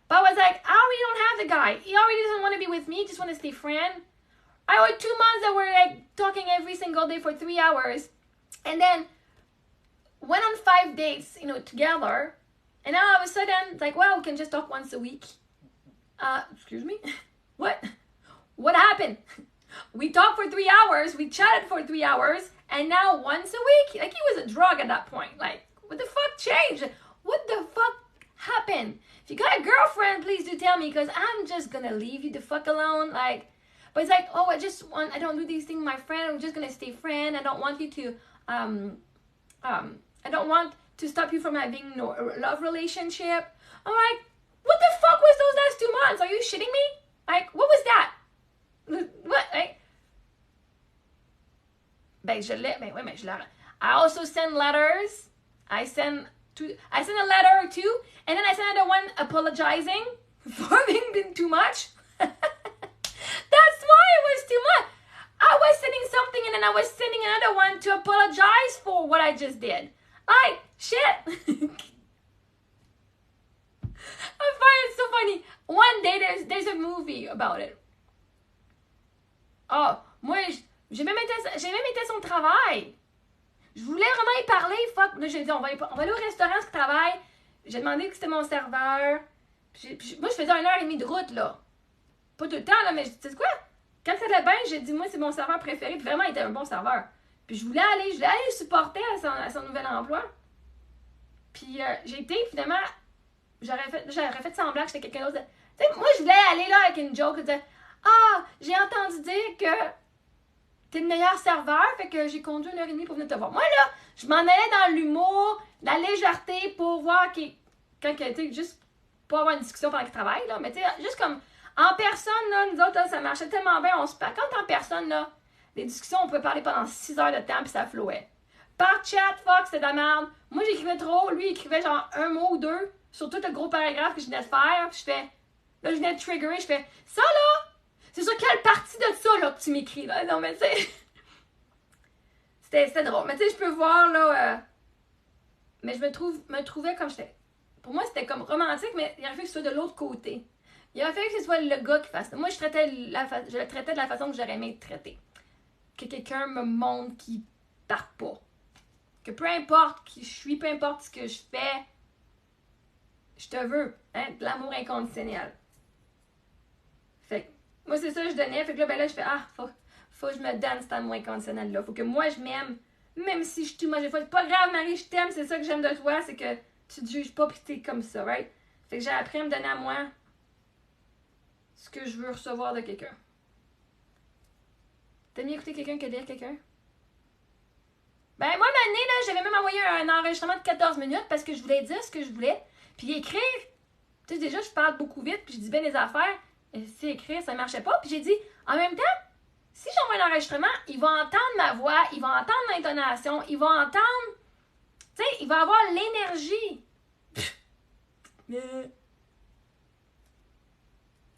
But I was like, I already don't have the guy. He already doesn't want to be with me, just want to stay friend. I had 2 months that were like talking every single day for 3 hours. And then went on 5 dates, together. And now all of a sudden, it's like, well, we can just talk once a week. Excuse me? What? What happened? We talked for 3 hours, we chatted for 3 hours, and now once a week? Like, he was a drug at that point. Like, what the fuck changed? What the fuck happened? If you got a girlfriend, please do tell me, because I'm just gonna leave you the fuck alone. Like, but it's like, oh, I don't do these things with my friend, I'm just gonna stay friend, I don't want you to, I don't want to stop you from having no love relationship. I'm like, what the fuck was those last 2 months? Are you shitting me? Like, what was that? What? Like, I also send letters. I send a letter or two, and then I send another one apologizing for being too much. That's why it was too much. I was sending something, and then I was sending another one to apologize for what I just did. Like, shit. I find it so funny. One day there's a movie about it. Oh, moi, j'ai même été à son travail. Je voulais vraiment y parler. Fuck. Là, j'ai dit, on va aller au restaurant, ce travail. J'ai demandé que c'était mon serveur. Moi, je faisais 1h30 de route, là. Pas tout le temps, là, mais tu sais quoi? Quand ça allait bien, j'ai dit, moi, c'est mon serveur préféré. Puis vraiment, il était un bon serveur. Puis je voulais aller le supporter à son nouvel emploi. Puis j'ai été, finalement, j'aurais fait semblant que j'étais quelqu'un d'autre. Tu sais, moi, je voulais aller là avec une joke. Dire, ah, j'ai entendu dire que t'es le meilleur serveur, fait que j'ai conduit 1h30 pour venir te voir. Moi, là, je m'en allais dans l'humour, la légèreté pour voir quand tu sais, juste pas avoir une discussion pendant qu'il travaille, là, mais tu sais, juste comme en personne, là, nous autres, là, ça marchait tellement bien, on se parle. Quand en personne, là, les discussions, on pouvait parler pendant 6 heures de temps, puis ça flowait. Par chat, fuck, c'était de la merde. Moi, j'écrivais trop, lui, il écrivait genre un mot ou deux sur tout le gros paragraphe que je venais de faire, puis je fais, là, je venais de triggerer, je fais, ça, là, c'est sur quelle partie de ça, là, que tu m'écris, là? Non, mais tu sais, c'était drôle. Mais tu sais, je peux voir, là, mais je me trouvais comme j'étais. Pour moi, c'était comme romantique, mais il aurait fallu que ce soit de l'autre côté. Il aurait fallu que ce soit le gars qui fasse ça. Moi, je le traitais de la façon que j'aurais aimé être traité. Que quelqu'un me montre qu'il part pas. Que peu importe qui je suis, peu importe ce que je fais, je te veux. Hein, de l'amour inconditionnel. Fait que, moi, c'est ça que je donnais. Fait que là, ben là, je fais, faut que je me donne cet amour inconditionnel-là. Faut que moi, je m'aime. Même si je suis tout moche, c'est pas grave, Marie, je t'aime, c'est ça que j'aime de toi, c'est que tu te juges pas pis t'es comme ça, right? Fait que j'ai appris à me donner à moi ce que je veux recevoir de quelqu'un. T'as mieux écouter quelqu'un que lire quelqu'un? Ben, moi, ma année, là, j'avais même envoyé un enregistrement de 14 minutes parce que je voulais dire ce que je voulais. Puis écrire, tu sais, déjà, je parle beaucoup vite, puis je dis bien des affaires. Et si écrire, ça marchait pas. Puis j'ai dit, en même temps, si j'envoie un enregistrement, il va entendre ma voix, il va entendre l'intonation, il va entendre, tu sais, il va avoir l'énergie.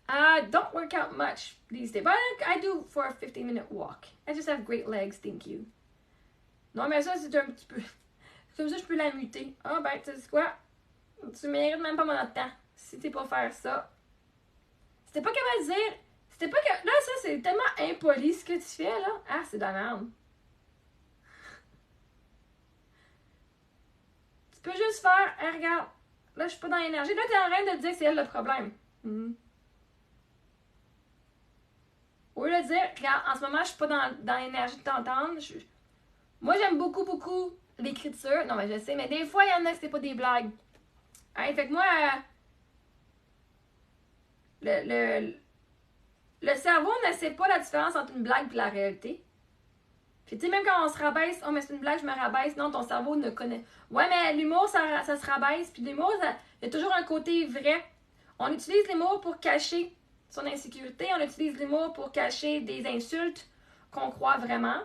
I don't work out much these days, but I do for a 15-minute walk. I just have great legs, thank you. Non, mais ça, c'est un petit peu... Comme ça, je peux la muter. Ah, ben, tu sais quoi? Tu mérites même pas mon temps. Si t'es pas faire ça. C'était pas capable de dire... C'était pas que... Là, ça, c'est tellement impoli ce que tu fais, là. Ah, c'est de la merde. Tu peux juste faire... Hey, regarde. Là, je suis pas dans l'énergie. Là, t'es en train de te dire que c'est elle le problème. Au lieu de dire, regarde, en ce moment, je suis pas dans l'énergie de t'entendre. Moi, j'aime beaucoup, beaucoup l'écriture. Non, mais je sais, mais des fois, il y en a que c'est pas des blagues. Hein, fait que moi, le cerveau ne sait pas la différence entre une blague et la réalité. Puis tu sais, même quand on se rabaisse, oh, mais c'est une blague, je me rabaisse. Non, ton cerveau ne connaît. Ouais, mais l'humour, ça se rabaisse. Puis l'humour, il y a toujours un côté vrai. On utilise l'humour pour cacher son insécurité. On utilise l'humour pour cacher des insultes qu'on croit vraiment.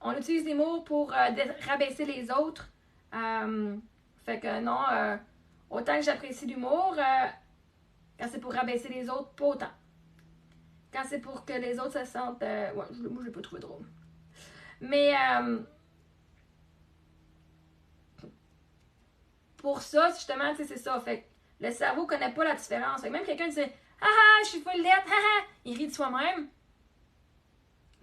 On utilise l'humour pour rabaisser les autres. Fait que non, autant que j'apprécie l'humour, quand c'est pour rabaisser les autres, pas autant. Quand c'est pour que les autres se sentent... ouais, moi, je l'ai pas trouvé drôle. Mais pour ça, justement, tu sais, c'est ça. Fait que le cerveau connaît pas la différence. Fait que même quelqu'un dit « Ah, je suis full lettre, ah, il rit de soi-même. »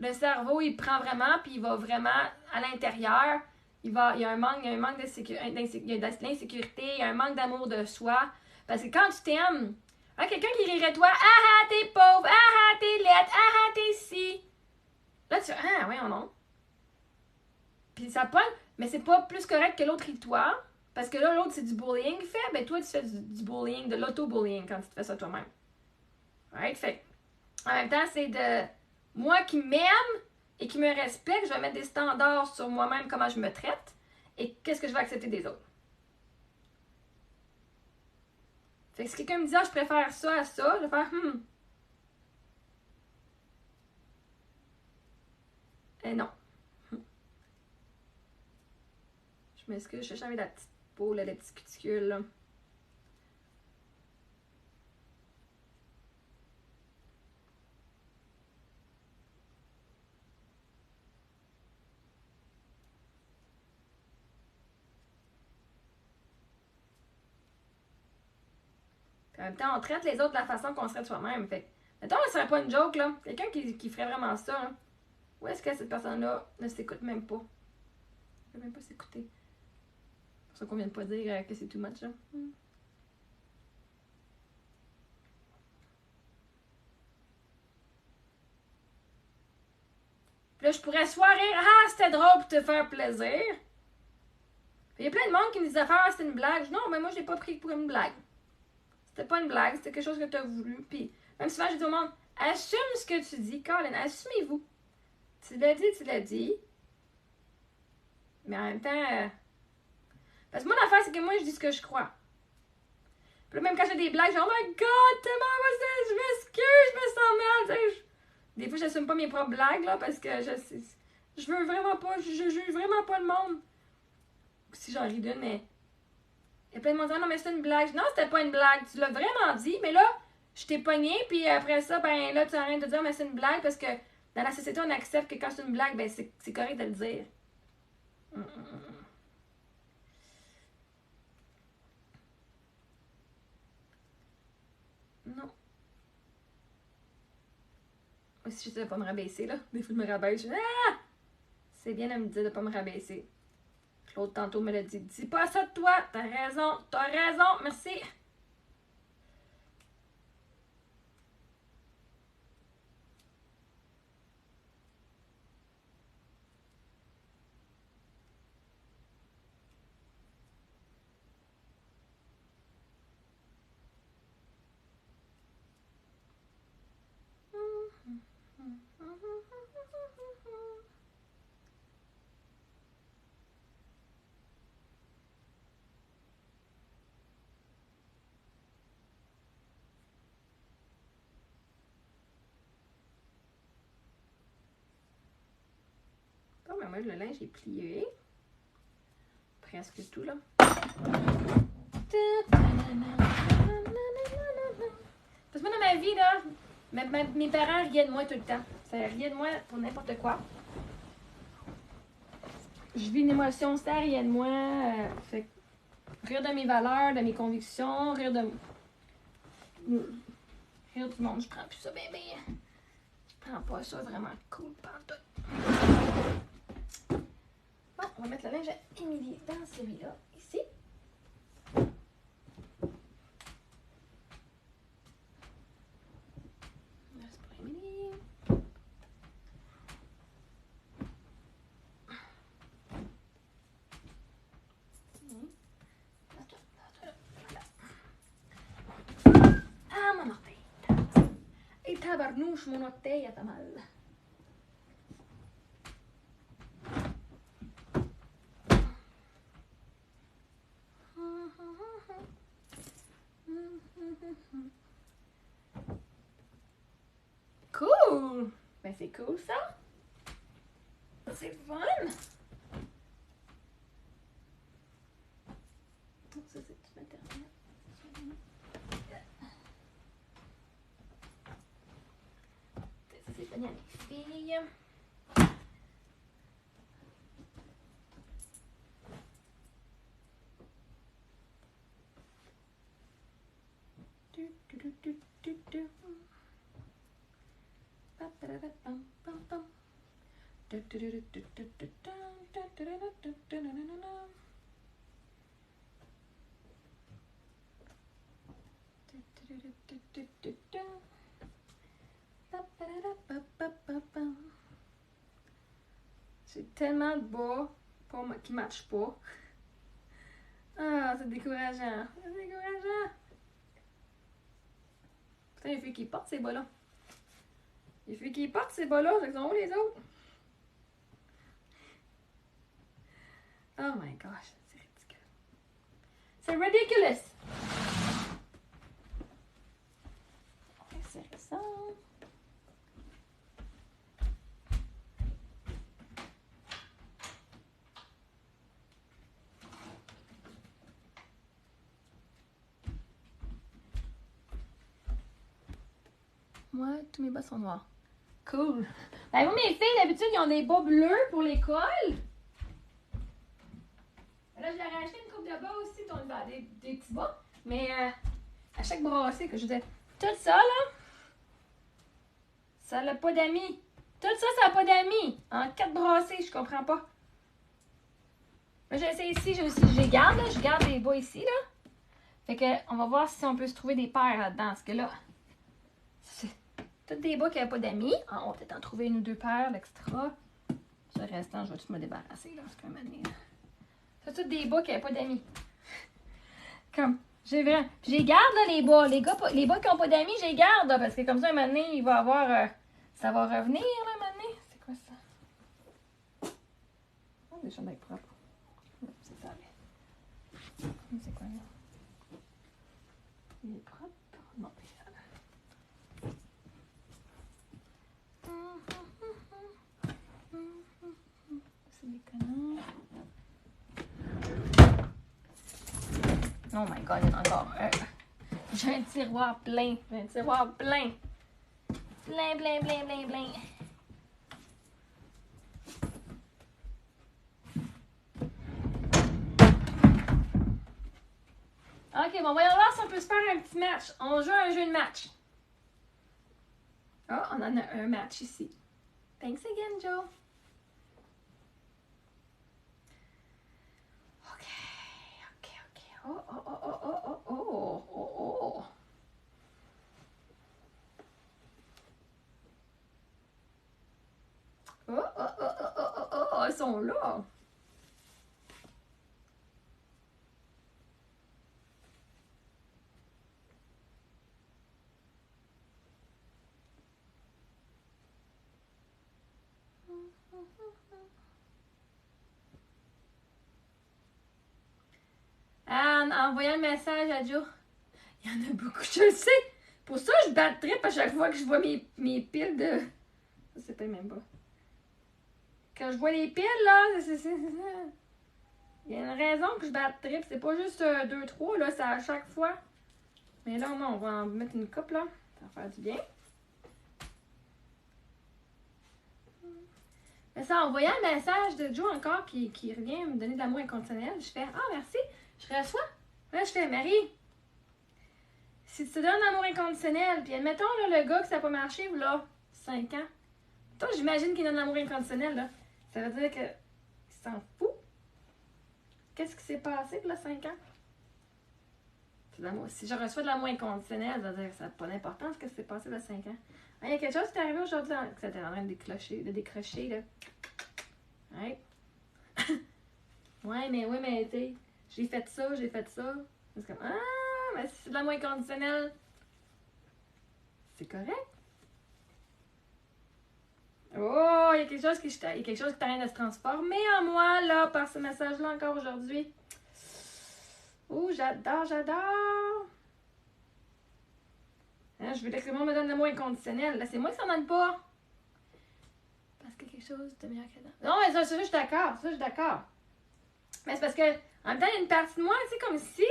Le cerveau, il prend vraiment, puis il va vraiment à l'intérieur. Il y a un manque d'insécurité, il y a de l'insécurité, il y a un manque d'amour de soi. Parce que quand tu t'aimes, hein, quelqu'un qui rirait de toi, ah, t'es pauvre, ah, t'es laide, ah, t'es si. Là, tu fais, ah, ouais, non. Puis ça pogne, mais c'est pas plus correct que l'autre rit de toi. Parce que là, l'autre, c'est du bullying qu'il fait. Ben, toi, tu fais du bullying, de l'auto-bullying quand tu te fais ça toi-même. Right? Fait en même temps, c'est de moi qui m'aime et qui me respecte, je vais mettre des standards sur moi-même, comment je me traite et qu'est-ce que je vais accepter des autres. Fait que si quelqu'un me dit, ah, je préfère ça à ça, je vais faire, non. Je m'excuse, je cherche la petite peau, là, les petits cuticules, là. En même temps, on traite les autres de la façon qu'on serait de soi-même. Fait mettons, ce serait pas une joke, là. Quelqu'un qui ferait vraiment ça, là. Où est-ce que cette personne-là ne s'écoute même pas? Elle ne peut même pas s'écouter. C'est pour ça qu'on vient de pas dire que c'est too much, là. Puis là, je pourrais soit rire, ah, c'était drôle pour te faire plaisir. Il y a plein de monde qui me disait, ah, c'était une blague. Non, mais moi, je l'ai pas pris pour une blague. C'était pas une blague, c'était quelque chose que tu as voulu. Puis, même souvent, je dis au monde, assume ce que tu dis, Colin, assumez-vous. Tu l'as dit, tu l'as dit. Mais en même temps... Parce que moi, l'affaire, c'est que moi, je dis ce que je crois. Puis là, même quand j'ai des blagues, je dis « Oh my God, tellement, je m'excuse, je me sens mal. » Des fois, j'assume pas mes propres blagues, là, parce que je veux vraiment pas, je juge vraiment pas le monde. Si j'en ris d'une, mais... Il y a plein de monde qui disent « Non, mais c'est une blague. » Non, c'était pas une blague. Tu l'as vraiment dit, mais là, je t'ai pogné, puis après ça, ben là, tu as rien de dire « Mais c'est une blague. » Parce que dans la société, on accepte que quand c'est une blague, ben c'est correct de le dire. Non. Moi, si je disais de pas me rabaisser, là, des fois, je me rabaisse, je dis « Ah! » C'est bien de me dire de pas me rabaisser. Claude, tantôt, me l'a dit. Dis pas ça de toi. T'as raison. T'as raison. Merci. Bon, ben moi, le linge est plié. Presque tout, là. Parce que moi, dans ma vie, là, mes parents riaient de moi tout le temps. Ça riait de moi pour n'importe quoi. Je vis une émotion, ça riait de moi. Fait rire de mes valeurs, de mes convictions, rire du monde. Je prends plus ça, ben. Je prends pas ça vraiment cool, pantoute. Bon, on va mettre le linge à Émilie dans celui-là, ici. C'est pour Émilie. Ah, mon orteil. Et tabarnouche, mon orteil, elle t'a mal. Cool! Ben c'est cool ça! C'est fun! Ça c'est tout internet. Ça c'est pogné à mes filles. J'ai tellement de bas qui ne matchent pas. Ah, c'est décourageant. C'est décourageant. Putain, il y a filles qui portent ces bas-là. Il y a filles qui portent ces bas-là. Ils sont où les autres? Oh my gosh, c'est ridicule. C'est ridiculous. C'est ça. Moi, tous mes bas sont noirs. Cool. Ben, moi, mes filles, d'habitude, ils ont des bas bleus pour l'école. Là, je leur ai acheté une coupe de bas aussi, des petits bas. Mais à chaque brassée, que je disais, tout ça, là, ça n'a pas d'amis. Tout ça, ça n'a pas d'amis. En 4 brassées, je comprends pas. Moi, j'essaie ici, je garde, là, je garde des bas ici, là. Fait que, on va voir si on peut se trouver des paires là-dedans. Parce que là, c'est toutes des bas qui n'avaient pas d'amis. On va peut-être en trouver une ou deux paires d'extra. Ce restant, je vais tout me débarrasser, là, parce qu'à un moment donné, c'est toutes des bas qui n'avaient pas d'amis. Comme, j'ai garde, là, les bas. Les bas qui n'ont pas d'amis, je les garde, là, parce que comme ça, un moment donné, il va avoir... ça va revenir, là, un moment donné. C'est quoi ça? des chandails propres. C'est ça. C'est quoi là? Il est propre? Non, il est sale. C'est déconnant. Oh my god, il y en a encore un. J'ai un tiroir plein. Plein. Plein. Ok, bon, voyons voir si on peut se faire un petit match. On joue un jeu de match. Oh, on en a un match ici. Thanks again, Joe. Ok. Oh. Oh, ils sont là. En envoyant le message à Joe, il y en a beaucoup, je le sais. Pour ça, je bats de trip à chaque fois que je vois mes piles de... Ça, c'est pas même pas. Quand je vois les piles, là, il y a une raison que je bats de trip. C'est pas juste 2-3, là, c'est à chaque fois. Mais là, au moins, on va en mettre une coupe, là. Ça va faire du bien. Mais ça, en voyant le message de Joe encore qui revient me donner de l'amour inconditionnel, je fais « Ah, merci! » Je reçois. Là, je fais « Marie, si tu te donnes l'amour inconditionnel, puis admettons, là, le gars que ça n'a pas marché, là, 5 ans, toi, j'imagine qu'il donne l'amour inconditionnel, là. Ça veut dire que il s'en fout. Qu'est-ce qui s'est passé pour là, 5 ans? Si je reçois de l'amour inconditionnel, ça veut dire que ça n'a pas d'importance ce qui s'est passé là, 5 ans. Il y a quelque chose qui est arrivé aujourd'hui que ça était en train de décrocher, là. Ouais. ouais, mais, tu sais, j'ai fait ça. C'est comme, ah, mais si c'est de l'amour inconditionnel, c'est correct. Oh, il y a quelque chose qui est en train de se transformer en moi, là, par ce message-là encore aujourd'hui. Oh, j'adore. Hein, je veux que le monde me donne l'amour inconditionnel. Là, c'est moi qui s'en donne pas. Parce que quelque chose de meilleur que dans... Non, mais ça, je suis d'accord. Mais c'est parce que, en même temps, il y a une partie de moi, tu sais, comme si...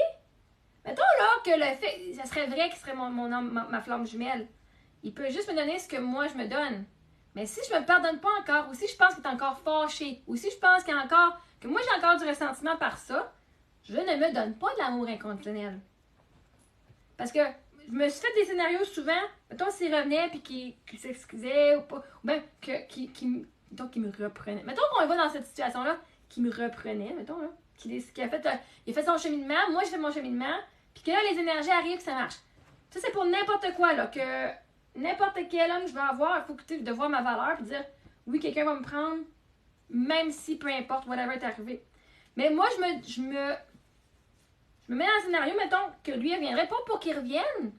Mettons, là, que le fait... Ça serait vrai qu'il serait ma flamme jumelle. Il peut juste me donner ce que moi, je me donne. Mais si je me pardonne pas encore, ou si je pense qu'il est encore fâché, ou si je pense qu'il y a encore... que moi, j'ai encore du ressentiment par ça, je ne me donne pas de l'amour inconditionnel. Parce que je me suis fait des scénarios souvent, mettons s'il revenait puis qu'il s'excusait ou pas, ou même qu'il me reprenait. Mettons qu'on va dans cette situation-là, qu'il me reprenait, mettons, là, il a fait son cheminement, moi j'ai fait mon cheminement, puis que là les énergies arrivent, que ça marche. Ça c'est pour n'importe quoi, là, que n'importe quel homme que je vais avoir, il faut de voir ma valeur, puis dire, oui, quelqu'un va me prendre, même si peu importe, whatever est arrivé. Mais moi, je me mets dans un scénario, mettons, que lui, il reviendrait pas pour qu'il revienne.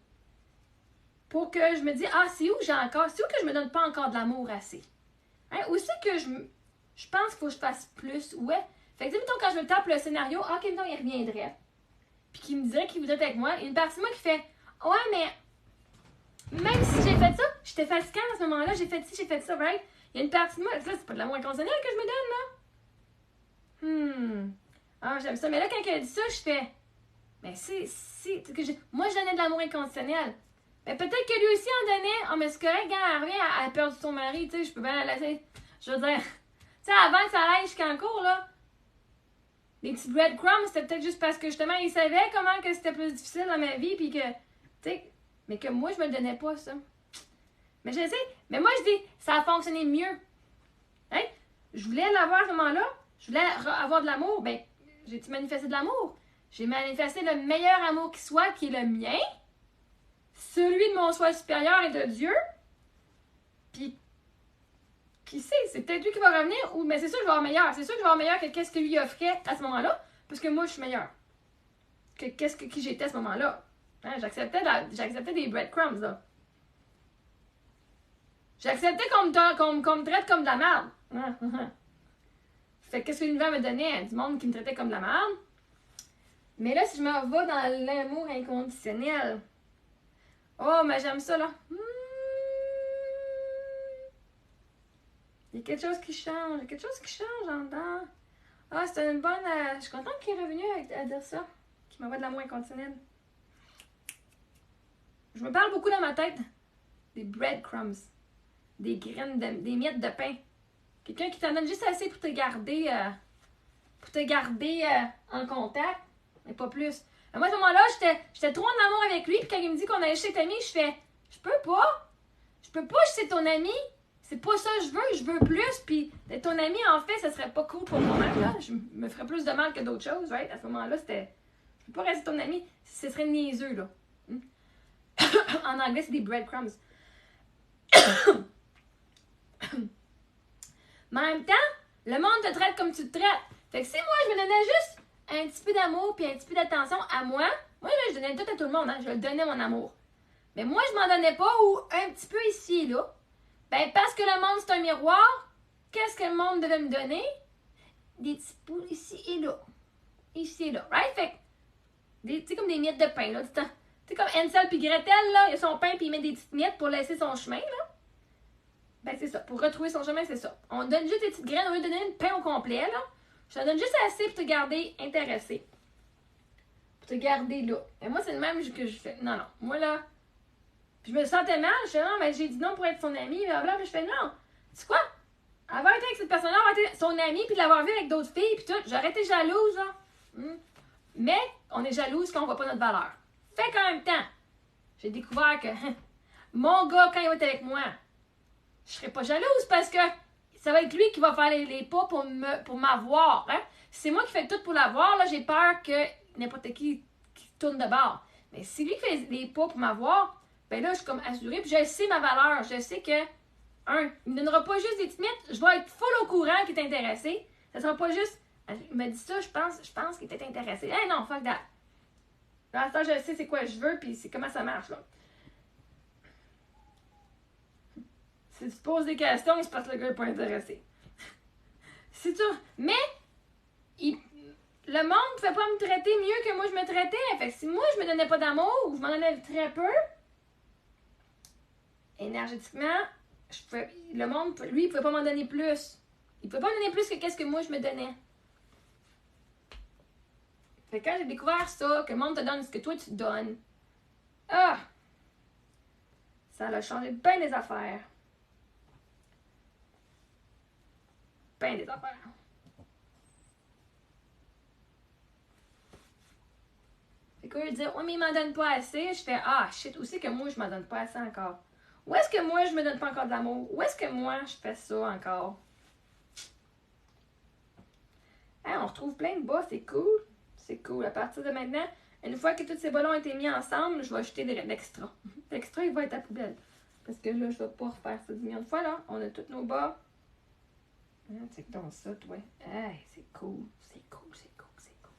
Pour que je me dise, ah, c'est où que je me donne pas encore de l'amour assez. Hein? Ou c'est que je pense qu'il faut que je fasse plus. Ouais. Fait que, mettons, quand je me tape le scénario, ah, ok, mettons, il reviendrait. Puis qu'il me dirait qu'il voudrait être avec moi. Il y a une partie de moi qui fait, ouais, mais même si j'ai fait ça, j'étais fatiguée à ce moment-là, j'ai fait ci, j'ai fait ça, right? Il y a une partie de moi, là, c'est pas de l'amour inconditionnel que je me donne, là. Ah, j'aime ça. Mais là, quand elle dit ça, je fais, mais moi, je donnais de l'amour inconditionnel. Mais peut-être que lui aussi en donnait. Ah, mais c'est correct, quand elle revient, elle a perdu son mari, tu sais, je peux bien la laisser. Je veux dire, tu sais, avant que ça aille jusqu'en cours, là, les petits breadcrumbs, c'était peut-être juste parce que justement, il savait comment que c'était plus difficile dans ma vie, puis que, tu sais, mais que moi, je me le donnais pas, ça. Mais je sais, mais moi, je dis, ça a fonctionné mieux. Hein? Je voulais l'avoir à ce moment-là, je voulais avoir de l'amour, ben, j'ai-tu manifesté de l'amour? J'ai manifesté le meilleur amour qui soit, qui est le mien, celui de mon soi supérieur et de Dieu. Puis, qui sait, c'est peut-être lui qui va revenir, mais c'est sûr que je vais avoir meilleur. C'est sûr que je vais avoir meilleur que qu'est-ce que lui offrait à ce moment-là, parce que moi, je suis meilleure. Que qui j'étais à ce moment-là. Hein, j'acceptais des breadcrumbs, là. J'acceptais qu'on me traite comme de la merde. Fait qu'est-ce que l'univers me donnait? Du monde qui me traitait comme de la merde. Mais là, si je me vais dans l'amour inconditionnel, oh, mais j'aime ça, là. Il y a quelque chose qui change. Il y a quelque chose qui change en dedans. Ah, c'est une bonne... je suis contente qu'il est revenu à dire ça. Qu'il m'envoie de l'amour inconditionnel. Je me parle beaucoup dans ma tête. Des breadcrumbs. Des graines, des miettes de pain. Quelqu'un qui t'en donne juste assez pour te garder... en contact. Mais pas plus. Mais moi, à ce moment-là, j'étais trop en amour avec lui. Puis quand il me dit qu'on allait chez ton ami, je fais... Je peux pas. Je peux pas chez ton ami. C'est pas ça que je veux plus. Puis d'être ton ami, en fait, ça serait pas cool pour moi-même. Là. Je me ferais plus de mal que d'autres choses, right? À ce moment-là, c'était... Je peux pas rester ton ami. Ce serait niaiseux, là. En anglais, c'est des breadcrumbs. Mais en même temps, le monde te traite comme tu te traites. Fait que si moi, je me donnais juste un petit peu d'amour puis un petit peu d'attention à moi, là, je donnais tout à tout le monde. Hein? Je donnais mon amour. Mais moi, je m'en donnais pas ou un petit peu ici et là. Ben, parce que le monde, c'est un miroir, qu'est-ce que le monde devait me donner? Des petits bouts ici et là. Ici et là, right? Fait que, tu sais, comme des miettes de pain, là. Tu sais, comme Hansel puis Gretel, là, il a son pain puis il met des petites miettes pour laisser son chemin, là. Ben, c'est ça. Pour retrouver son chemin, c'est ça. On donne juste des petites graines au lieu de donner une pain au complet, là. Je te donne juste assez pour te garder intéressé. Pour te garder là. Et moi, c'est le même que je fais. Non, non. Moi, là, puis je me sentais mal. Je fais non, mais j'ai dit non pour être son ami. Blablabla. Puis je fais non. Tu sais quoi? Avoir été avec cette personne-là, avoir été son ami, puis de l'avoir vu avec d'autres filles, puis tout, j'aurais été jalouse, là. Mais on est jalouse quand on voit pas notre valeur. Fait qu'en même temps, j'ai découvert que mon gars, quand il va être avec moi, je serai pas jalouse parce que ça va être lui qui va faire les pas pour m'avoir. Hein? Si c'est moi qui fais tout pour l'avoir, là, j'ai peur que n'importe qui tourne de bord. Mais si lui fait les pas pour m'avoir, ben là, je suis comme assurée, puis je sais ma valeur. Je sais que, il me donnera pas juste des petites miettes, je vais être full au courant qu'il est intéressé. Ça sera pas juste, il m'a dit ça, je pense qu'il était intéressé. Hey, non, fuck that. Là, ça, je sais c'est quoi je veux, puis c'est comment ça marche, là. Si tu te poses des questions, c'est parce que le gars n'est pas intéressé. C'est sûr. Mais, le monde ne pouvait pas me traiter mieux que moi je me traitais. Fait que si moi je me donnais pas d'amour, ou je m'en donnais très peu, énergétiquement, le monde, lui, il pouvait pas m'en donner plus. Il pouvait pas me donner plus que qu'est-ce que moi je me donnais. Fait que quand j'ai découvert ça, que le monde te donne ce que toi tu te donnes, ça a changé bien des affaires. Ben des affaires. Fait que eux disent, ouais, mais il m'en donne pas assez. Je fais, shit, aussi que moi, je m'en donne pas assez encore. Où est-ce que moi, je me donne pas encore de l'amour? Où est-ce que moi, je fais ça encore? Hein, on retrouve plein de bas, c'est cool. C'est cool. À partir de maintenant, une fois que tous ces ballons ont été mis ensemble, je vais acheter de l'extra. L'extra, il va être à la poubelle. Parce que là, je vais pas refaire ça 10 millions de fois, là. On a tous nos bas. C'est donc ça, toi. Hey, c'est cool. C'est cool, c'est cool, c'est cool.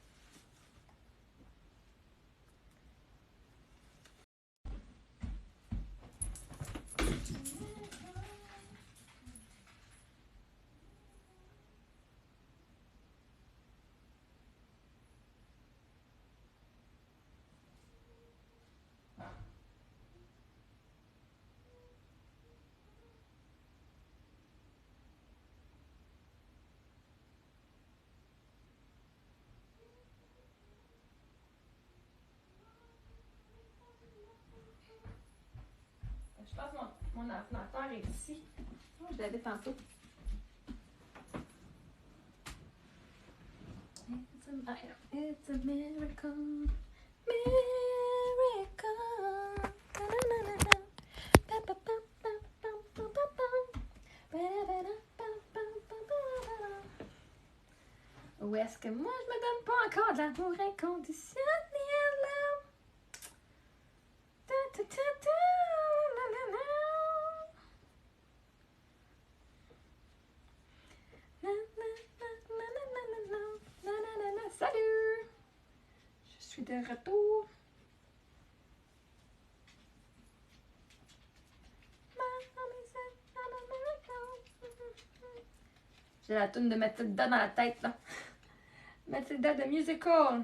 Je pense que mon ordinateur est ici. Oh, je l'avais tantôt. It's a miracle. Miracle. Où est-ce que moi je me donne pas encore de l'amour inconditionnel? Salut! Je suis de retour. J'ai la toune de Mathilda dans la tête, là. Mathilda de musical.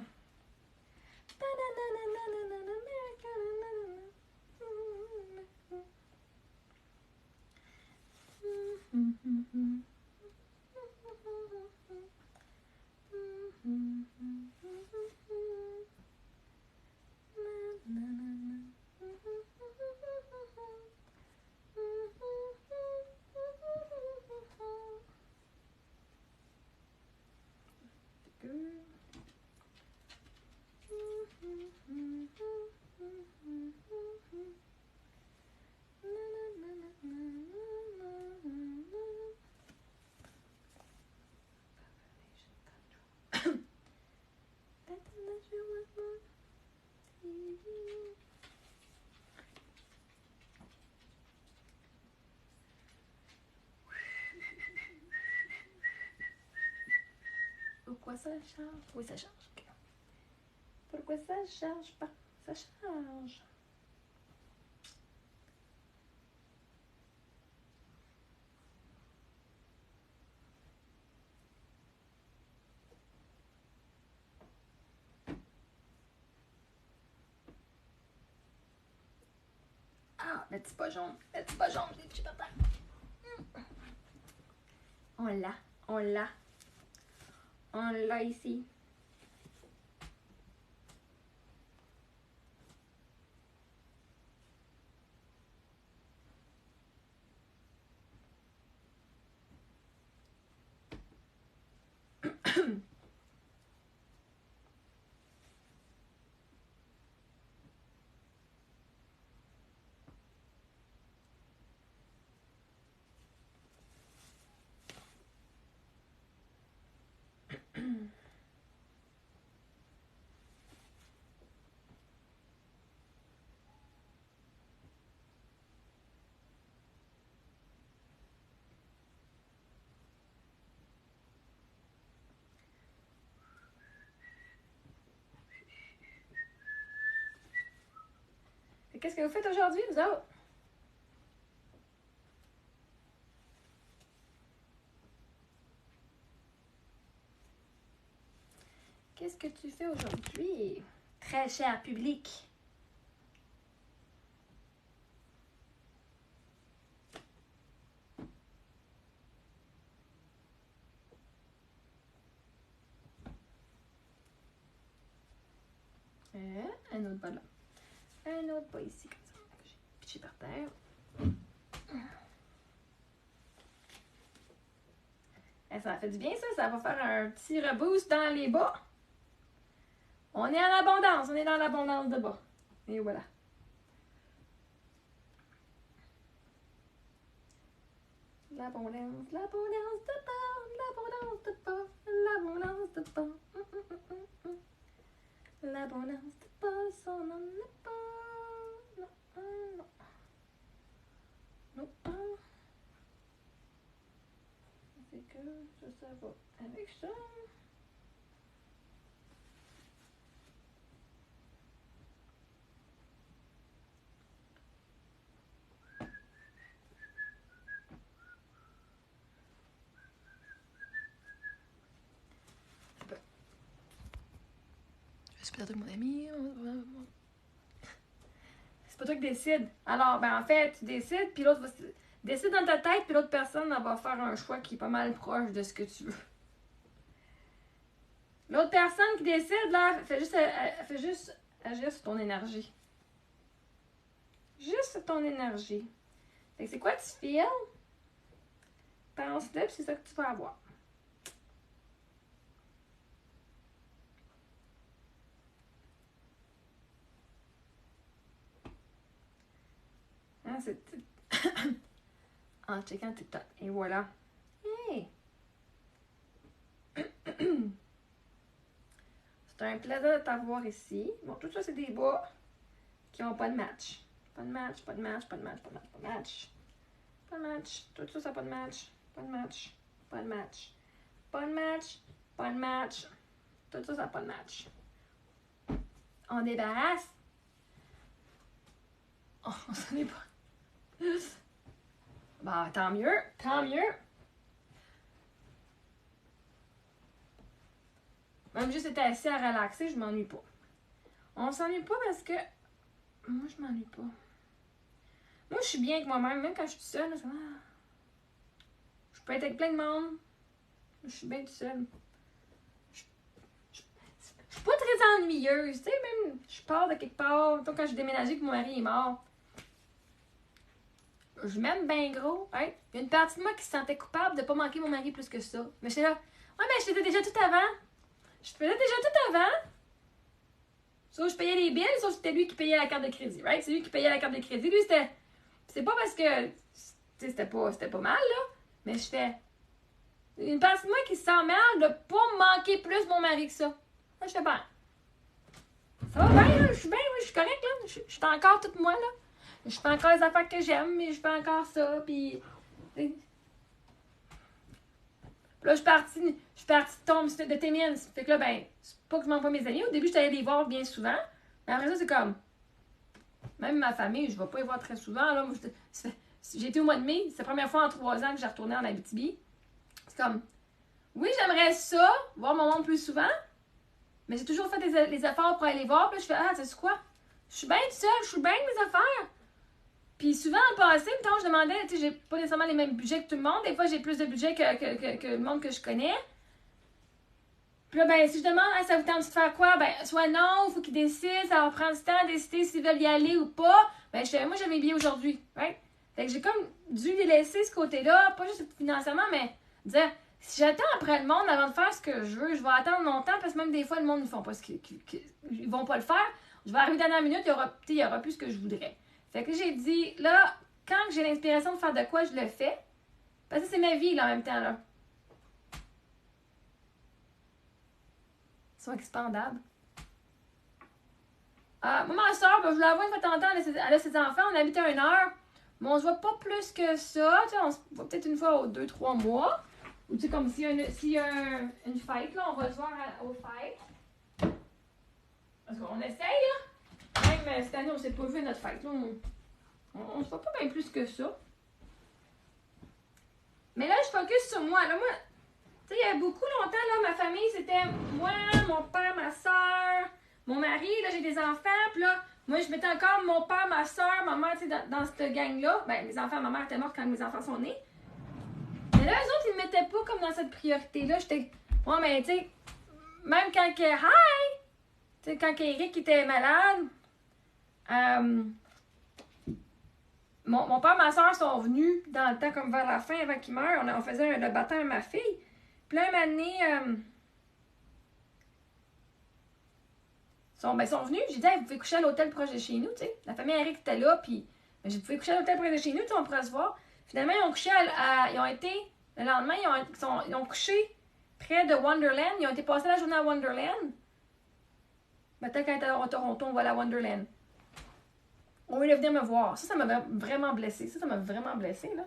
Pourquoi ça charge? Oui, ça charge. Okay. Pourquoi ça charge pas? Ça charge. Ah, le petit pas jaune. Le petit pas jaune, les petits patins. On l'a, on l'a. On l'a ici. Qu'est-ce que vous faites aujourd'hui, vous autres? Qu'est-ce que tu fais aujourd'hui? Très cher public. Un autre bas là. Un autre bas ici, comme ça. J'ai pitché par terre. Ça fait du bien, ça. Ça va faire un petit reboost dans les bas. On est en abondance. On est dans l'abondance de bas. Et voilà. L'abondance, l'abondance de bas, l'abondance de bas, l'abondance de bas. L'abondance de bas, ça n'en est pas. Non, non. Non, non. C'est que ça va avec ça. Je suis peut-être mon ami. C'est pas toi qui décides. Alors, ben en fait, tu décides, puis l'autre va décide dans ta tête, puis l'autre personne elle va faire un choix qui est pas mal proche de ce que tu veux. L'autre personne qui décide, là, fait juste agir sur ton énergie. Juste sur ton énergie. Fait que c'est quoi tu files? Pense-le, puis c'est ça que tu vas avoir. Hein, c'est... en checkant TikTok. Et voilà. Hey! C'est un plaisir de t'avoir ici. Bon, tout ça, c'est des bas qui n'ont pas de match. Pas de match, pas de match, pas de match, pas de match, pas de match. Pas de match. Tout ça, ça n'a pas de match. Pas de match. Pas de match. Pas de match. Pas de match. Tout ça, ça n'a pas de match. On débarrasse. Oh, on s'en est pas. Bah, tant mieux. Tant mieux. Même juste être assis à relaxer, je m'ennuie pas. On s'ennuie pas parce que... Moi, je m'ennuie pas. Moi, je suis bien avec moi-même, même quand je suis seule. Je peux être avec plein de monde. Je suis bien toute seule. Je suis pas très ennuyeuse. Tu sais, même, je pars de quelque part. Quand j'ai déménagé que mon mari est mort. Je m'aime bien gros. Hein? Il y a une partie de moi qui se sentait coupable de pas manquer mon mari plus que ça. Mais j'étais là. Ouais, mais je faisais déjà tout avant. Je faisais déjà tout avant. Sauf que je payais les billes, sauf que c'était lui qui payait la carte de crédit. Right? C'est lui qui payait la carte de crédit. Lui, c'était. C'est pas parce que. C'était pas mal, là. Mais je fais. Une partie de moi qui se sent mal de pas manquer plus mon mari que ça. Là, je fais bien. Ça va bien, là. Je suis bien, oui, je suis correcte, là. Je suis encore toute moi, là. Je fais encore les affaires que j'aime, mais je fais encore ça, puis... Là, je suis partie de tes miennes. Fait que là, ben, c'est pas que je manque pas mes amis. Au début, j'étais allée les voir bien souvent. Mais après ça, c'est comme... Même ma famille, je vais pas les voir très souvent, là. Moi, j'ai été au mois de mai. C'est la première fois en 3 ans que j'ai retourné en Abitibi. C'est comme... Oui, j'aimerais ça, voir mon monde plus souvent. Mais j'ai toujours fait les efforts pour aller les voir. Puis là, je fais, ah, tu sais quoi? Je suis bien toute seule, je suis bien avec mes affaires. Puis souvent, en passé, je demandais, tu sais, j'ai pas nécessairement les mêmes budgets que tout le monde. Des fois, j'ai plus de budget que le monde que je connais. Puis là, ben, si je demande, hey, ça vous tente de faire quoi? Ben, soit non, il faut qu'ils décident, ça va prendre du temps à décider s'ils veulent y aller ou pas. Ben, moi, j'ai mes billets aujourd'hui, right? Fait que j'ai comme dû les laisser ce côté-là, pas juste financièrement, mais dire, si j'attends après le monde avant de faire ce que je veux, je vais attendre longtemps parce que même des fois, le monde, ils font pas ils vont pas le faire. Je vais arriver dans la minute, il y aura plus ce que je voudrais. Fait que j'ai dit, là, quand j'ai l'inspiration de faire de quoi, je le fais. Parce que c'est ma vie, là, en même temps, là. Ils sont expandables. Moi, ma soeur, ben, je la vois une fois de temps en temps, elle a ses enfants, on habite à 1 heure. Mais on se voit pas plus que ça. Tu sais, on se voit peut-être une fois aux 2-3 mois. Ou tu sais, comme s'il y a une fête, là, on va se voir aux fêtes. Parce qu'on essaye, là. Même cette année, on s'est pas vu à notre fête, là. On se voit pas bien plus que ça. Mais là, je focus sur moi. Là, moi, tu sais, il y a beaucoup longtemps, là, ma famille, c'était moi, mon père, ma soeur, mon mari. Là, j'ai des enfants. Puis là, moi, je mettais encore mon père, ma soeur, ma mère, tu sais, dans cette gang-là. Ben, mes enfants, ma mère était morte quand mes enfants sont nés. Mais là, eux autres, ils me mettaient pas comme dans cette priorité-là. J'étais, ouais, mais tu sais, même quand tu sais, quand Eric était malade, mon père et ma soeur sont venus dans le temps, comme vers la fin, avant qu'il meure. On faisait le baptême à ma fille. Puis là, une année, ils sont venus. J'ai dit, hey, vous pouvez coucher à l'hôtel proche de chez nous, tu sais. La famille Eric était là, puis j'ai dit, vous pouvez coucher à l'hôtel proche de chez nous, tu sais, on pourrait se voir. Finalement, ils ont couché ils ont été, le lendemain, ils ont couché près de Wonderland. Ils ont été passés la journée à Wonderland. Maintenant, quand ils étaient à Toronto, on va à la Wonderland. On voulait venir me voir. Ça m'a vraiment blessée. Ça m'a vraiment blessée, là.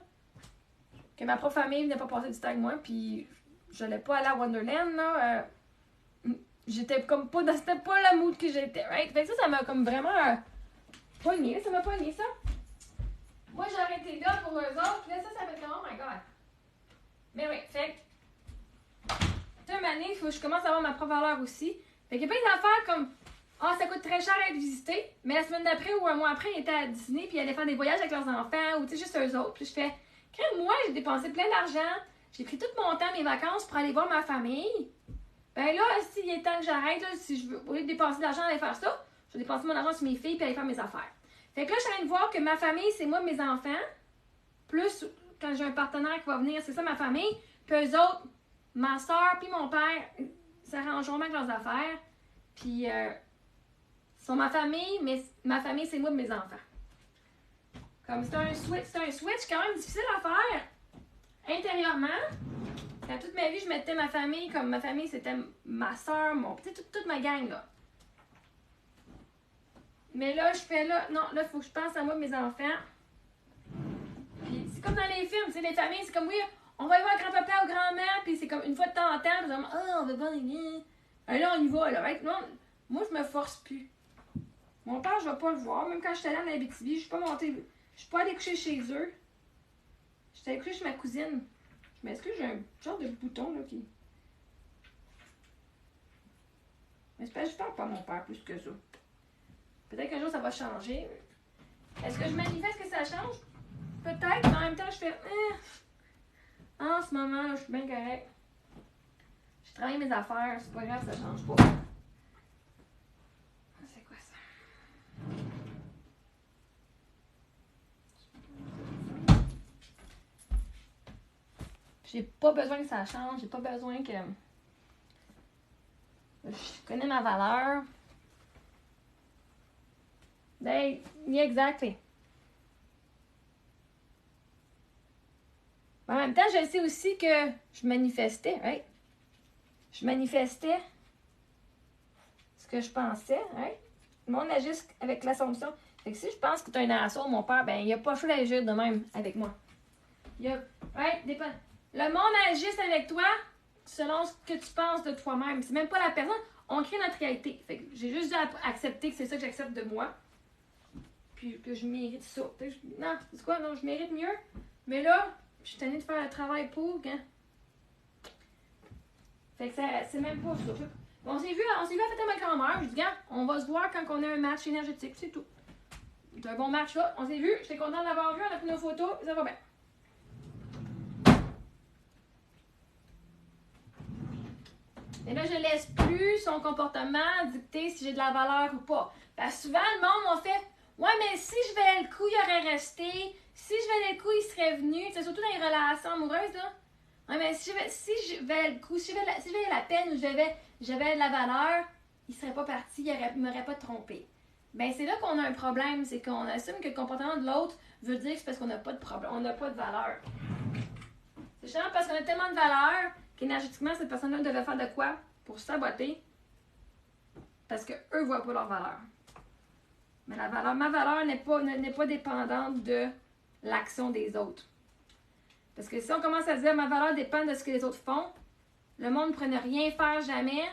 Que ma propre famille venait pas passer du temps avec moi, puis je n'allais pas aller à Wonderland, là. J'étais comme pas dans... C'était pas la mood que j'étais, right? Fait que ça m'a comme vraiment pogné. Ça m'a pogné, ça. Moi, j'ai arrêté là pour eux autres, puis là, ça fait comme, oh my God. Mais oui, fait que... Une année, il faut que je commence à avoir ma propre valeur aussi. Fait qu'il y a plein d'affaires comme... Ah, ça coûte très cher à être visité. Mais la semaine d'après ou un mois après, ils étaient à Disney puis ils allaient faire des voyages avec leurs enfants ou tu sais, juste eux autres. Puis je fais, moi, j'ai dépensé plein d'argent. J'ai pris tout mon temps, mes vacances pour aller voir ma famille. Ben là, s'il est temps que j'arrête, là, si je veux, au lieu de dépenser de l'argent à aller faire ça, je vais dépenser mon argent sur mes filles puis aller faire mes affaires. Fait que là, je suis en train de voir que ma famille, c'est moi, mes enfants. Plus quand j'ai un partenaire qui va venir, c'est ça ma famille. Puis eux autres, ma soeur puis mon père, s'arrangeront avec leurs affaires. Puis... sont ma famille, mais ma famille, c'est moi et mes enfants. Comme c'est un switch quand même difficile à faire intérieurement. Dans toute ma vie, je mettais ma famille comme ma famille, c'était ma soeur, tu sais, toute ma gang, là. Mais là, je fais là, non, là, il faut que je pense à moi et mes enfants. Puis c'est comme dans les films, tu sais, les familles, c'est comme, oui, on va y voir grand-papa ou grand-mère, puis c'est comme une fois de temps en temps, puis comme, on va pas rien. Là, on y va, là, right? Non, moi, je me force plus. Mon père, je vais pas le voir. Même quand j'étais allée en Abitibi, je suis pas montée. Je suis pas allée coucher chez eux. J'étais allée coucher chez ma cousine. Je m'excuse, j'ai un genre de bouton là qui. Mais je parle pas à mon père plus que ça. Peut-être qu'un jour ça va changer. Est-ce que je manifeste que ça change? Peut-être, mais en même temps je fais en ce moment, là, je suis bien correct. Je travaille mes affaires, c'est pas grave, ça change pas. C'est quoi ça? J'ai pas besoin que ça change, j'ai pas besoin que... Je connais ma valeur. Ben, yeah, exactly. En même temps, je sais aussi que je manifestais, right? Je manifestais ce que je pensais, right? Le monde agit avec l'assomption. Fait que si je pense que tu as un assaut, mon père, ben, il n'a pas le choix d'agir de même avec moi. Il y a, right? Le monde agit avec toi selon ce que tu penses de toi-même. C'est même pas la personne. On crée notre réalité. Fait que j'ai juste dû accepter que c'est ça que j'accepte de moi. Puis que je mérite ça. Non, c'est quoi? Non, je mérite mieux. Mais là, je suis tannée de faire le travail pour, hein? Fait que c'est même pas ça. On s'est vu à ma grand-mère. Je dis, gars, on va se voir quand on a un match énergétique, c'est tout. C'est un bon match là. On s'est vu, j'étais contente d'avoir vu, on a pris nos photos, ça va bien. Et là, je laisse plus son comportement dicter si j'ai de la valeur ou pas. Parce que souvent, le monde m'a fait, ouais, mais si je valais le coup, il aurait resté. Si je valais le coup, il serait venu. C'est surtout dans les relations amoureuses, là. Ouais, mais si je valais le coup, si je valais la peine ou j'avais de la valeur, il serait pas parti, il m'aurait pas trompé. Ben, c'est là qu'on a un problème, c'est qu'on assume que le comportement de l'autre veut dire que c'est parce qu'on n'a pas de problème, on n'a pas de valeur. C'est justement parce qu'on a tellement de valeur qu'énergétiquement, cette personne-là devait faire de quoi pour saboter parce qu'eux voient pas leur valeur. Mais ma valeur n'est pas dépendante de l'action des autres. Parce que si on commence à dire ma valeur dépend de ce que les autres font, le monde ne prenait rien faire jamais,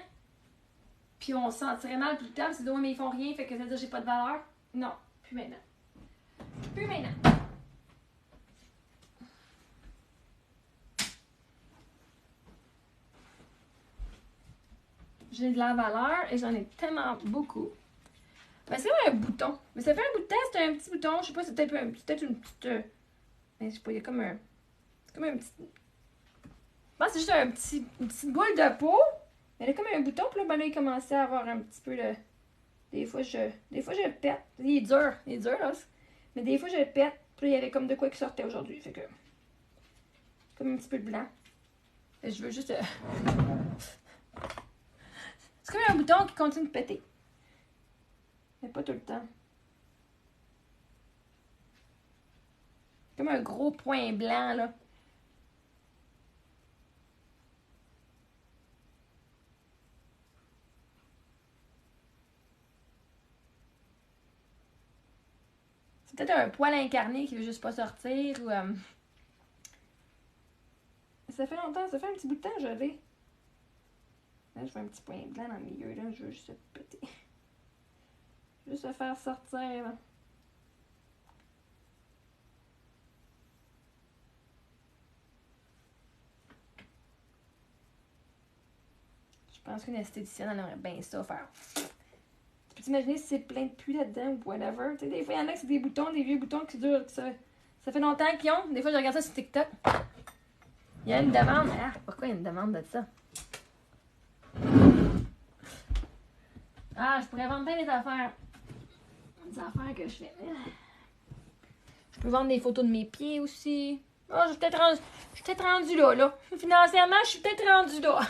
puis on se sentirait mal plus tard, c'est de ouais, mais ils font rien, fait que ça veut dire que j'ai pas de valeur. Non, plus maintenant. Plus maintenant. J'ai de la valeur et j'en ai tellement beaucoup. Ben, c'est comme un bouton. Mais ça fait un bout de temps, c'est un petit bouton. Je sais pas, c'est peut-être une petite. Mais je sais pas, il y a comme un. C'est comme un petit. Je pense que c'est juste une petite boule de peau. Mais il y a comme un bouton, puis là, ben là, il commençait à avoir un petit peu de. Des fois, je le pète. Il est dur là. Mais des fois, je le pète. Puis là, il y avait comme de quoi qui sortait aujourd'hui. Fait que. Comme un petit peu de blanc. Et je veux juste. C'est comme un bouton qui continue de péter. Mais pas tout le temps. Comme un gros point blanc, là. C'est peut-être un poil incarné qui veut juste pas sortir ou... Ça fait longtemps, ça fait un petit bout de temps que je l'ai. Là, je veux un petit point blanc dans le milieu, là. Je veux juste péter. Juste le faire sortir, là. Je pense qu'une esthéticienne, elle aimerait bien ça faire. Tu peux t'imaginer si c'est plein de pluie là-dedans ou whatever. Tu sais, des fois, il y en a qui c'est des boutons, des vieux boutons qui durent. Ça fait longtemps qu'ils ont. Des fois, je regarde ça sur TikTok. Il y a une demande. Ah, pourquoi il y a une demande de ça? Ah, je pourrais vendre plein des affaires. Des affaires que je fais. Je peux vendre des photos de mes pieds aussi. Oh, je suis peut-être rendue là. Financièrement, je suis peut-être rendue là.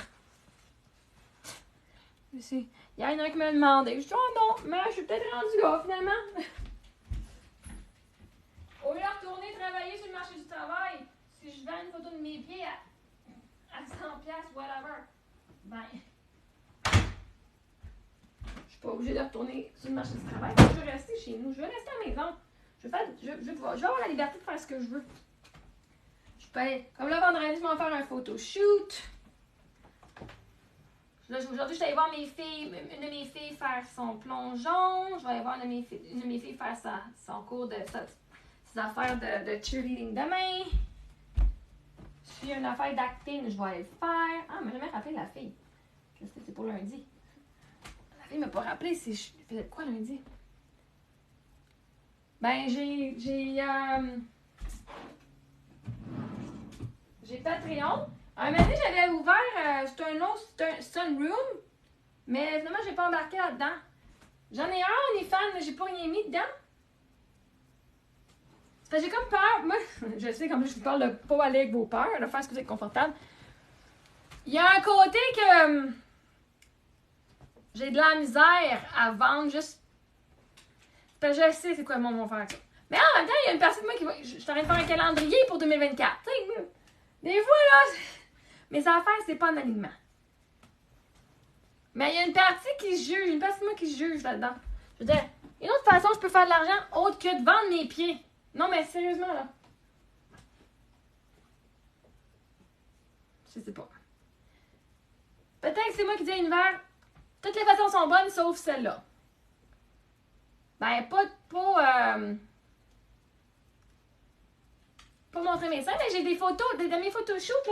Il y en a qui me demandaient. Je dis, oh non, mais je suis peut-être rendue là, finalement. Au lieu de retourner travailler sur le marché du travail, si je vends une photo de mes pieds à 100$, whatever, ben, je suis pas obligée de retourner sur le marché du travail. Je veux rester chez nous. Je veux rester à la maison. Je vais avoir la liberté de faire ce que je veux. Je peux aller, comme là, vendredi, je vais en faire un photoshoot. Aujourd'hui, je suis allée voir une de mes filles faire son plongeon. Je vais aller voir une de mes filles faire son cours de ses affaires de cheerleading demain. S'il y a une affaire d'acting, je vais aller le faire. Ah, mais j'ai jamais rappelé la fille. C'est pour lundi. il m'a pas rappelé si je faisais quoi lundi? Ben, j'ai Patreon. Un moment donné, j'avais ouvert, c'est un Sunroom, mais finalement, j'ai pas embarqué là-dedans. J'en ai un, on est fan, mais j'ai pas rien mis dedans. C'est parce que j'ai comme peur. Moi, je sais, comme je vous parle de pas aller avec vos peurs, de faire ce que vous êtes confortable. Il y a un côté que j'ai de la misère à vendre juste. Parce que je sais c'est quoi mon faire ça. Mais en même temps, il y a une partie de moi qui va. Je suis en train de faire un calendrier pour 2024. T'sais, des fois, là, mes affaires, c'est pas en alignement. Mais il y a une partie qui se juge, une partie de moi qui se juge là-dedans. Je veux dire, une autre façon, je peux faire de l'argent autre que de vendre mes pieds. Non, mais sérieusement, là. Je sais pas. Peut-être que c'est moi qui dis à l'univers, toutes les façons sont bonnes sauf celle-là. Ben, pas montrer mes seins, mais j'ai des photos, de mes photoshoots,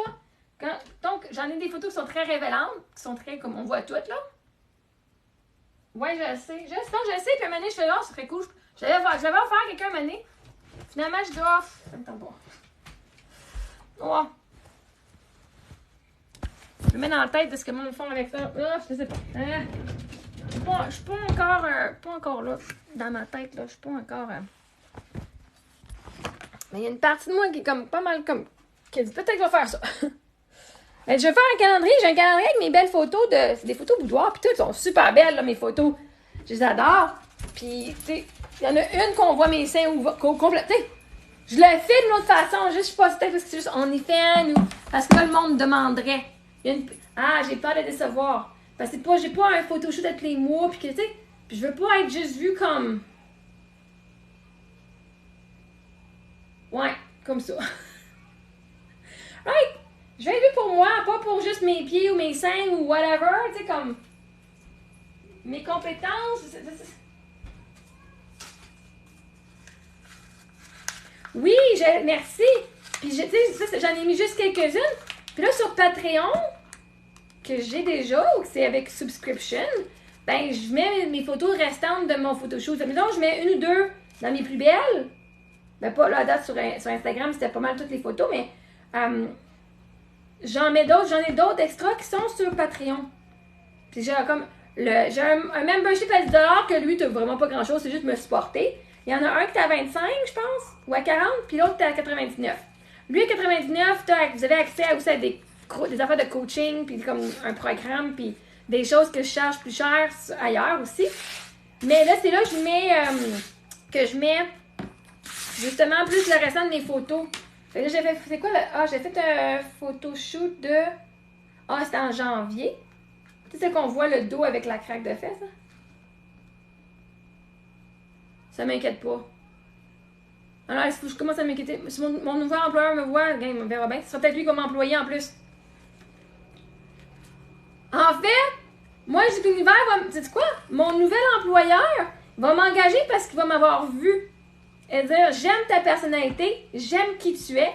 là. Donc, j'en ai des photos qui sont très révélantes, qui sont très, comme on voit toutes, là. Ouais, je sais. Puis à un moment donné, je fais là, c'est très cool. Je l'avais offert à quelqu'un un moment donné. Finalement, je dis, oh, ça me tente pas. Ouais. Je me mets dans la tête de ce que le monde font avec ça. Je sais pas. Je suis pas encore là, dans ma tête, là. Je suis pas encore. Mais il y a une partie de moi qui est comme pas mal comme. Qui dit peut-être que je vais faire ça. Mais je vais faire un calendrier. J'ai un calendrier avec mes belles photos c'est des photos boudoir. Puis toutes sont super belles, là, mes photos. Je les adore. Puis, tu sais, il y en a une qu'on voit mes seins compléter. Je le fais d'une autre façon. Juste, je suis pas peut-être parce que c'est juste on est fan ou parce que là, le monde demanderait. J'ai peur de décevoir. Parce que j'ai pas un photoshoot de tous les mois. Puis que, tu sais, puis je veux pas être juste vue comme. Ouais, comme ça. Right? Je vais être vue pour moi, pas pour juste mes pieds ou mes seins ou whatever. Tu sais, comme. Mes compétences. Oui, merci. Puis, tu sais, j'en ai mis juste quelques-unes. Puis là, sur Patreon, que j'ai déjà, ou que c'est avec subscription, ben, je mets mes photos restantes de mon photoshoot. Donc, je mets une ou deux dans mes plus belles. Ben, pas là, à date, sur Instagram, c'était pas mal toutes les photos, mais j'en ai d'autres extras qui sont sur Patreon. Puis j'ai comme, j'ai un membership à 10$ que lui, t'as vraiment pas grand-chose, c'est juste me supporter. Il y en a un qui est à 25, je pense, ou à 40, puis l'autre est à 99. Lui, à 99, vous avez accès aussi à des affaires de coaching, puis comme un programme, puis des choses que je charge plus cher ailleurs aussi. Mais là, c'est là que je mets justement plus le restant de mes photos. Fait que là, j'ai fait, c'est quoi j'ai fait un photoshoot de. C'était en janvier. Tu sais, c'est qu'on voit le dos avec la craque de fesses, hein? Ça m'inquiète pas. Alors, il faut que je commence à m'inquiéter. Si mon nouveau employeur me voit, il me verra bien. Ce sera peut-être lui qui va m'employer en plus. En fait, moi, je dis que l'univers va me. Sais-tu quoi? Mon nouvel employeur va m'engager parce qu'il va m'avoir vu. Et dire, j'aime ta personnalité, j'aime qui tu es.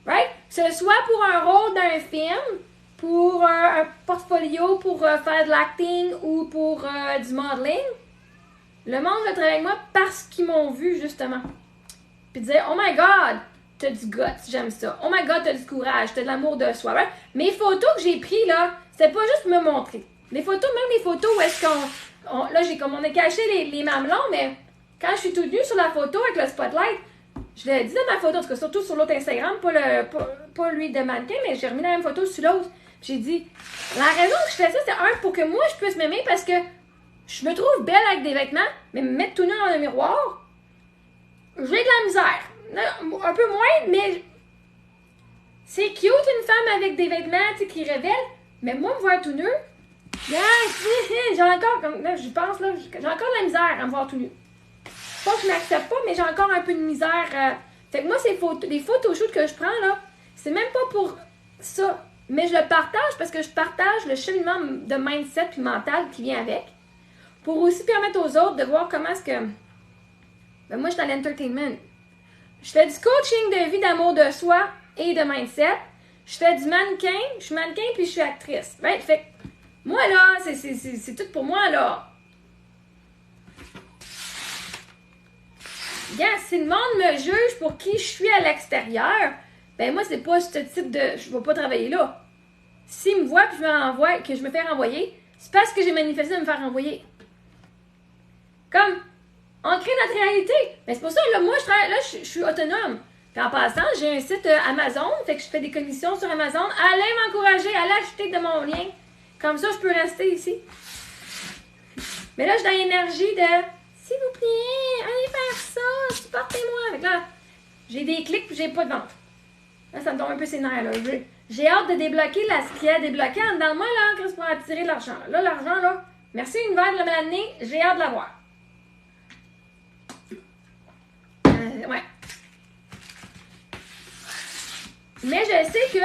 Right? Que ce soit pour un rôle dans un film, pour un portfolio, pour faire de l'acting ou pour du modeling. Le monde va travailler avec moi parce qu'ils m'ont vu, justement. Puis dire, oh my God, t'as du guts, j'aime ça. Oh my God, t'as du courage, t'as de l'amour de soi. Right? Mes photos que j'ai prises, là, c'était pas juste me montrer. Les photos, même les photos où est-ce on a caché les mamelons, mais quand je suis toute nue sur la photo avec le spotlight, je l'ai dit dans ma photo, en tout cas surtout sur l'autre Instagram, pas lui de mannequin, mais j'ai remis la même photo sur l'autre. J'ai dit, la raison que je fais ça, c'est pour que moi je puisse m'aimer parce que je me trouve belle avec des vêtements, mais me mettre tout nu dans le miroir, j'ai de la misère. Un peu moins, mais c'est cute une femme avec des vêtements qui révèlent, mais moi me voir tout nu, j'ai encore, comme là, j'y pense, là, j'ai encore de la misère à me voir tout nu. Pas que je m'accepte pas, mais j'ai encore un peu de misère. Fait que moi, les photoshoots que je prends, là, c'est même pas pour ça. Mais je le partage parce que je partage le cheminement de mindset puis mental qui vient avec. Pour aussi permettre aux autres de voir comment est-ce que. Ben moi, je suis dans l'entertainment. Je fais du coaching de vie, d'amour de soi et de mindset. Je fais du mannequin. Je suis mannequin puis je suis actrice. Right? Fait Moi, là, c'est tout pour moi, là. Regarde, si le monde me juge pour qui je suis à l'extérieur, ben moi, c'est pas ce type de... Je vais pas travailler là. S'ils me voient que je me fais renvoyer, c'est parce que j'ai manifesté de me faire renvoyer. Comme, on crée notre réalité. Mais c'est pour ça, là, moi, je travaille, là, je suis autonome. Puis en passant, j'ai un site Amazon, fait que je fais des commissions sur Amazon. Allez m'encourager, allez acheter de mon lien. Comme ça, je peux rester ici. Mais là, je suis dans l'énergie de s'il vous plaît, allez faire ça, supportez-moi. Fait que là, j'ai des clics puis j'ai pas de vente. Là, ça me tombe un peu ses nerfs, là. J'ai hâte de débloquer ce qui est débloqué en dedans de moi, là, pour attirer de l'argent. Là, l'argent, là, merci univers de me l'amener, j'ai hâte de l'avoir. Ouais. Mais je sais que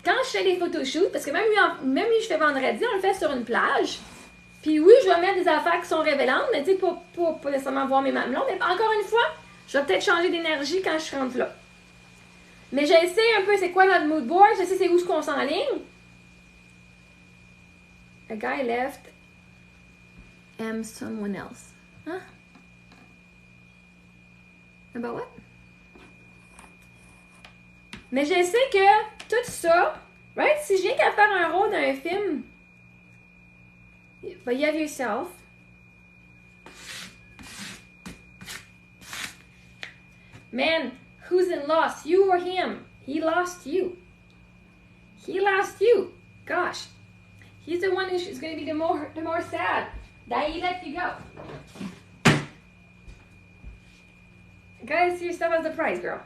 quand je fais des photoshoots, parce que même lui, je fais vendredi, on le fait sur une plage. Puis oui, je vais mettre des affaires qui sont révélantes, mais tu sais, pas nécessairement voir mes mamelons. Mais encore une fois, je vais peut-être changer d'énergie quand je rentre là. Mais je sais un peu c'est quoi notre mood board, je sais c'est où ce qu'on s'enligne. A guy left someone else. Huh? About what? Mais je sais que tout ça, right? Si je viens qu'à faire un rôle dans un film, but you have yourself. Man, who's in loss? You or him? He lost you. He lost you. Gosh. He's the one who's going to be the more sad. That he let you go. You gotta see yourself as the prize, girl.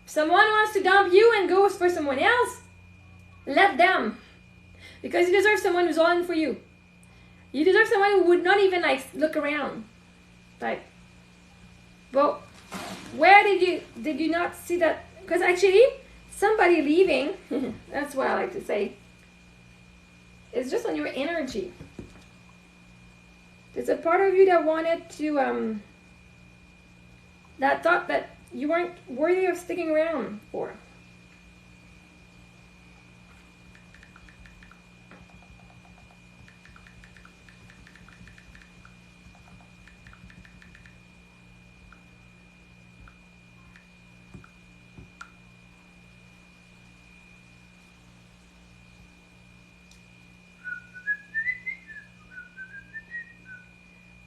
If someone wants to dump you and goes for someone else, let them. Because you deserve someone who's all in for you. You deserve someone who would not even like look around. Like, well, where did you not see that? Because actually, somebody leaving, that's what I like to say, it's just on your energy. There's a part of you that wanted to, that thought that you weren't worthy of sticking around for.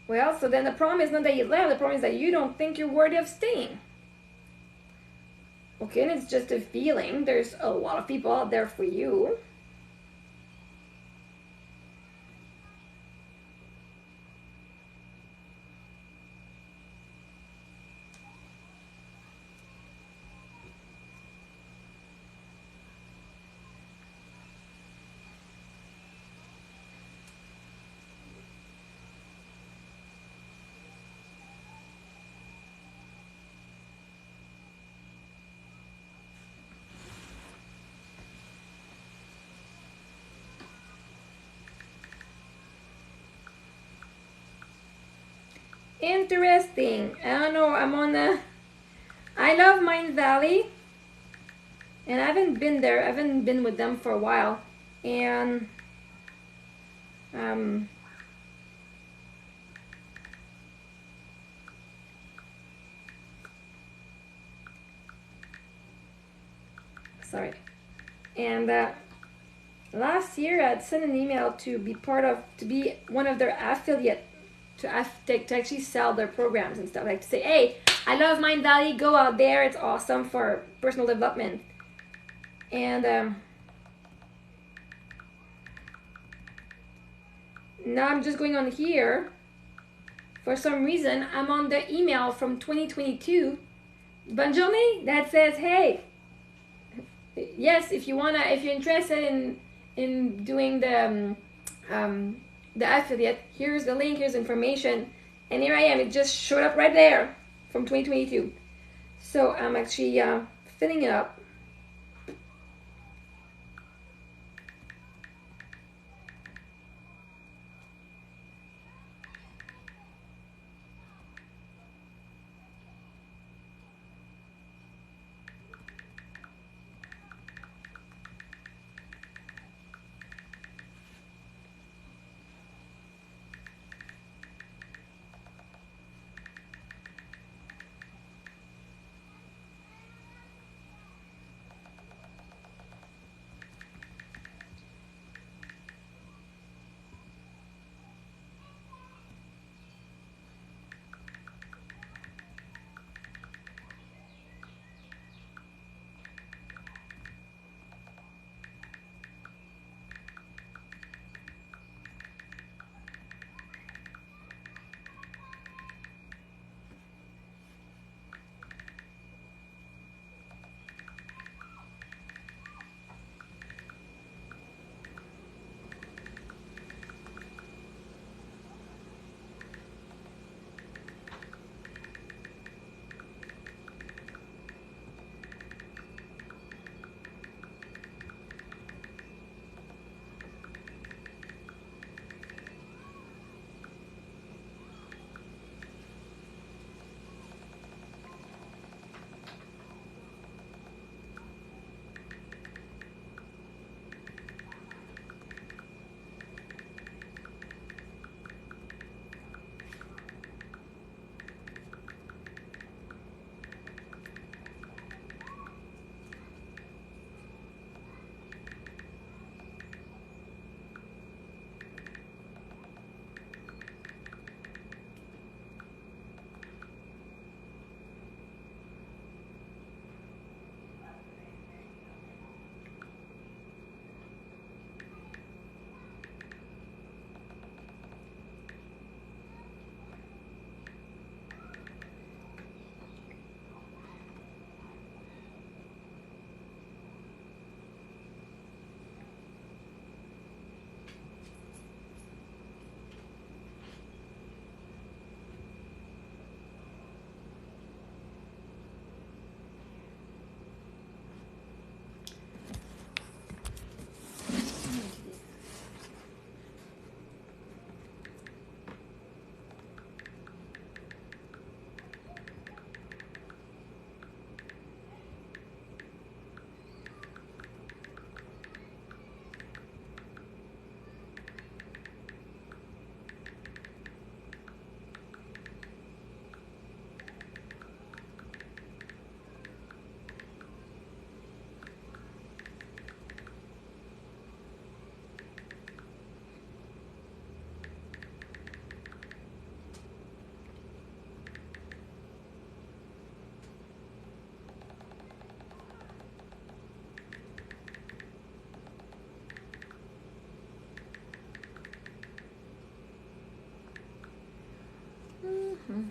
Well, so then the problem is not that you left, the problem is that you don't think you're worthy of staying. Okay, and it's just a feeling. There's a lot of people out there for you. Interesting. I don't know. I love Mind Valley. And I haven't been there. I haven't been with them for a while. And sorry. And last year I'd sent an email to be one of their affiliate to actually sell their programs and stuff, like to say, hey, I love Mind Valley, go out there, it's awesome for personal development. And now I'm just going on here. For some reason, I'm on the email from 2022, Bonne journée, that says, hey, yes, if you're interested in doing the affiliate, here's the link, here's information, and here I am. It just showed up right there from 2022. So I'm actually filling it up.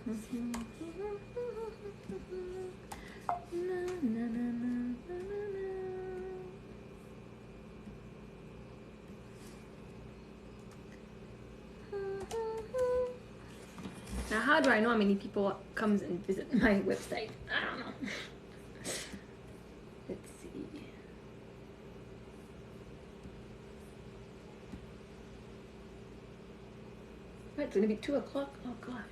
Now, how do I know how many people comes and visit my website? I don't know. Let's see. What, it's gonna be 2 o'clock? Oh gosh.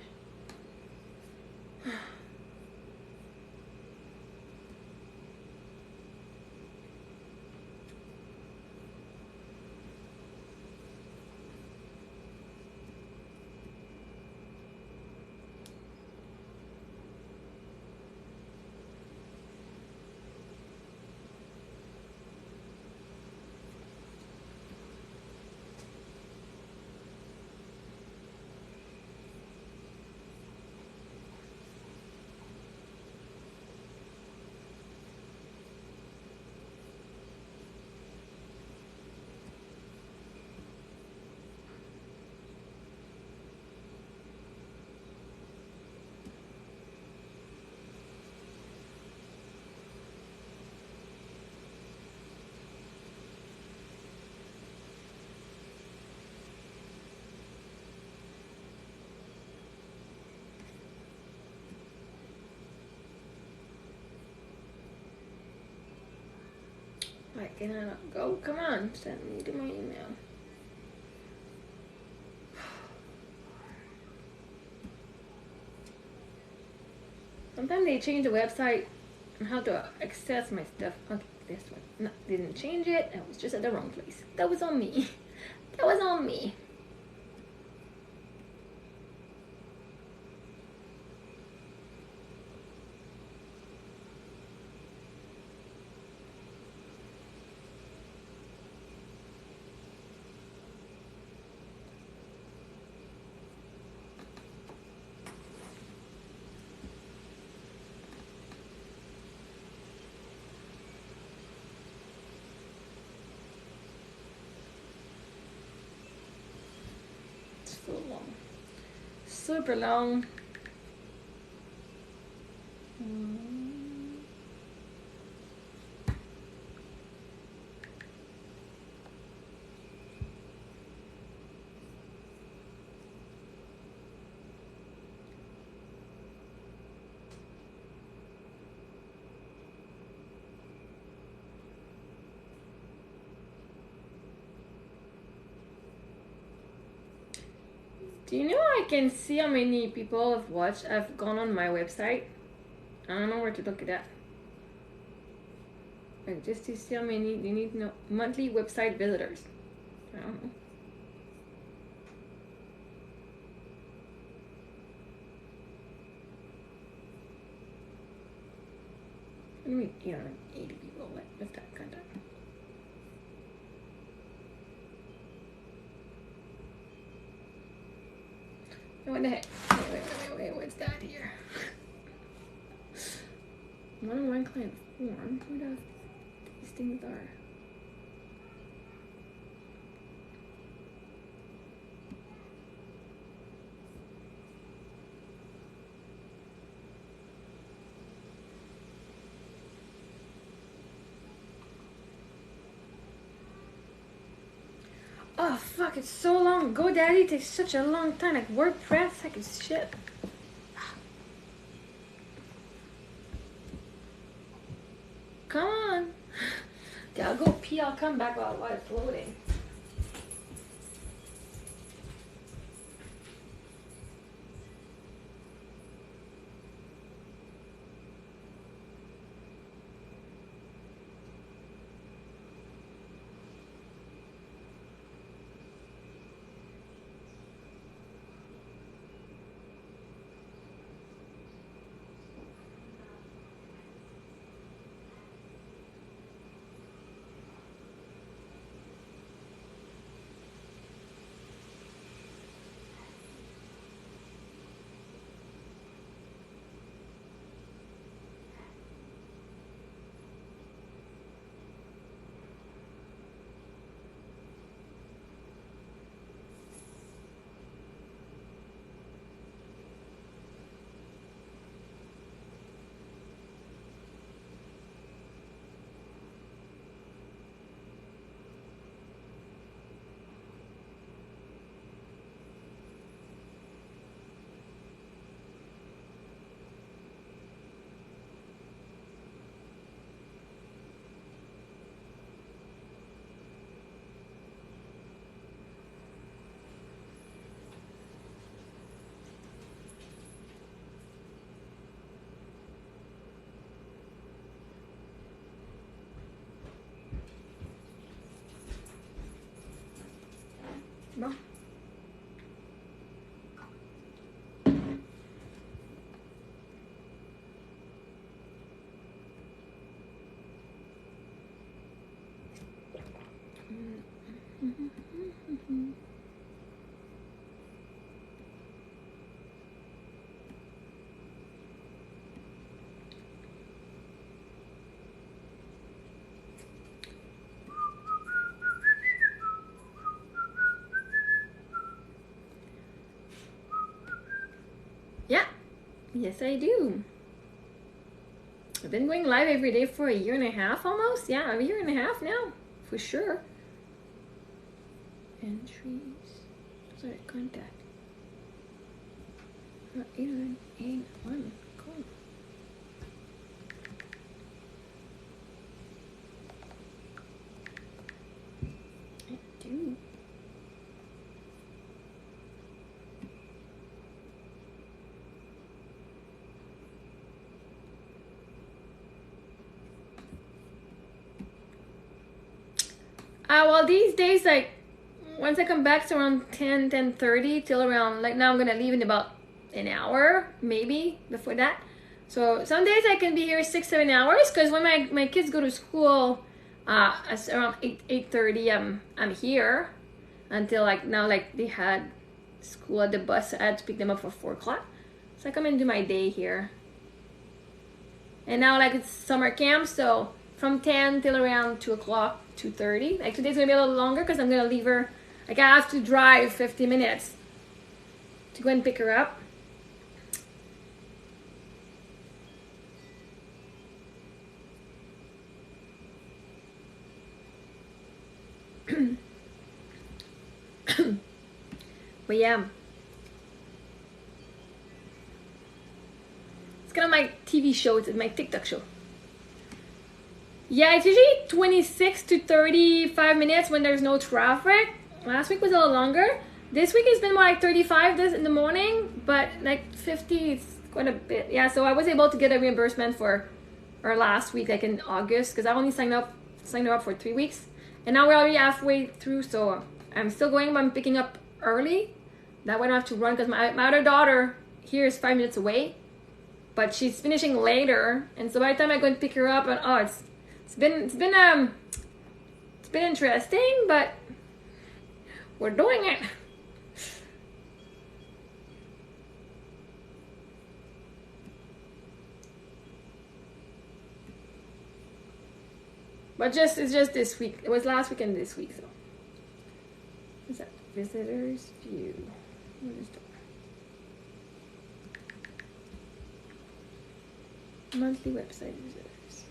Why can I not go? Come on, send me to my email. Sometimes they change the website and how to access my stuff. Okay, this one. No, they didn't change it. I was just at the wrong place. That was on me. That was on me. So long. Super long. Do you know I can see how many people have watched? I've gone on my website. I don't know where to look at that. Like just to see how many, you need to know monthly website visitors. I don't know. What do you mean 880 people? What's that kind of? What the heck? Wait, what's that here? One-on-one client form. What else these things are? Oh fuck, it's so long. GoDaddy takes such a long time. Like WordPress, like it's shit. Come on. Yeah, I'll go pee, I'll come back while it's loading. Yeah, yes I do. I've been going live every day for a year and a half almost. Yeah, a year and a half now, for sure. Entries. Sorry, contact. 8981. Cool. I do. Well, these days, like, once I come back, it's around 10:30 till around, like, now I'm gonna leave in about an hour, maybe, before that. So some days I can be here 6-7 hours, because when my kids go to school, it's around 8:30, I'm here until, like, now, like, they had school at the bus. I had to pick them up for 4 o'clock. So I come and do my day here. And now, like, it's summer camp, so from 10 till around 2 o'clock, 2:30. Like, today's gonna be a little longer because I'm gonna leave her. Like, I have to drive 50 minutes to go and pick her up. But yeah, it's kind of my TV show. It's my TikTok show. Yeah, it's usually 26 to 35 minutes when there's no traffic. Last week was a little longer. This week has been more like 35 in the morning, but like 50 is quite a bit. Yeah, so I was able to get a reimbursement for our last week, like in August, because I only signed her up for 3 weeks. And now we're already halfway through, so I'm still going, but I'm picking up early. That way I don't have to run, because my other daughter here is 5 minutes away, but she's finishing later. And so by the time I go and pick her up, and it's been interesting, but we're doing it. But it's just this week. It was last week and this week, so. What's that? Visitors view. What is that? Monthly website visitors.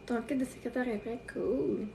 Ton kit de secrétaire est prêt. Cool.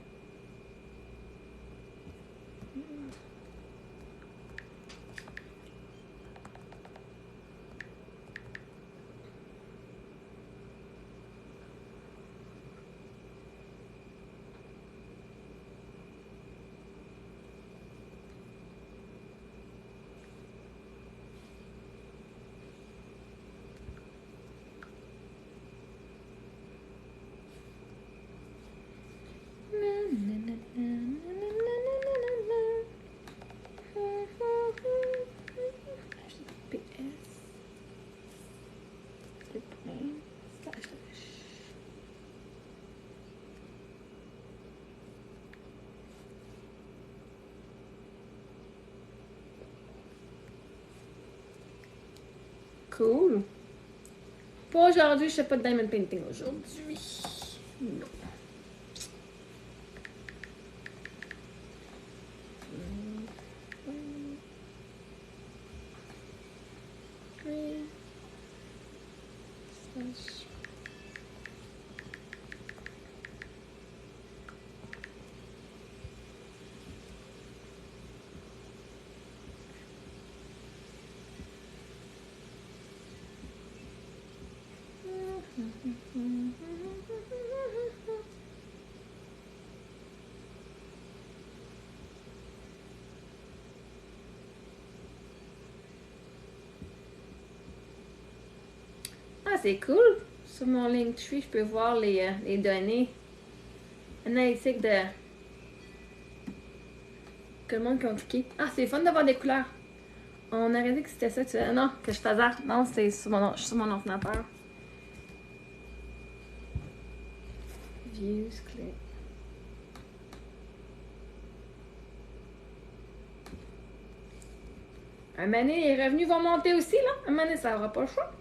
Cool. Pour aujourd'hui, je fais pas de diamond painting aujourd'hui. Non. Ah, c'est cool. Sur mon Linktree, je peux voir les données. Analytique de Que le monde compliqué. Ah, c'est fun d'avoir des couleurs. On aurait dit que c'était ça. Non, que je faisais. Non, c'est sur mon ordinateur. Views, click. Un moment donné, les revenus vont monter aussi, là. Un moment donné, ça n'aura pas le choix.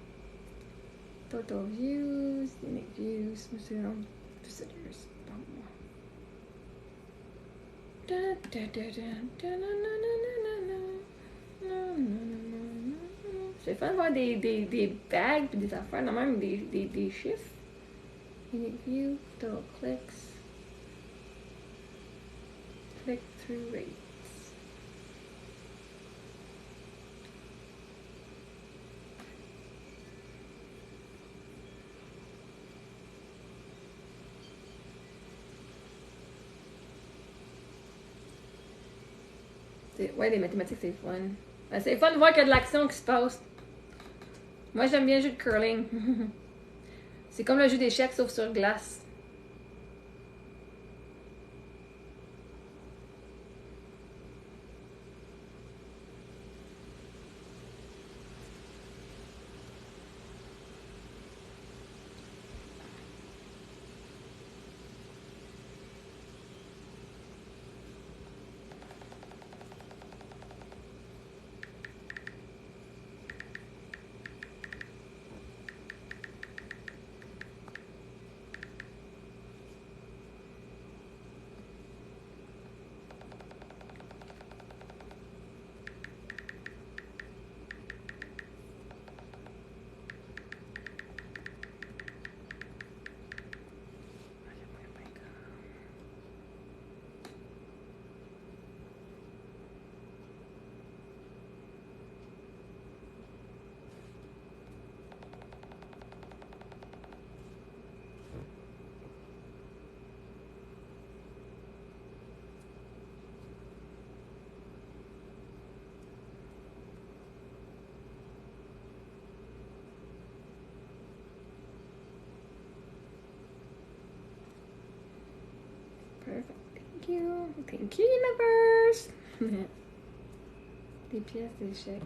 Total views, unique views, visitors. C'est fun de voir des bagues et des affaires, non même des chiffres. Unique view, total clicks, click-through rates. Ouais, les mathématiques, c'est fun. Ben, c'est fun de voir qu'il y a de l'action qui se passe. Moi, j'aime bien le jeu de curling. C'est comme le jeu d'échecs, sauf sur glace. Perfect. Thank you. Thank you, universe. Des pièces d'échecs.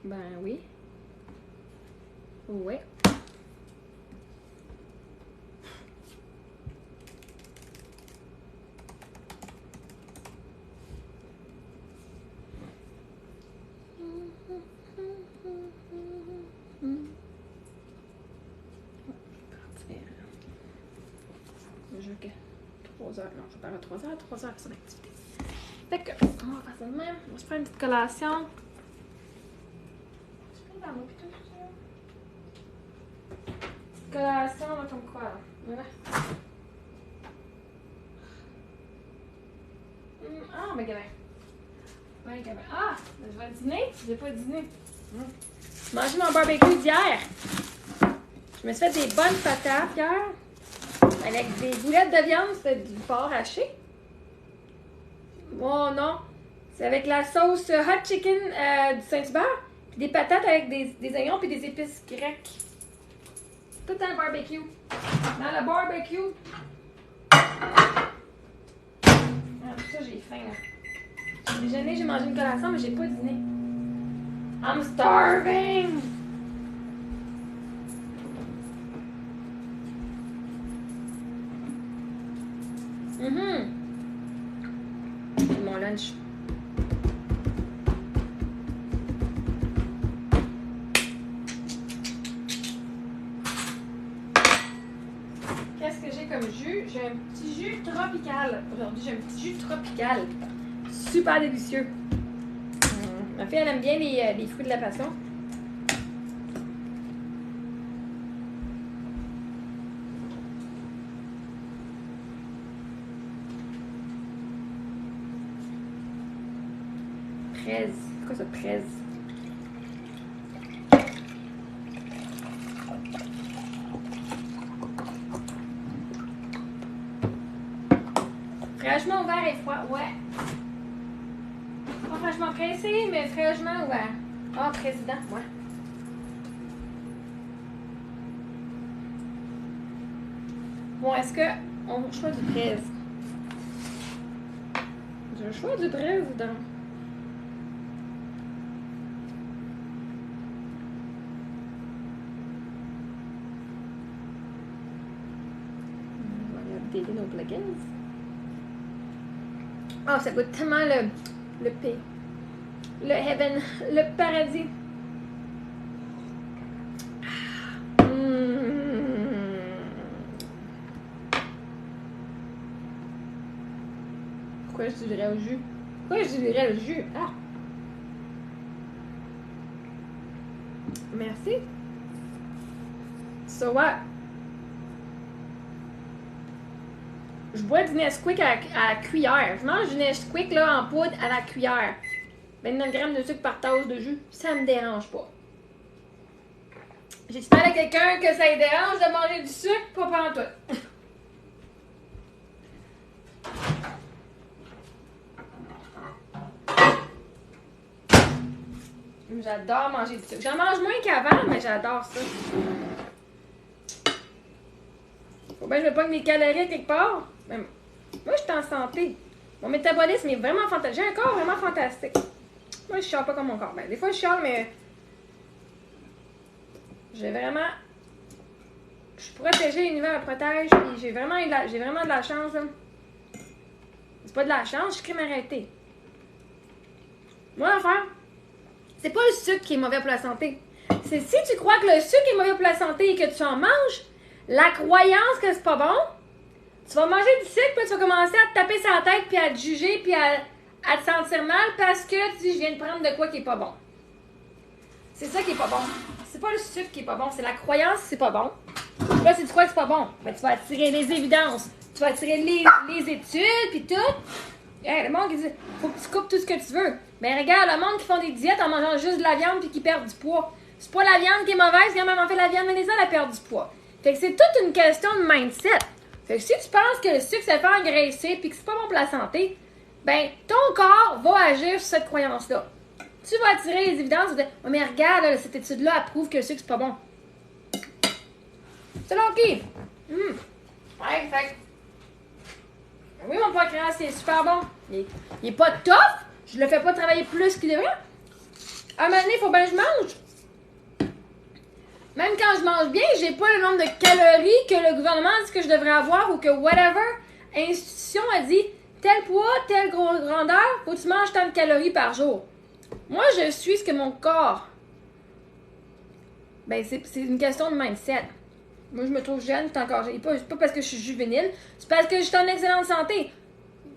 Ben oui. Ouais. Jusqu'à 3 heures. Non, je pars à 3 heures. 3 heures, c'est son activité. Fait que, on va faire ça de même. On va se faire une petite collation. Je prends dans l'eau pis tout ça. Petite collation, là, comme quoi, là. Voilà. Ah, mais gamin. Ouais, gamin. Ah, je vais dîner. J'ai pas dîné. J'ai mangé mon barbecue d'hier. Je me suis fait des bonnes patates hier. Avec des boulettes de viande, c'était du porc haché. Oh non, c'est avec la sauce hot chicken du Saint-Hubert. Puis des patates avec des oignons puis des épices grecques. Tout dans le barbecue. Dans le barbecue. Ah, tout ça, j'ai faim là. J'ai déjeuné, j'ai mangé une collation, mais j'ai pas dîné. I'm starving! Mon lunch. Qu'est-ce que j'ai comme jus? J'ai un petit jus tropical. Aujourd'hui, j'ai un petit jus tropical. Super délicieux. Ma fille, elle aime bien les fruits de la passion. Fraise. C'est quoi ça, fraise? Fraîchement ouvert et froid, ouais. Pas fraîchement pressé, mais fraîchement ouvert. Ah, président, ouais. Bon, est-ce que on choisit du fraise? Je Je choix du président. On va updater nos plugins. Oh, ça goûte tellement le paix. Le heaven, le paradis. Pourquoi je dirais au jus? Pourquoi je dirais le jus? Ah! Merci. So what? Je bois du Nesquik à la cuillère. Je mange du Nesquik là, en poudre à la cuillère. 29 grammes de sucre par tasse de jus, ça me dérange pas. J'ai-tu parlé à quelqu'un que ça lui dérange de manger du sucre? Pas pantoute. J'adore manger du sucre. J'en mange moins qu'avant, mais j'adore ça. Faut bien que je me pogne mes calories quelque part. Mais moi, je suis en santé. Mon métabolisme est vraiment fantastique. J'ai un corps vraiment fantastique. Moi, je chiale pas comme mon corps. Ben, des fois, je chiale, mais j'ai vraiment... Je suis protégée, l'univers me protège, puis j'ai vraiment de la chance, là. C'est pas de la chance, je crée m'arrêter. Moi, l'affaire, c'est pas le sucre qui est mauvais pour la santé. C'est si tu crois que le sucre est mauvais pour la santé et que tu en manges, la croyance que c'est pas bon, tu vas manger du sucre, puis tu vas commencer à te taper sur la tête, puis à te juger, puis à te sentir mal parce que tu dis, je viens de prendre de quoi qui est pas bon. C'est ça qui est pas bon. C'est pas le sucre qui est pas bon, c'est la croyance que c'est pas bon. Là, si tu crois que c'est pas bon, ben, tu vas attirer les évidences, tu vas attirer les études, puis tout. Hey, le monde qui dit, faut que tu coupes tout ce que tu veux. Ben regarde, le monde qui font des diètes en mangeant juste de la viande puis qui perdent du poids. C'est pas la viande qui est mauvaise, quand même en fait la viande vénézuélienne, elle perd du poids. Fait que c'est toute une question de mindset. Fait que si tu penses que le sucre, ça fait engraisser puis que c'est pas bon pour la santé, ben ton corps va agir sur cette croyance-là. Tu vas attirer les évidences, tu vas dire, oh, mais regarde, là, cette étude-là, elle prouve que le sucre, c'est pas bon. C'est là, OK. Ouais, fait oui, mon pancréas, c'est super bon. Il est pas tough. Je le fais pas travailler plus qu'il devrait. À un moment donné, il faut bien que je mange. Même quand je mange bien, j'ai pas le nombre de calories que le gouvernement dit que je devrais avoir ou que whatever institution a dit tel poids, telle grandeur, faut que tu manges tant de calories par jour. Moi, je suis ce que mon corps. Ben, c'est une question de mindset. Moi, je me trouve jeune, c'est encore. C'est pas parce que je suis juvénile, c'est parce que je suis en excellente santé.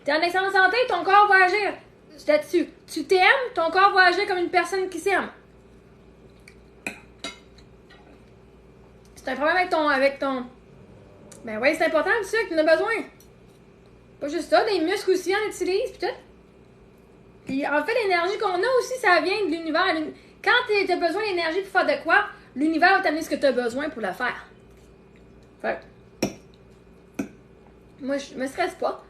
T'es en excellente santé, ton corps va agir. C'est là-dessus. Tu t'aimes, ton corps va agir comme une personne qui s'aime. C'est un problème avec ton. Ben oui, c'est important le sucre, tu en as besoin. Pas juste ça, des muscles aussi, on utilise, pis tout. Puis en fait, l'énergie qu'on a aussi, ça vient de l'univers. Quand tu as besoin d'énergie pour faire de quoi, l'univers va t'amener ce que tu as besoin pour le faire. Fait moi, je me stresse pas.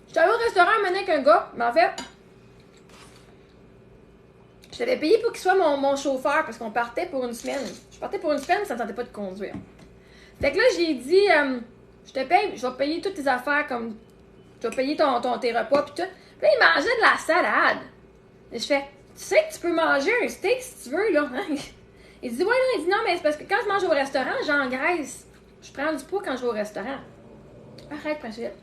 J'étais allée au restaurant un moment avec un gars, mais en fait, je t'avais payé pour qu'il soit mon chauffeur parce qu'on partait pour une semaine. Je partais pour une semaine, ça ne me tentait pas de conduire. Fait que là, j'ai dit, je te paye, je vais payer toutes tes affaires comme, je vais payer tes repas pis tout. Puis là, il mangeait de la salade. Et je fais, tu sais que tu peux manger un steak si tu veux, là. Hein? Il dit, ouais, non, il dit, non, mais c'est parce que quand je mange au restaurant, j'engraisse. Je prends du poids quand je vais au restaurant. Arrête, Marie-Ève.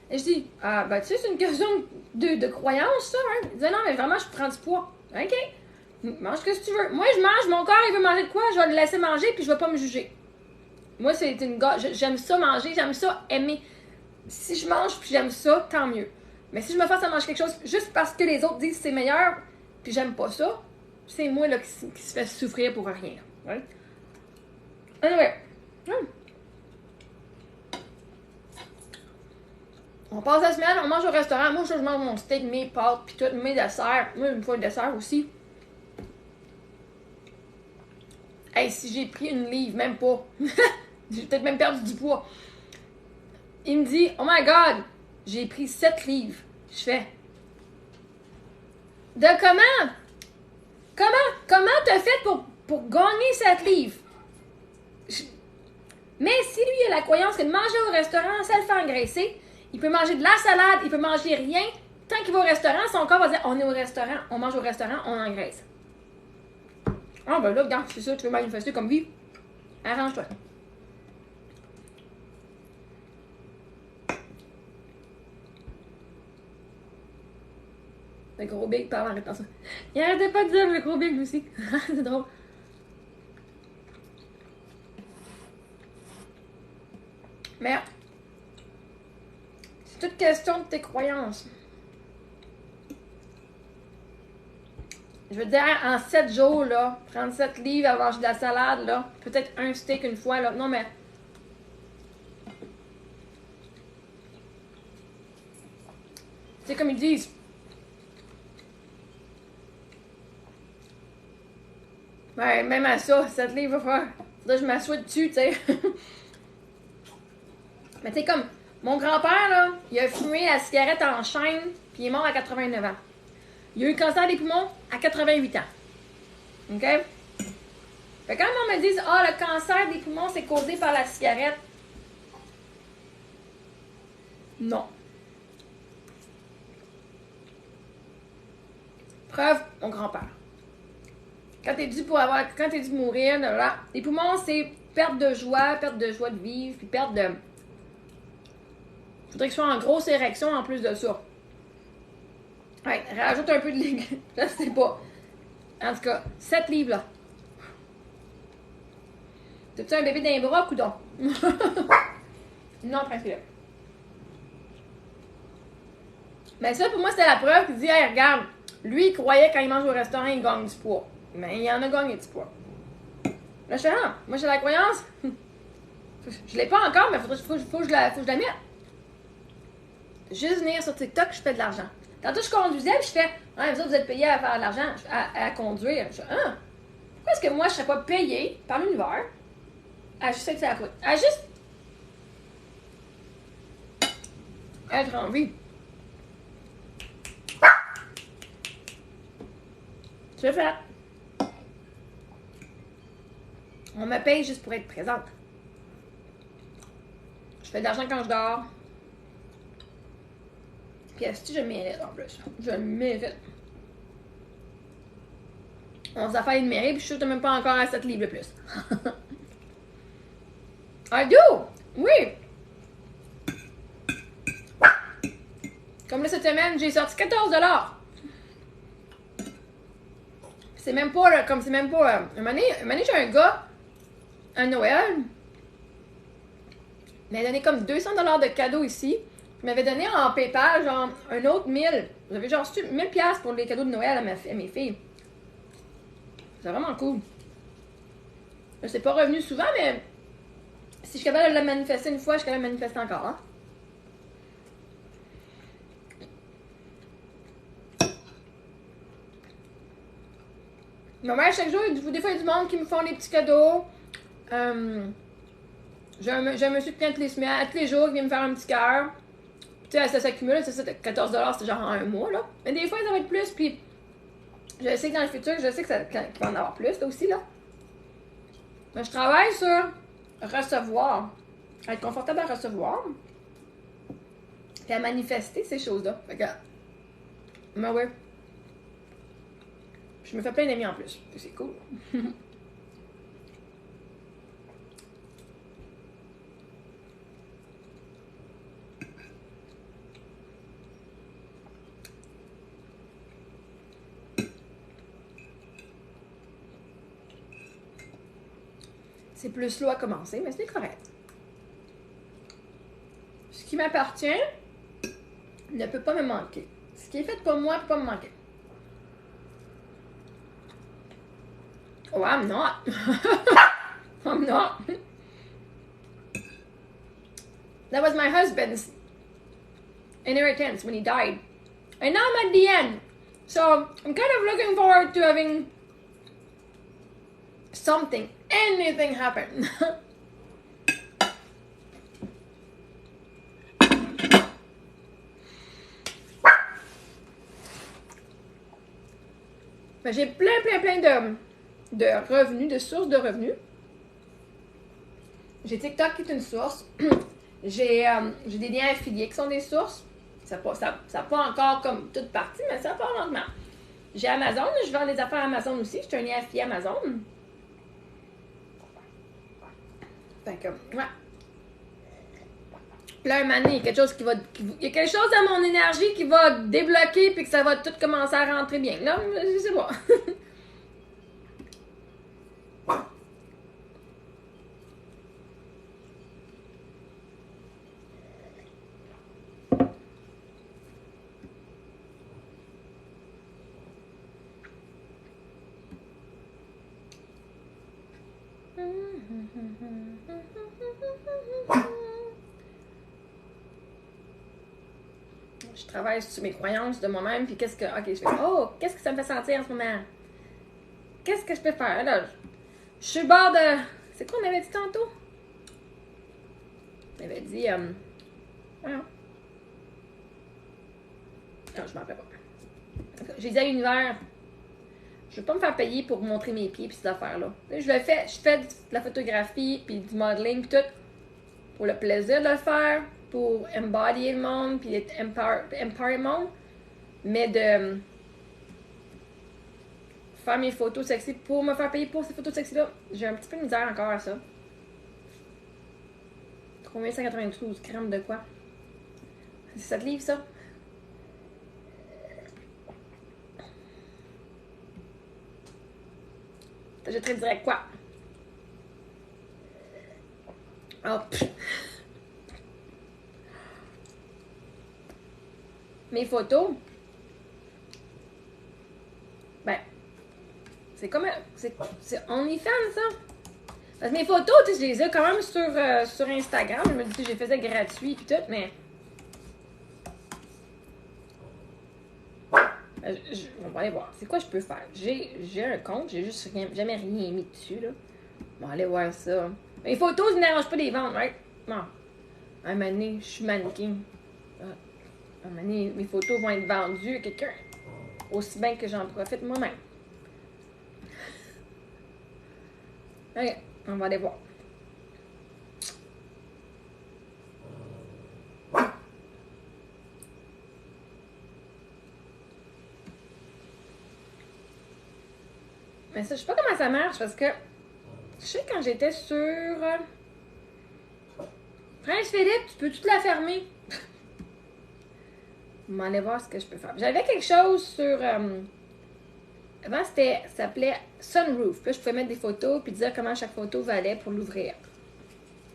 Et je dis, ah, ben, tu sais, c'est une question de croyance, ça, hein. Il dit, non, mais vraiment, je prends du poids. OK. Mange ce que tu veux. Moi, je mange, mon corps, il veut manger de quoi, je vais le laisser manger, puis je vais pas me juger. Moi, c'est une j'aime ça manger, j'aime ça aimer. Si je mange, puis j'aime ça, tant mieux. Mais si je me force à manger quelque chose juste parce que les autres disent que c'est meilleur, puis j'aime pas ça, c'est moi, là, qui se fait souffrir pour rien. Ouais. Anyway. On passe la semaine, on mange au restaurant. Moi, je mange mon steak, mes pâtes, puis tout, mes desserts. Moi, une fois le dessert aussi. Hey, si j'ai pris une livre, même pas. J'ai peut-être même perdu du poids. Il me dit, oh my God, j'ai pris 7 livres. Je fais, de comment? Comment t'as fait pour gagner 7 livres? Mais si lui, il a la croyance que de manger au restaurant, ça le fait engraisser, il peut manger de la salade, il peut manger rien, tant qu'il va au restaurant, son corps va dire on est au restaurant, on mange au restaurant, on engraisse. Ah ben là, regarde, c'est ça, tu veux manifester comme vie. Arrange-toi. Le gros big, pardon, arrête ça. Il arrêtait pas de dire le gros big aussi. C'est drôle. Mais c'est toute question de tes croyances. Je veux dire, en 7 jours, là, 37 livres à manger de la salade, là, peut-être un steak une fois, là. Non, mais c'est comme ils disent. Ouais, même à ça, 7 livres, faudrait que je m'assoie dessus, tu sais. Mais tu sais, comme mon grand-père, là, il a fumé la cigarette en chaîne, puis il est mort à 89 ans. Il a eu le cancer des poumons à 88 ans. OK? Fait que quand on me dit, ah, le cancer des poumons, c'est causé par la cigarette. Non. Preuve, mon grand-père. Quand t'es dû mourir, là, les poumons, c'est perte de joie de vivre, puis perte de... Faudrait que je sois en grosse érection en plus de ça. Ouais, rajoute un peu de légumes. Je sais pas. En tout cas, 7 livres, là. T'as-tu un bébé dans les bras, coudon? Non, presque là. Mais ça, pour moi, c'était la preuve qui dit, hey, regarde, lui, il croyait quand il mange au restaurant, il gagne du poids. Mais il en a gagné du poids. Là, je fais, ah, moi, j'ai la croyance. Je l'ai pas encore, mais faut que je la mette. Juste venir sur TikTok, je fais de l'argent. Tantôt, je conduisais, puis je fais, ah, vous êtes payés à faire de l'argent, à conduire. Je fais, ah, pourquoi est-ce que moi, je ne serais pas payée par l'univers à juste être sur la route? À juste être en vie. Je fais. On me paye juste pour être présente. Je fais de l'argent quand je dors. Puis est-ce que je le mérite en plus? Je le mérite. On s'affaire de mérite, puis je suis même pas encore à 7 livres de plus. I do! Oui! Comme là, cette semaine, j'ai sorti 14 $. C'est même pas, là, comme c'est même pas... un moment donné, j'ai un gars, à Noël, il m'a donné comme 200 $ de cadeaux ici. Il m'avait donné en PayPal, genre, un autre 1000. J'avais genre reçu 1000 $ pour les cadeaux de Noël à mes filles. C'est vraiment cool. C'est pas revenu souvent, mais si je suis capable de le manifester une fois, je suis capable de le manifester encore, hein. Ma mère, chaque jour, des fois, il y a du monde qui me font des petits cadeaux. J'ai un monsieur qui vient tous les jours, qui vient me faire un petit cœur. Tu sais, ça s'accumule, c'est ça, 14 $, c'est genre en un mois, là. Mais des fois, ça va être plus, puis je sais que dans le futur, je sais qu'il va en avoir plus, là, aussi, là. Mais je travaille sur recevoir. Être confortable à recevoir. Puis à manifester ces choses-là. Fait que, ben ouais. Je me fais plein d'amis en plus. C'est cool. C'est plus slow à commencer, mais c'est correct. Ce qui m'appartient ne peut pas me manquer. Ce qui est fait pour moi ne peut pas me manquer. Oh, I'm not. I'm not. That was my husband's inheritance when he died. And now I'm at the end. So I'm kind of looking forward to having something, anything happen. Ben, j'ai plein de revenus, de sources de revenus. J'ai TikTok qui est une source. J'ai des liens affiliés qui sont des sources. Ça n'a pas encore comme toute partie, mais ça part lentement. J'ai Amazon, je vends des affaires Amazon aussi. Je suis un IFI Amazon. Fait que, ouais. Là, un moment donné, il y a quelque chose il y a quelque chose dans mon énergie qui va débloquer puis que ça va tout commencer à rentrer bien. Là, je sais pas. Je travaille sur mes croyances de moi-même, puis qu'est-ce que... Ok, je fais... Oh, qu'est-ce que ça me fait sentir en ce moment? Qu'est-ce que je peux faire? Là, je suis au bord de... C'est quoi on avait dit tantôt? On avait dit... Non, je m'en rappelle pas. J'ai dit à l'univers... Je veux pas me faire payer pour montrer mes pieds, puis ces affaires-là. Je fais de la photographie, puis du modeling, puis tout, pour le plaisir de le faire, pour embodier le monde, puis empower le monde, mais de faire mes photos sexy pour me faire payer pour ces photos sexy-là, j'ai un petit peu de misère encore à ça. Combien 192 grammes de quoi? C'est 7 livres, ça? T'achèterais direct quoi? Oh, mes photos, ben, c'est comme... C'est OnlyFans, ça? Parce que mes photos, tu sais, je les ai quand même sur Instagram. Je me dis que j'ai fait ça gratuit et tout, mais... on va aller voir. C'est quoi je peux faire? J'ai un compte, j'ai juste jamais rien mis dessus, là. On va aller voir ça. Mes photos, ils n'arrangent pas les ventes, right? Non. Un moment donné, je suis mannequin. Un moment donné, mes photos vont être vendues à quelqu'un. Aussi bien que j'en profite moi-même. Ok, on va aller voir. Mais ça, je sais pas comment ça marche parce que je sais quand j'étais sur Prince Philippe, tu peux tout la fermer. On va aller voir ce que je peux faire. J'avais quelque chose sur avant, ça s'appelait Sunroof. Puis là, je pouvais mettre des photos puis dire comment chaque photo valait pour l'ouvrir.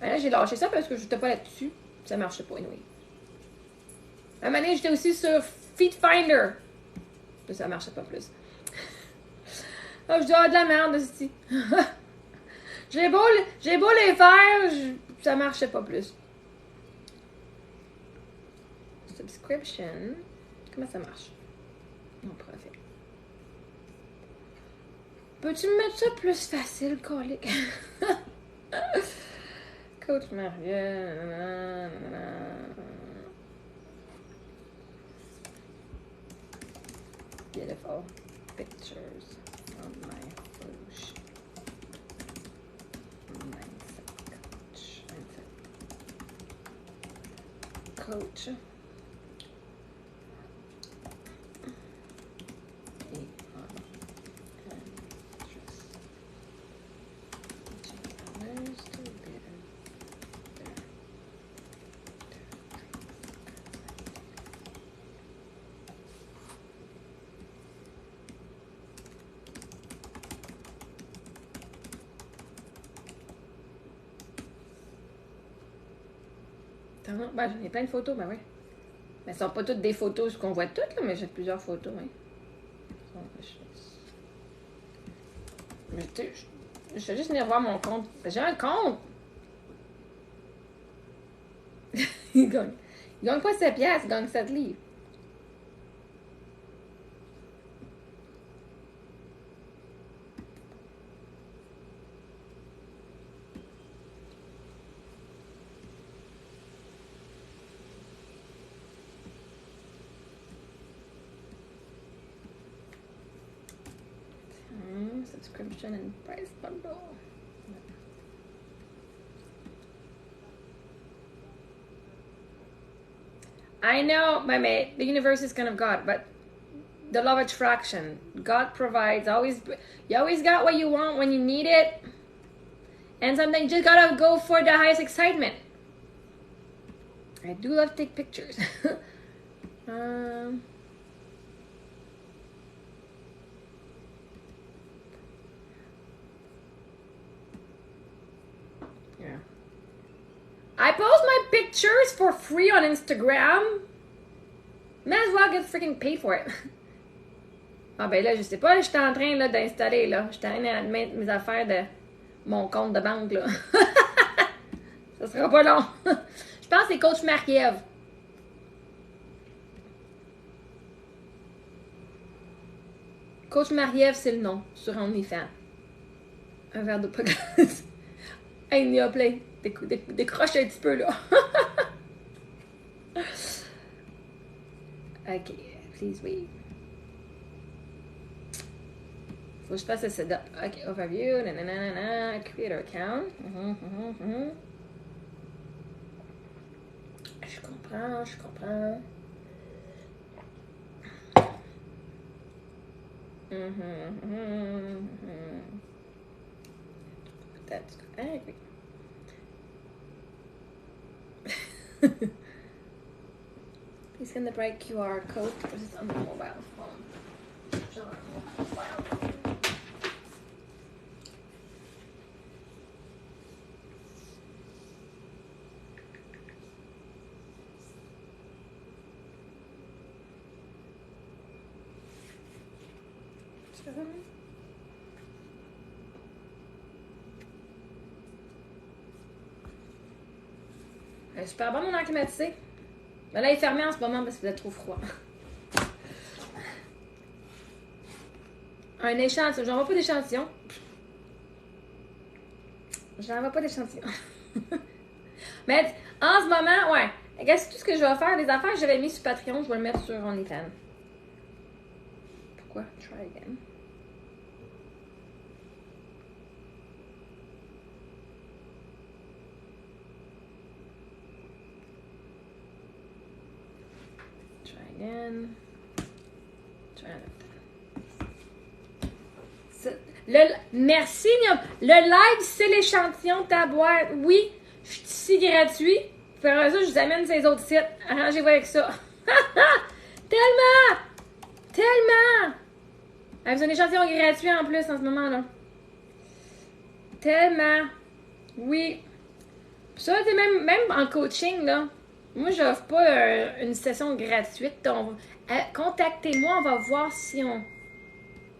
Là, j'ai lâché ça parce que je n'étais pas là-dessus. Ça marchait pas, anyway. À un moment donné, j'étais aussi sur Feet Finder. Là, ça marchait pas plus. Ah, je dois avoir de la merde, ici. j'ai beau les faire, ça marchait pas plus. Subscription. Comment ça marche? Mon profil. Peux-tu me mettre ça plus facile, colique? Coach Marie-Ève. Beautiful pictures of my mindset coach. Ben, j'en ai plein de photos, ben oui. Mais ce ne sont pas toutes des photos qu'on voit toutes, là, mais j'ai plusieurs photos, oui. Je vais juste venir voir mon compte. J'ai un compte! Il gagne pas 7 piastres, il gagne 7 livres. Subscription and price bundle. I know, mais the universe is kind of God, but the law of attraction, God provides. You always got what you want when you need it, and sometimes you just gotta go for the highest excitement. I do love to take pictures. Yeah. I post my pictures for free on Instagram. May as well get freaking paid for it. Ah ben là, je sais pas, j'étais en train là, d'installer, là. J'étais en train de mettre mes affaires de mon compte de banque, là. Ça sera pas long. Je pense que c'est coach Marie-Ève. Coach Marie-Ève, c'est le nom sur OnlyFans. Un verre d'eau pas gaz. Hey, il y a plein. Décroche un petit peu, là. Ok, please wait. Faut que je fasse le setup. Ok, overview, nanana, creator account. Je comprends. Peut-être. Ah, oui. Please scan the bright QR code because it's on the mobile phone. Super bon mon air climatisé. Mais là, il est fermé en ce moment parce qu'il est trop froid. Un échantillon. J'en vois pas d'échantillon. Mais en ce moment, ouais. Regarde, tout ce que je vais faire, les affaires que j'avais mis sur Patreon, je vais le mettre sur OnlyFans. Pourquoi? Try again. Merci, le live, c'est l'échantillon de ta boîte. Oui, je suis ici gratuit. Pour ça, je vous amène ces autres sites. Arrangez-vous avec ça. Tellement! Avec un échantillon gratuit en plus en ce moment-là. Tellement. Oui. Ça, c'est même en coaching, là. Moi, je n'offre pas une session gratuite. Contactez-moi, on va voir si on...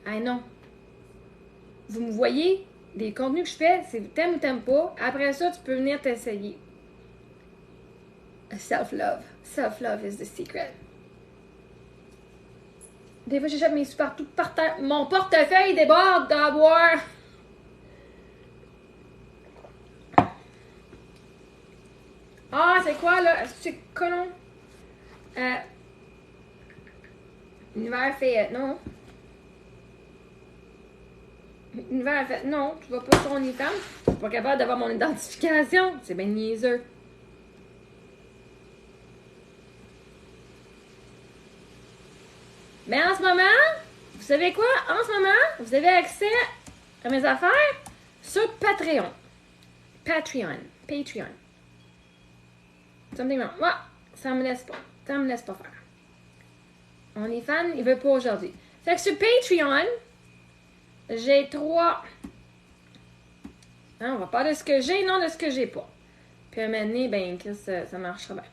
Ah non. Vous me voyez, les contenus que je fais, c'est t'aimes ou t'aimes pas. Après ça, tu peux venir t'essayer. Self-love. Self-love is the secret. Des fois, j'échappe mes sous partout par terre. Mon portefeuille déborde d'avoir... Ah, c'est quoi, là? Est-ce que c'est colon? L'univers fait... non. L'univers fait... Non, tu vas pas sur OnlyFans. Je suis pas capable d'avoir mon identification. C'est bien niaiseux. Mais en ce moment, vous savez quoi? En ce moment, vous avez accès à mes affaires sur Patreon. Patreon. Something wrong. Ouais, ça me laisse pas faire. OnlyFans, il veut pas aujourd'hui. Fait que sur Patreon, j'ai 3. Hein, on va parler de ce que j'ai, non de ce que j'ai pas. Puis à un moment donné, ben, ça marchera bien.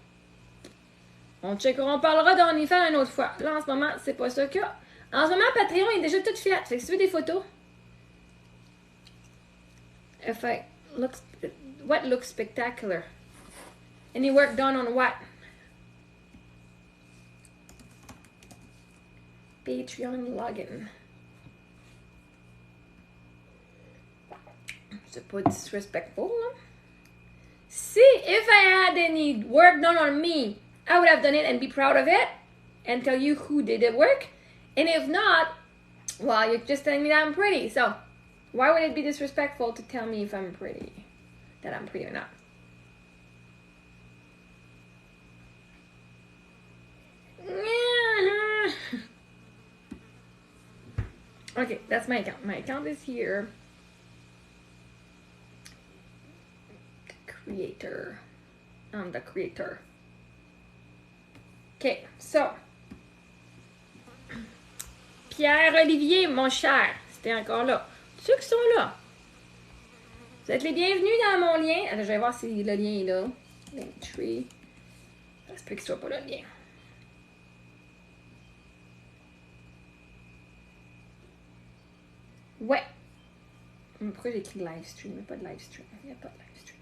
On parlera d'OnlyFans une autre fois. Là, en ce moment, c'est pas ça qu'il y a. En ce moment, Patreon est déjà tout fait. Fait que si tu veux des photos, fait, what looks spectacular? Any work done on what? Patreon login. C'est pas disrespectful, là. See, if I had any work done on me, I would have done it and be proud of it and tell you who did the work. And if not, well, you're just telling me that I'm pretty. So, why would it be disrespectful to tell me if I'm pretty? That I'm pretty or not? Okay, that's my account. My account is here. Creator. I'm the creator. Okay, so. Pierre-Olivier, mon cher, c'était encore là. Ceux qui sont là, vous êtes les bienvenus dans mon lien. Alors, je vais voir si le lien est là. Linktree. Ça se peut qu'il soit pas là, le lien. Ouais. Pourquoi j'ai écrit live stream? Il n'y a pas de live stream. Il n'y a pas de live stream.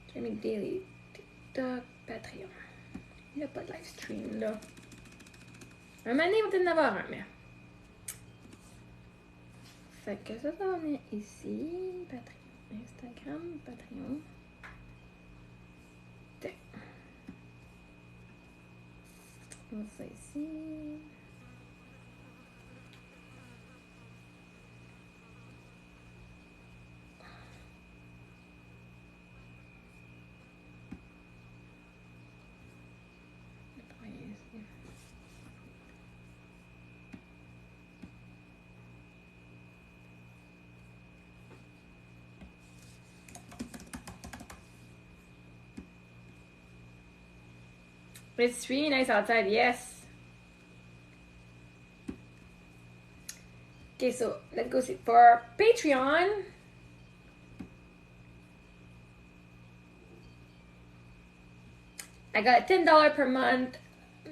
Streaming daily. TikTok, Patreon. Il n'y a pas de live stream, là. Un moment donné, il va peut-être en avoir un, mais... Fait que ça va venir ici. Patreon. Instagram, Patreon. Tiens. On va faire ça ici. It's really nice outside, yes. Okay, so let's go see. For Patreon, I got a $10 per month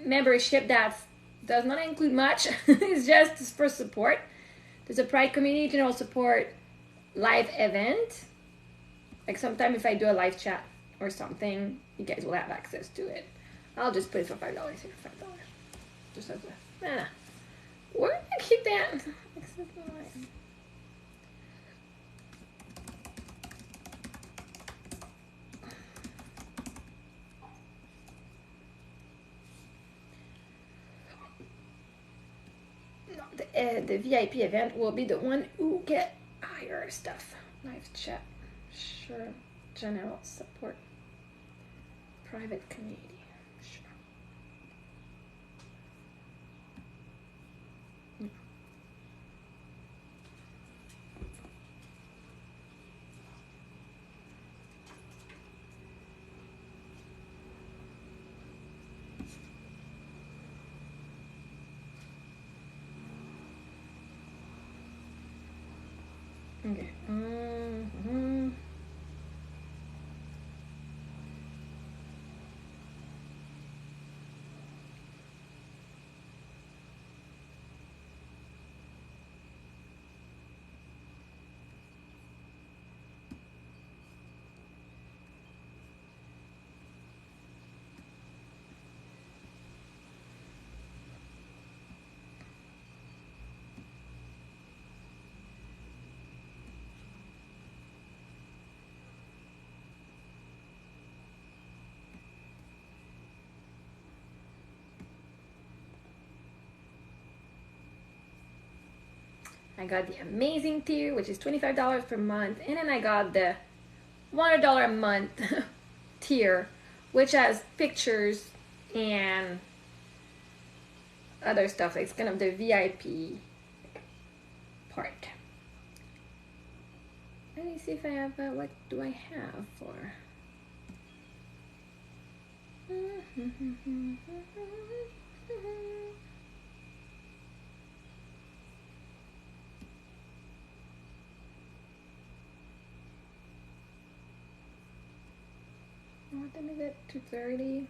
membership that does not include much. It's just for support. There's a Pride Community General Support live event. Like sometime if I do a live chat or something, you guys will have access to it. I'll just put it for $5 here, $5. Just as a, where did I keep that? No, the VIP event will be the one who get higher stuff. Live chat, sure, general support, private community. Okay. I got the amazing tier, which is $25 per month, and then I got the $100 a month tier, which has pictures and other stuff. It's kind of the VIP part. Let me see if I have, what do I have for? What time is it? 2:30.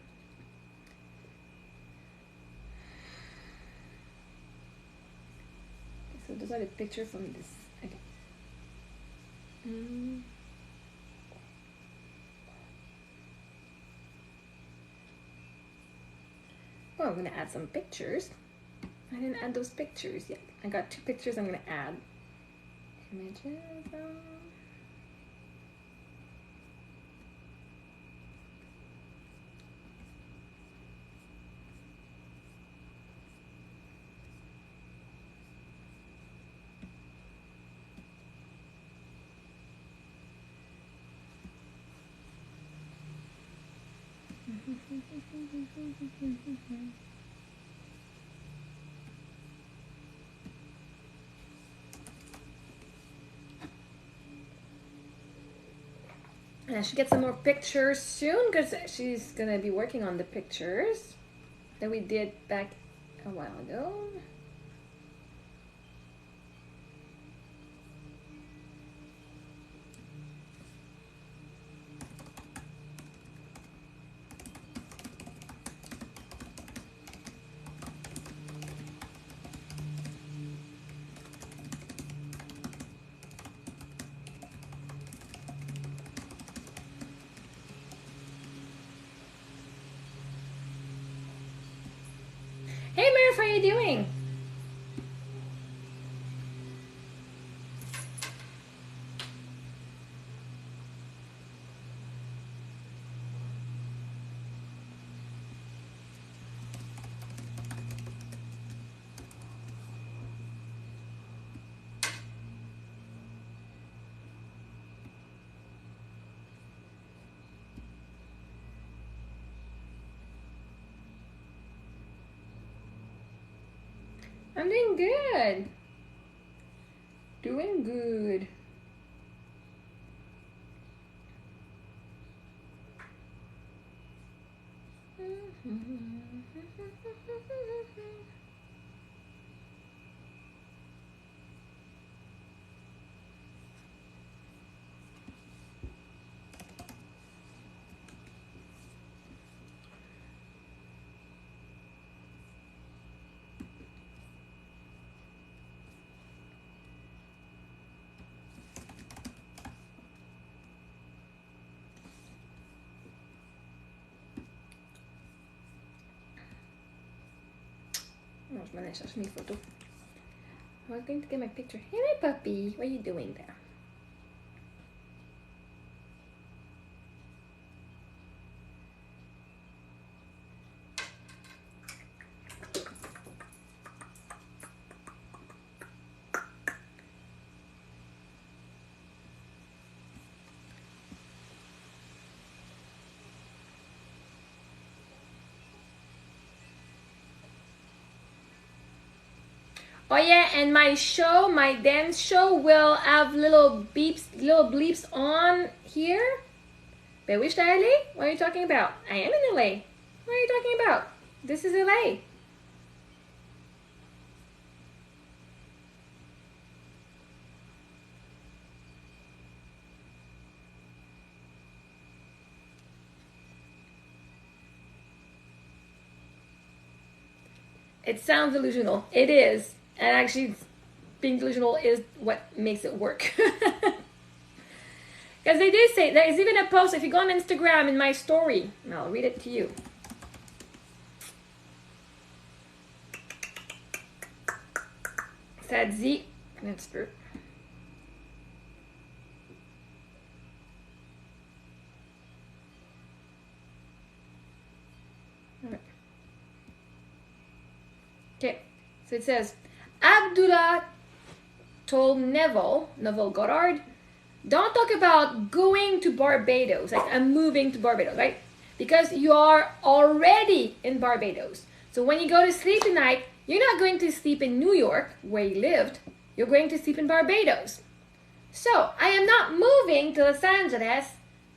So those are the pictures from this. Okay. Oh, I'm gonna add some pictures. I didn't add those pictures yet. I got 2 pictures I'm gonna add. Images. And I should get some more pictures soon because she's gonna be working on the pictures that we did back a while ago. Hey Murph, how are you doing? I'm doing good. Doing good. Non, je m'en allais chercher mes photos. I was going to get my picture. Hey, my puppy, what are you doing there? Oh yeah, and my show, my dance show will have little beeps, little bleeps on here. Ben oui, je suis à LA? What are you talking about? I am in LA. What are you talking about? This is LA. It sounds delusional. It is. And actually, being delusional is what makes it work. Because they do say, there's even a post, if you go on Instagram in my story, and I'll read it to you. Ça dit, un petit peu. Okay, so it says, Abdullah told Neville Goddard, don't talk about going to Barbados, like I'm moving to Barbados, right? Because you are already in Barbados. So when you go to sleep tonight, you're not going to sleep in New York, where you lived. You're going to sleep in Barbados. So I am not moving to Los Angeles.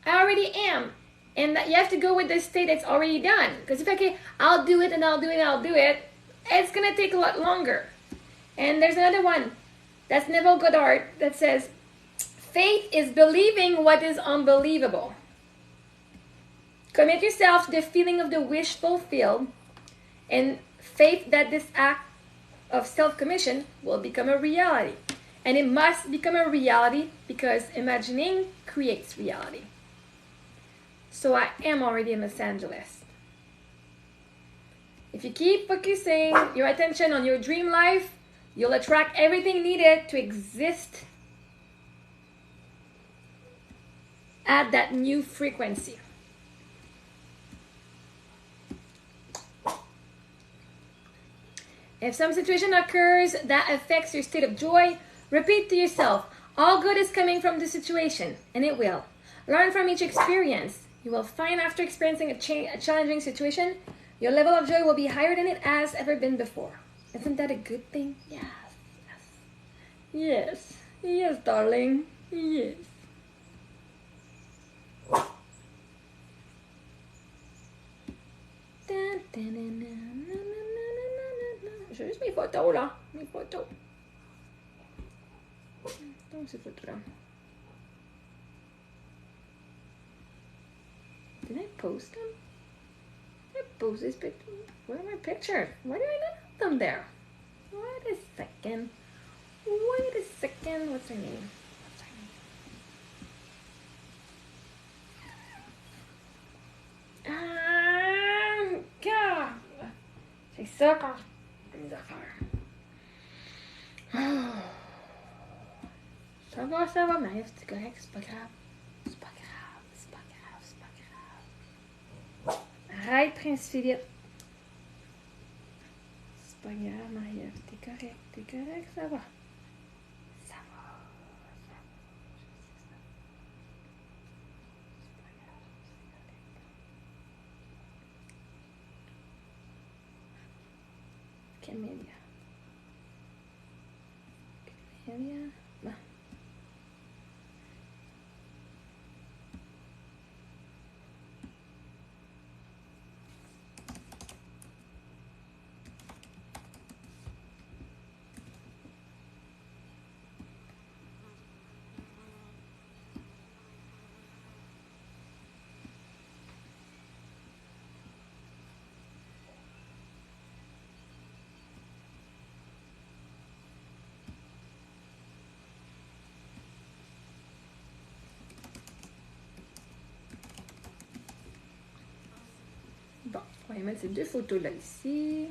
I already am. And you have to go with the state that's already done. Because if I'll do it and I'll do it and I'll do it, it's going to take a lot longer. And there's another one. That's Neville Goddard that says, faith is believing what is unbelievable. Commit yourself to the feeling of the wish fulfilled, and faith that this act of self-commission will become a reality. And it must become a reality because imagining creates reality. So I am already in Los Angeles. If you keep focusing your attention on your dream life, you'll attract everything needed to exist at that new frequency. If some situation occurs that affects your state of joy, repeat to yourself, all good is coming from this situation, and it will. Learn from each experience. You will find after experiencing a challenging situation, your level of joy will be higher than it has ever been before. Isn't that a good thing? Yes, yes. Yes, yes, darling. Yes. J'ai juste mes photos, là. Mes photos. Donc, ces photos-là. Did I post them? I post this picture. Where are my pictures? Why do I not have them there? Wait a second. Wait a second. What's her name? God! C'est ça quand je fais mes affaires. Ça va, Marie-Ève, c'est correct, c'est pas grave. C'est pas grave, c'est pas grave, c'est pas grave. Arrête, Prince Philippe. C'est pas grave, Marie-Ève, t'es correct, ça va. Ça va. C'est pas grave, c'est correct. Camélia. Bon. Bon, on va mettre ces deux photos-là ici.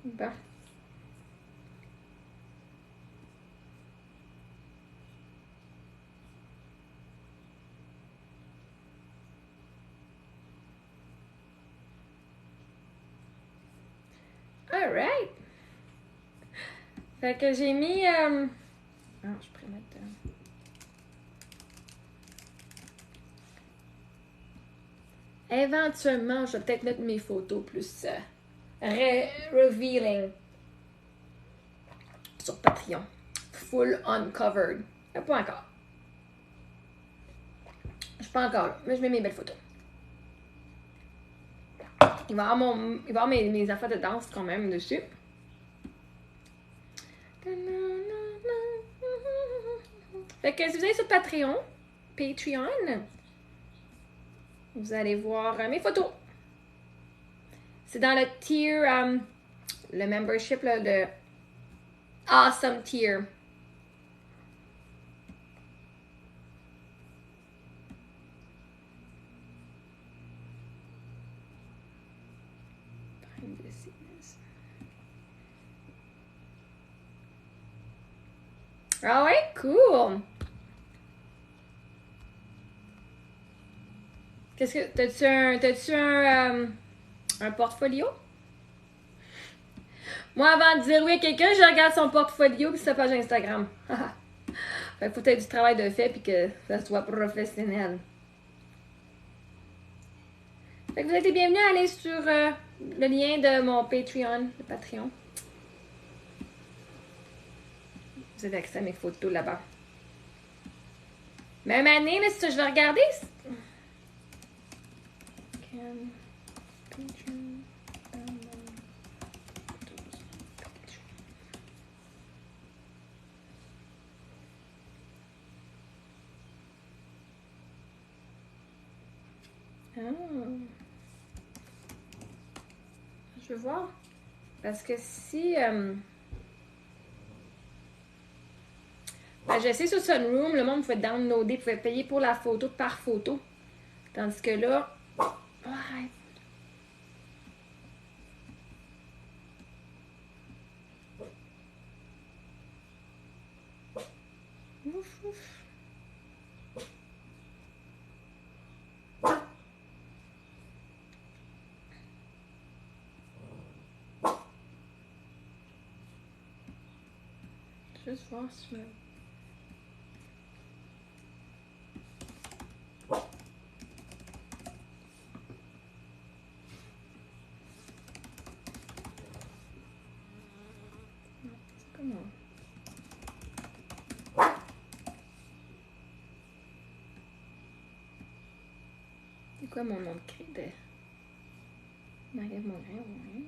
Bon. All right. Fait que j'ai mis... Ah, je pourrais mettre... Éventuellement, je vais peut-être mettre mes photos plus revealing sur Patreon. Full uncovered. Pas encore. Je suis pas encore là, mais je mets mes belles photos. Il va y avoir mes affaires de danse quand même dessus. Fait que si vous allez sur Patreon, vous allez voir mes photos. C'est dans le tier, le membership, là, le awesome tier. Ah ouais, cool. Qu'est-ce que t'as-tu un portfolio? Moi, avant de dire oui à quelqu'un, je regarde son portfolio et sa page Instagram. Fait que faut être du travail de fait puis que ça soit professionnel. Fait que vous êtes les bienvenus à aller sur le lien de mon Patreon, le Patreon. Vous avez accès à mes photos là-bas. Même année, là, si je vais regarder. Je veux voir. Parce que si... ben, je sais sur Sunroom, le monde pouvait downloader, pouvait payer pour la photo par photo. Tandis que là... Ouais. Ouf, ouf. Juste voir si je me... Comment? C'est quoi mon nom de crédit? Marie-Ève, mon grain, ouais.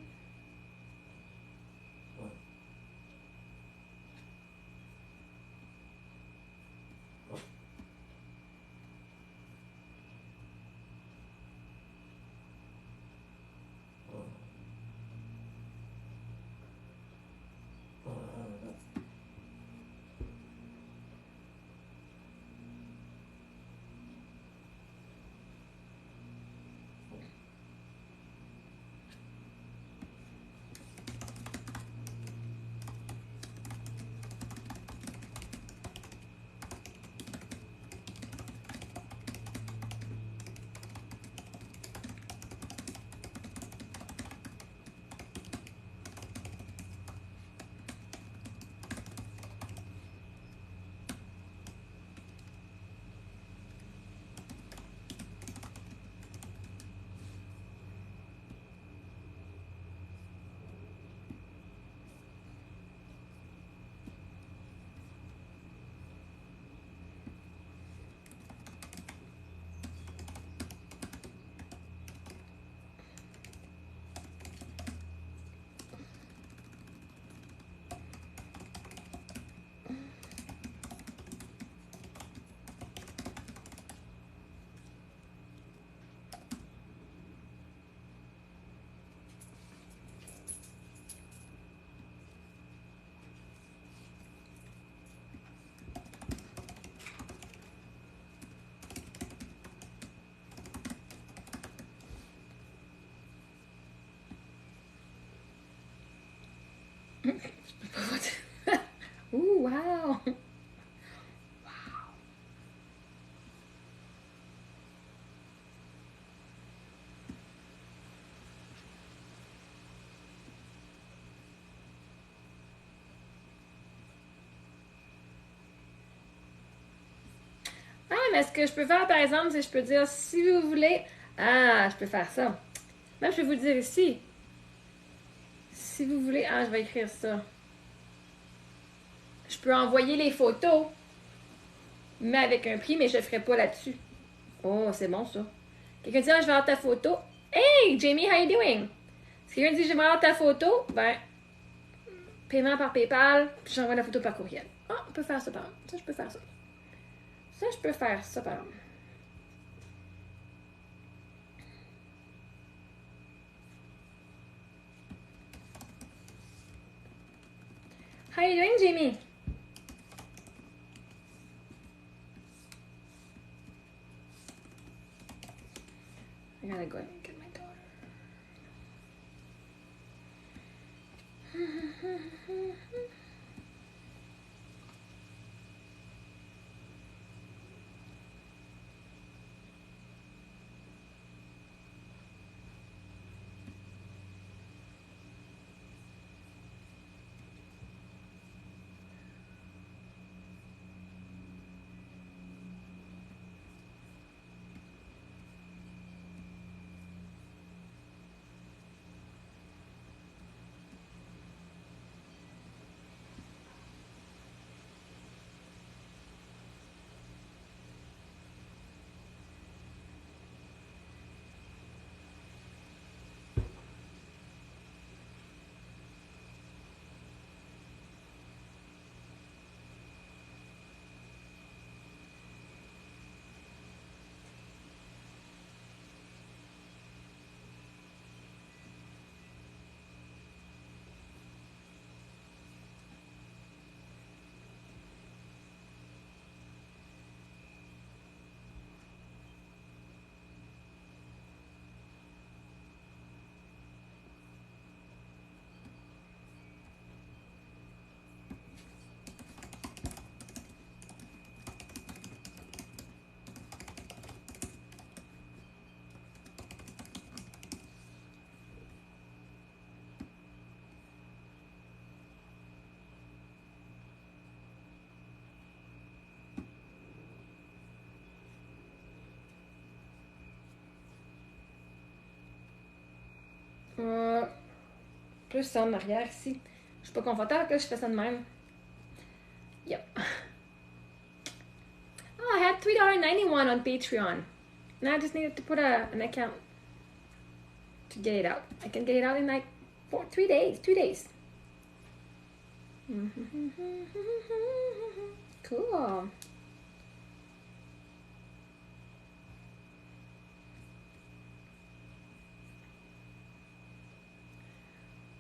Ouh, wow! Ah, mais ce que je peux faire, par exemple, c'est que je peux dire, si vous voulez... Ah, je peux faire ça. Même, je peux vous dire ici. Si vous voulez... Ah, je vais écrire ça. Je peux envoyer les photos, mais avec un prix, mais je ne le ferai pas là-dessus. Oh, c'est bon, ça. Quelqu'un dit, ah, je vais avoir ta photo. Hey, Jamie, how you doing? Si quelqu'un dit, je vais avoir ta photo, ben, paiement par PayPal, puis j'envoie la photo par courriel. Ah, on peut faire ça, par exemple. Ça, je peux faire ça. Ça, je peux faire ça, par exemple. How you doing, Jamie? I gotta go and get my daughter. Plus ça en arrière ici. Je suis pas confortable que je fais ça de même. Yep. Oh, I had $3.91 on Patreon. Now I just needed to put an account to get it out. I can get it out in like 3 days. 2 days. Cool.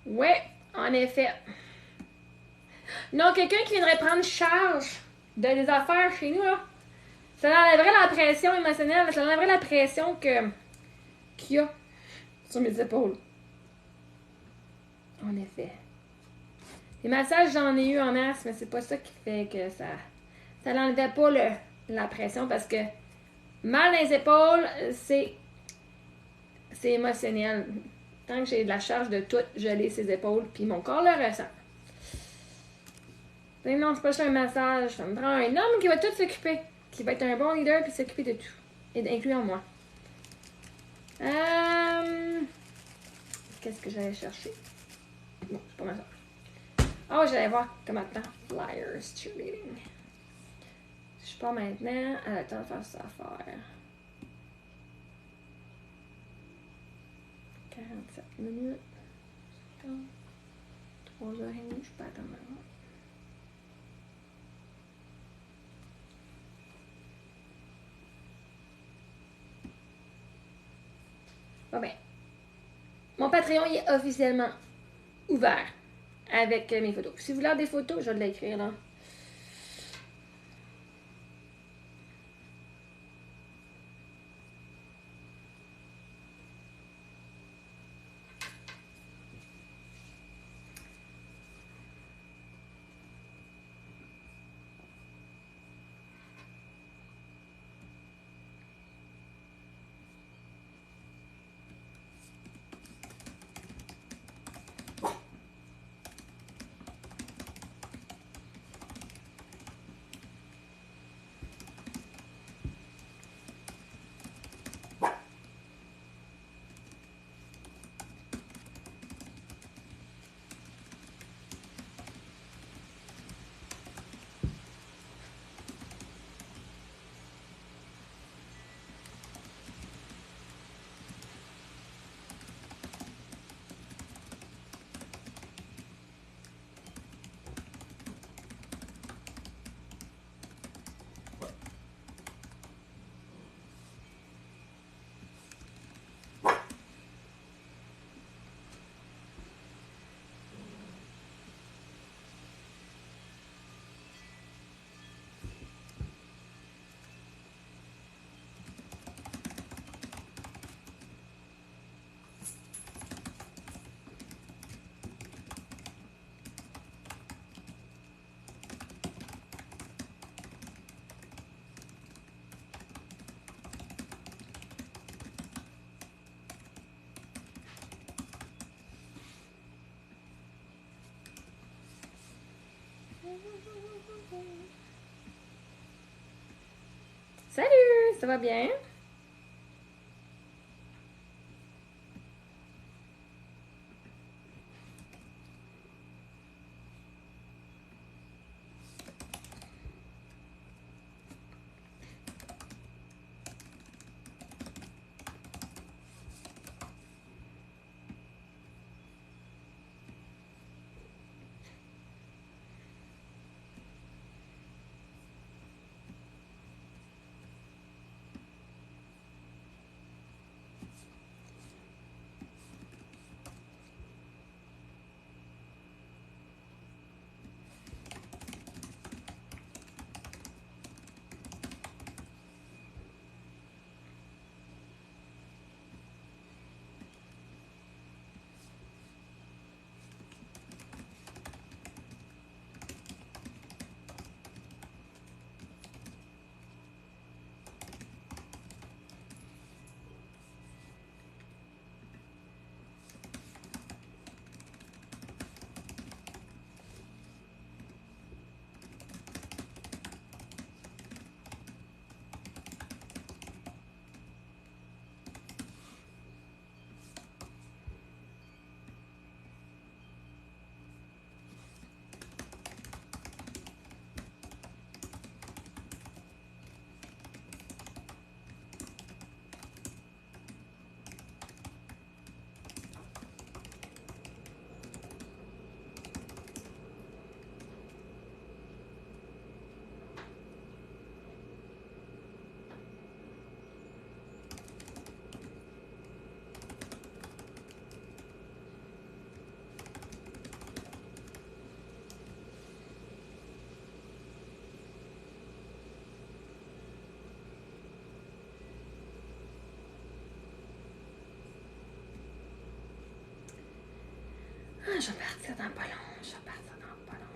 Ouais, en effet. Non, quelqu'un qui viendrait prendre charge de des affaires chez nous, là, ça enlèverait la pression émotionnelle, ça enlèverait la pression qu'il y a sur mes épaules. En effet. Les massages, j'en ai eu en masse, mais c'est pas ça qui fait que ça n'enlevait pas la pression parce que mal dans les épaules, c'est émotionnel. Tant que j'ai de la charge de tout, je l'ai ses épaules, puis mon corps le ressent. Mais non, c'est pas juste un massage. Ça me prend un homme qui va tout s'occuper. Qui va être un bon leader puis s'occuper de tout. Et incluant moi. Qu'est-ce que j'allais chercher? Bon, c'est pas mal ça. Oh, j'allais voir comment temps. Flyers, cheerleading. Je suis pas maintenant. Elle a le temps de faire ça à faire. 47 minutes. 3h30, je peux attendre maintenant. Bon ben, mon Patreon il est officiellement ouvert avec mes photos. Si vous voulez des photos, je vais l'écrire là. Salut, ça va bien? Je vais partir dans pas long. Je vais partir dans pas long.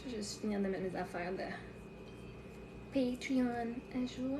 Je vais juste finir de mettre mes affaires de Patreon à jour.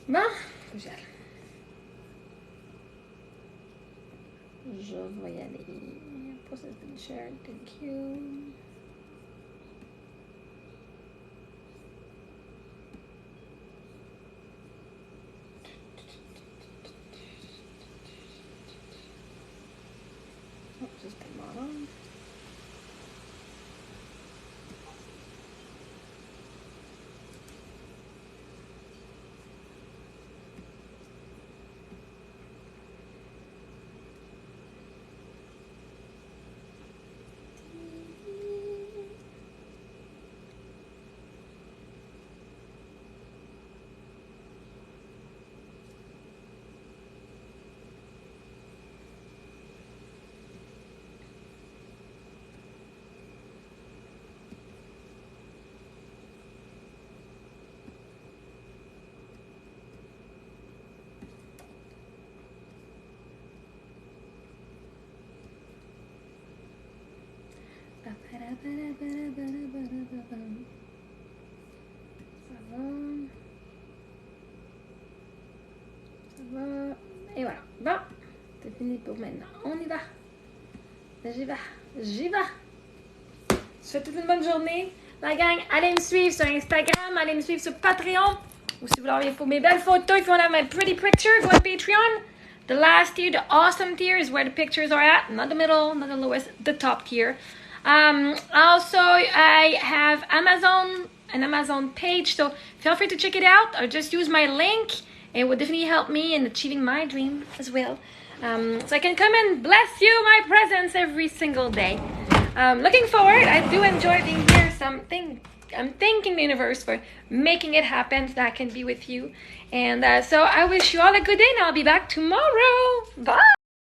Bon, j'y aller. Je vais y aller. Process been shared. Thank you. Oh, just the bottom. Ça va. Et voilà. Bon, c'est fini pour maintenant. On y va. J'y vais. Je vous souhaite toute une bonne journée. La gang, allez me suivre sur Instagram, allez me suivre sur Patreon. Ou si vous voulez pour mes belles photos, if you want to have my pretty picture, go on Patreon. The last tier, the awesome tier, is where the pictures are at. Not the middle, not the lowest, the top tier. Also, I have an Amazon page, so feel free to check it out or just use my link. It would definitely help me in achieving my dream as well. So I can come and bless you my presence every single day. Looking forward. I do enjoy being here. I'm thanking the universe for making it happen so that I can be with you. And so I wish you all a good day, and I'll be back tomorrow. Bye.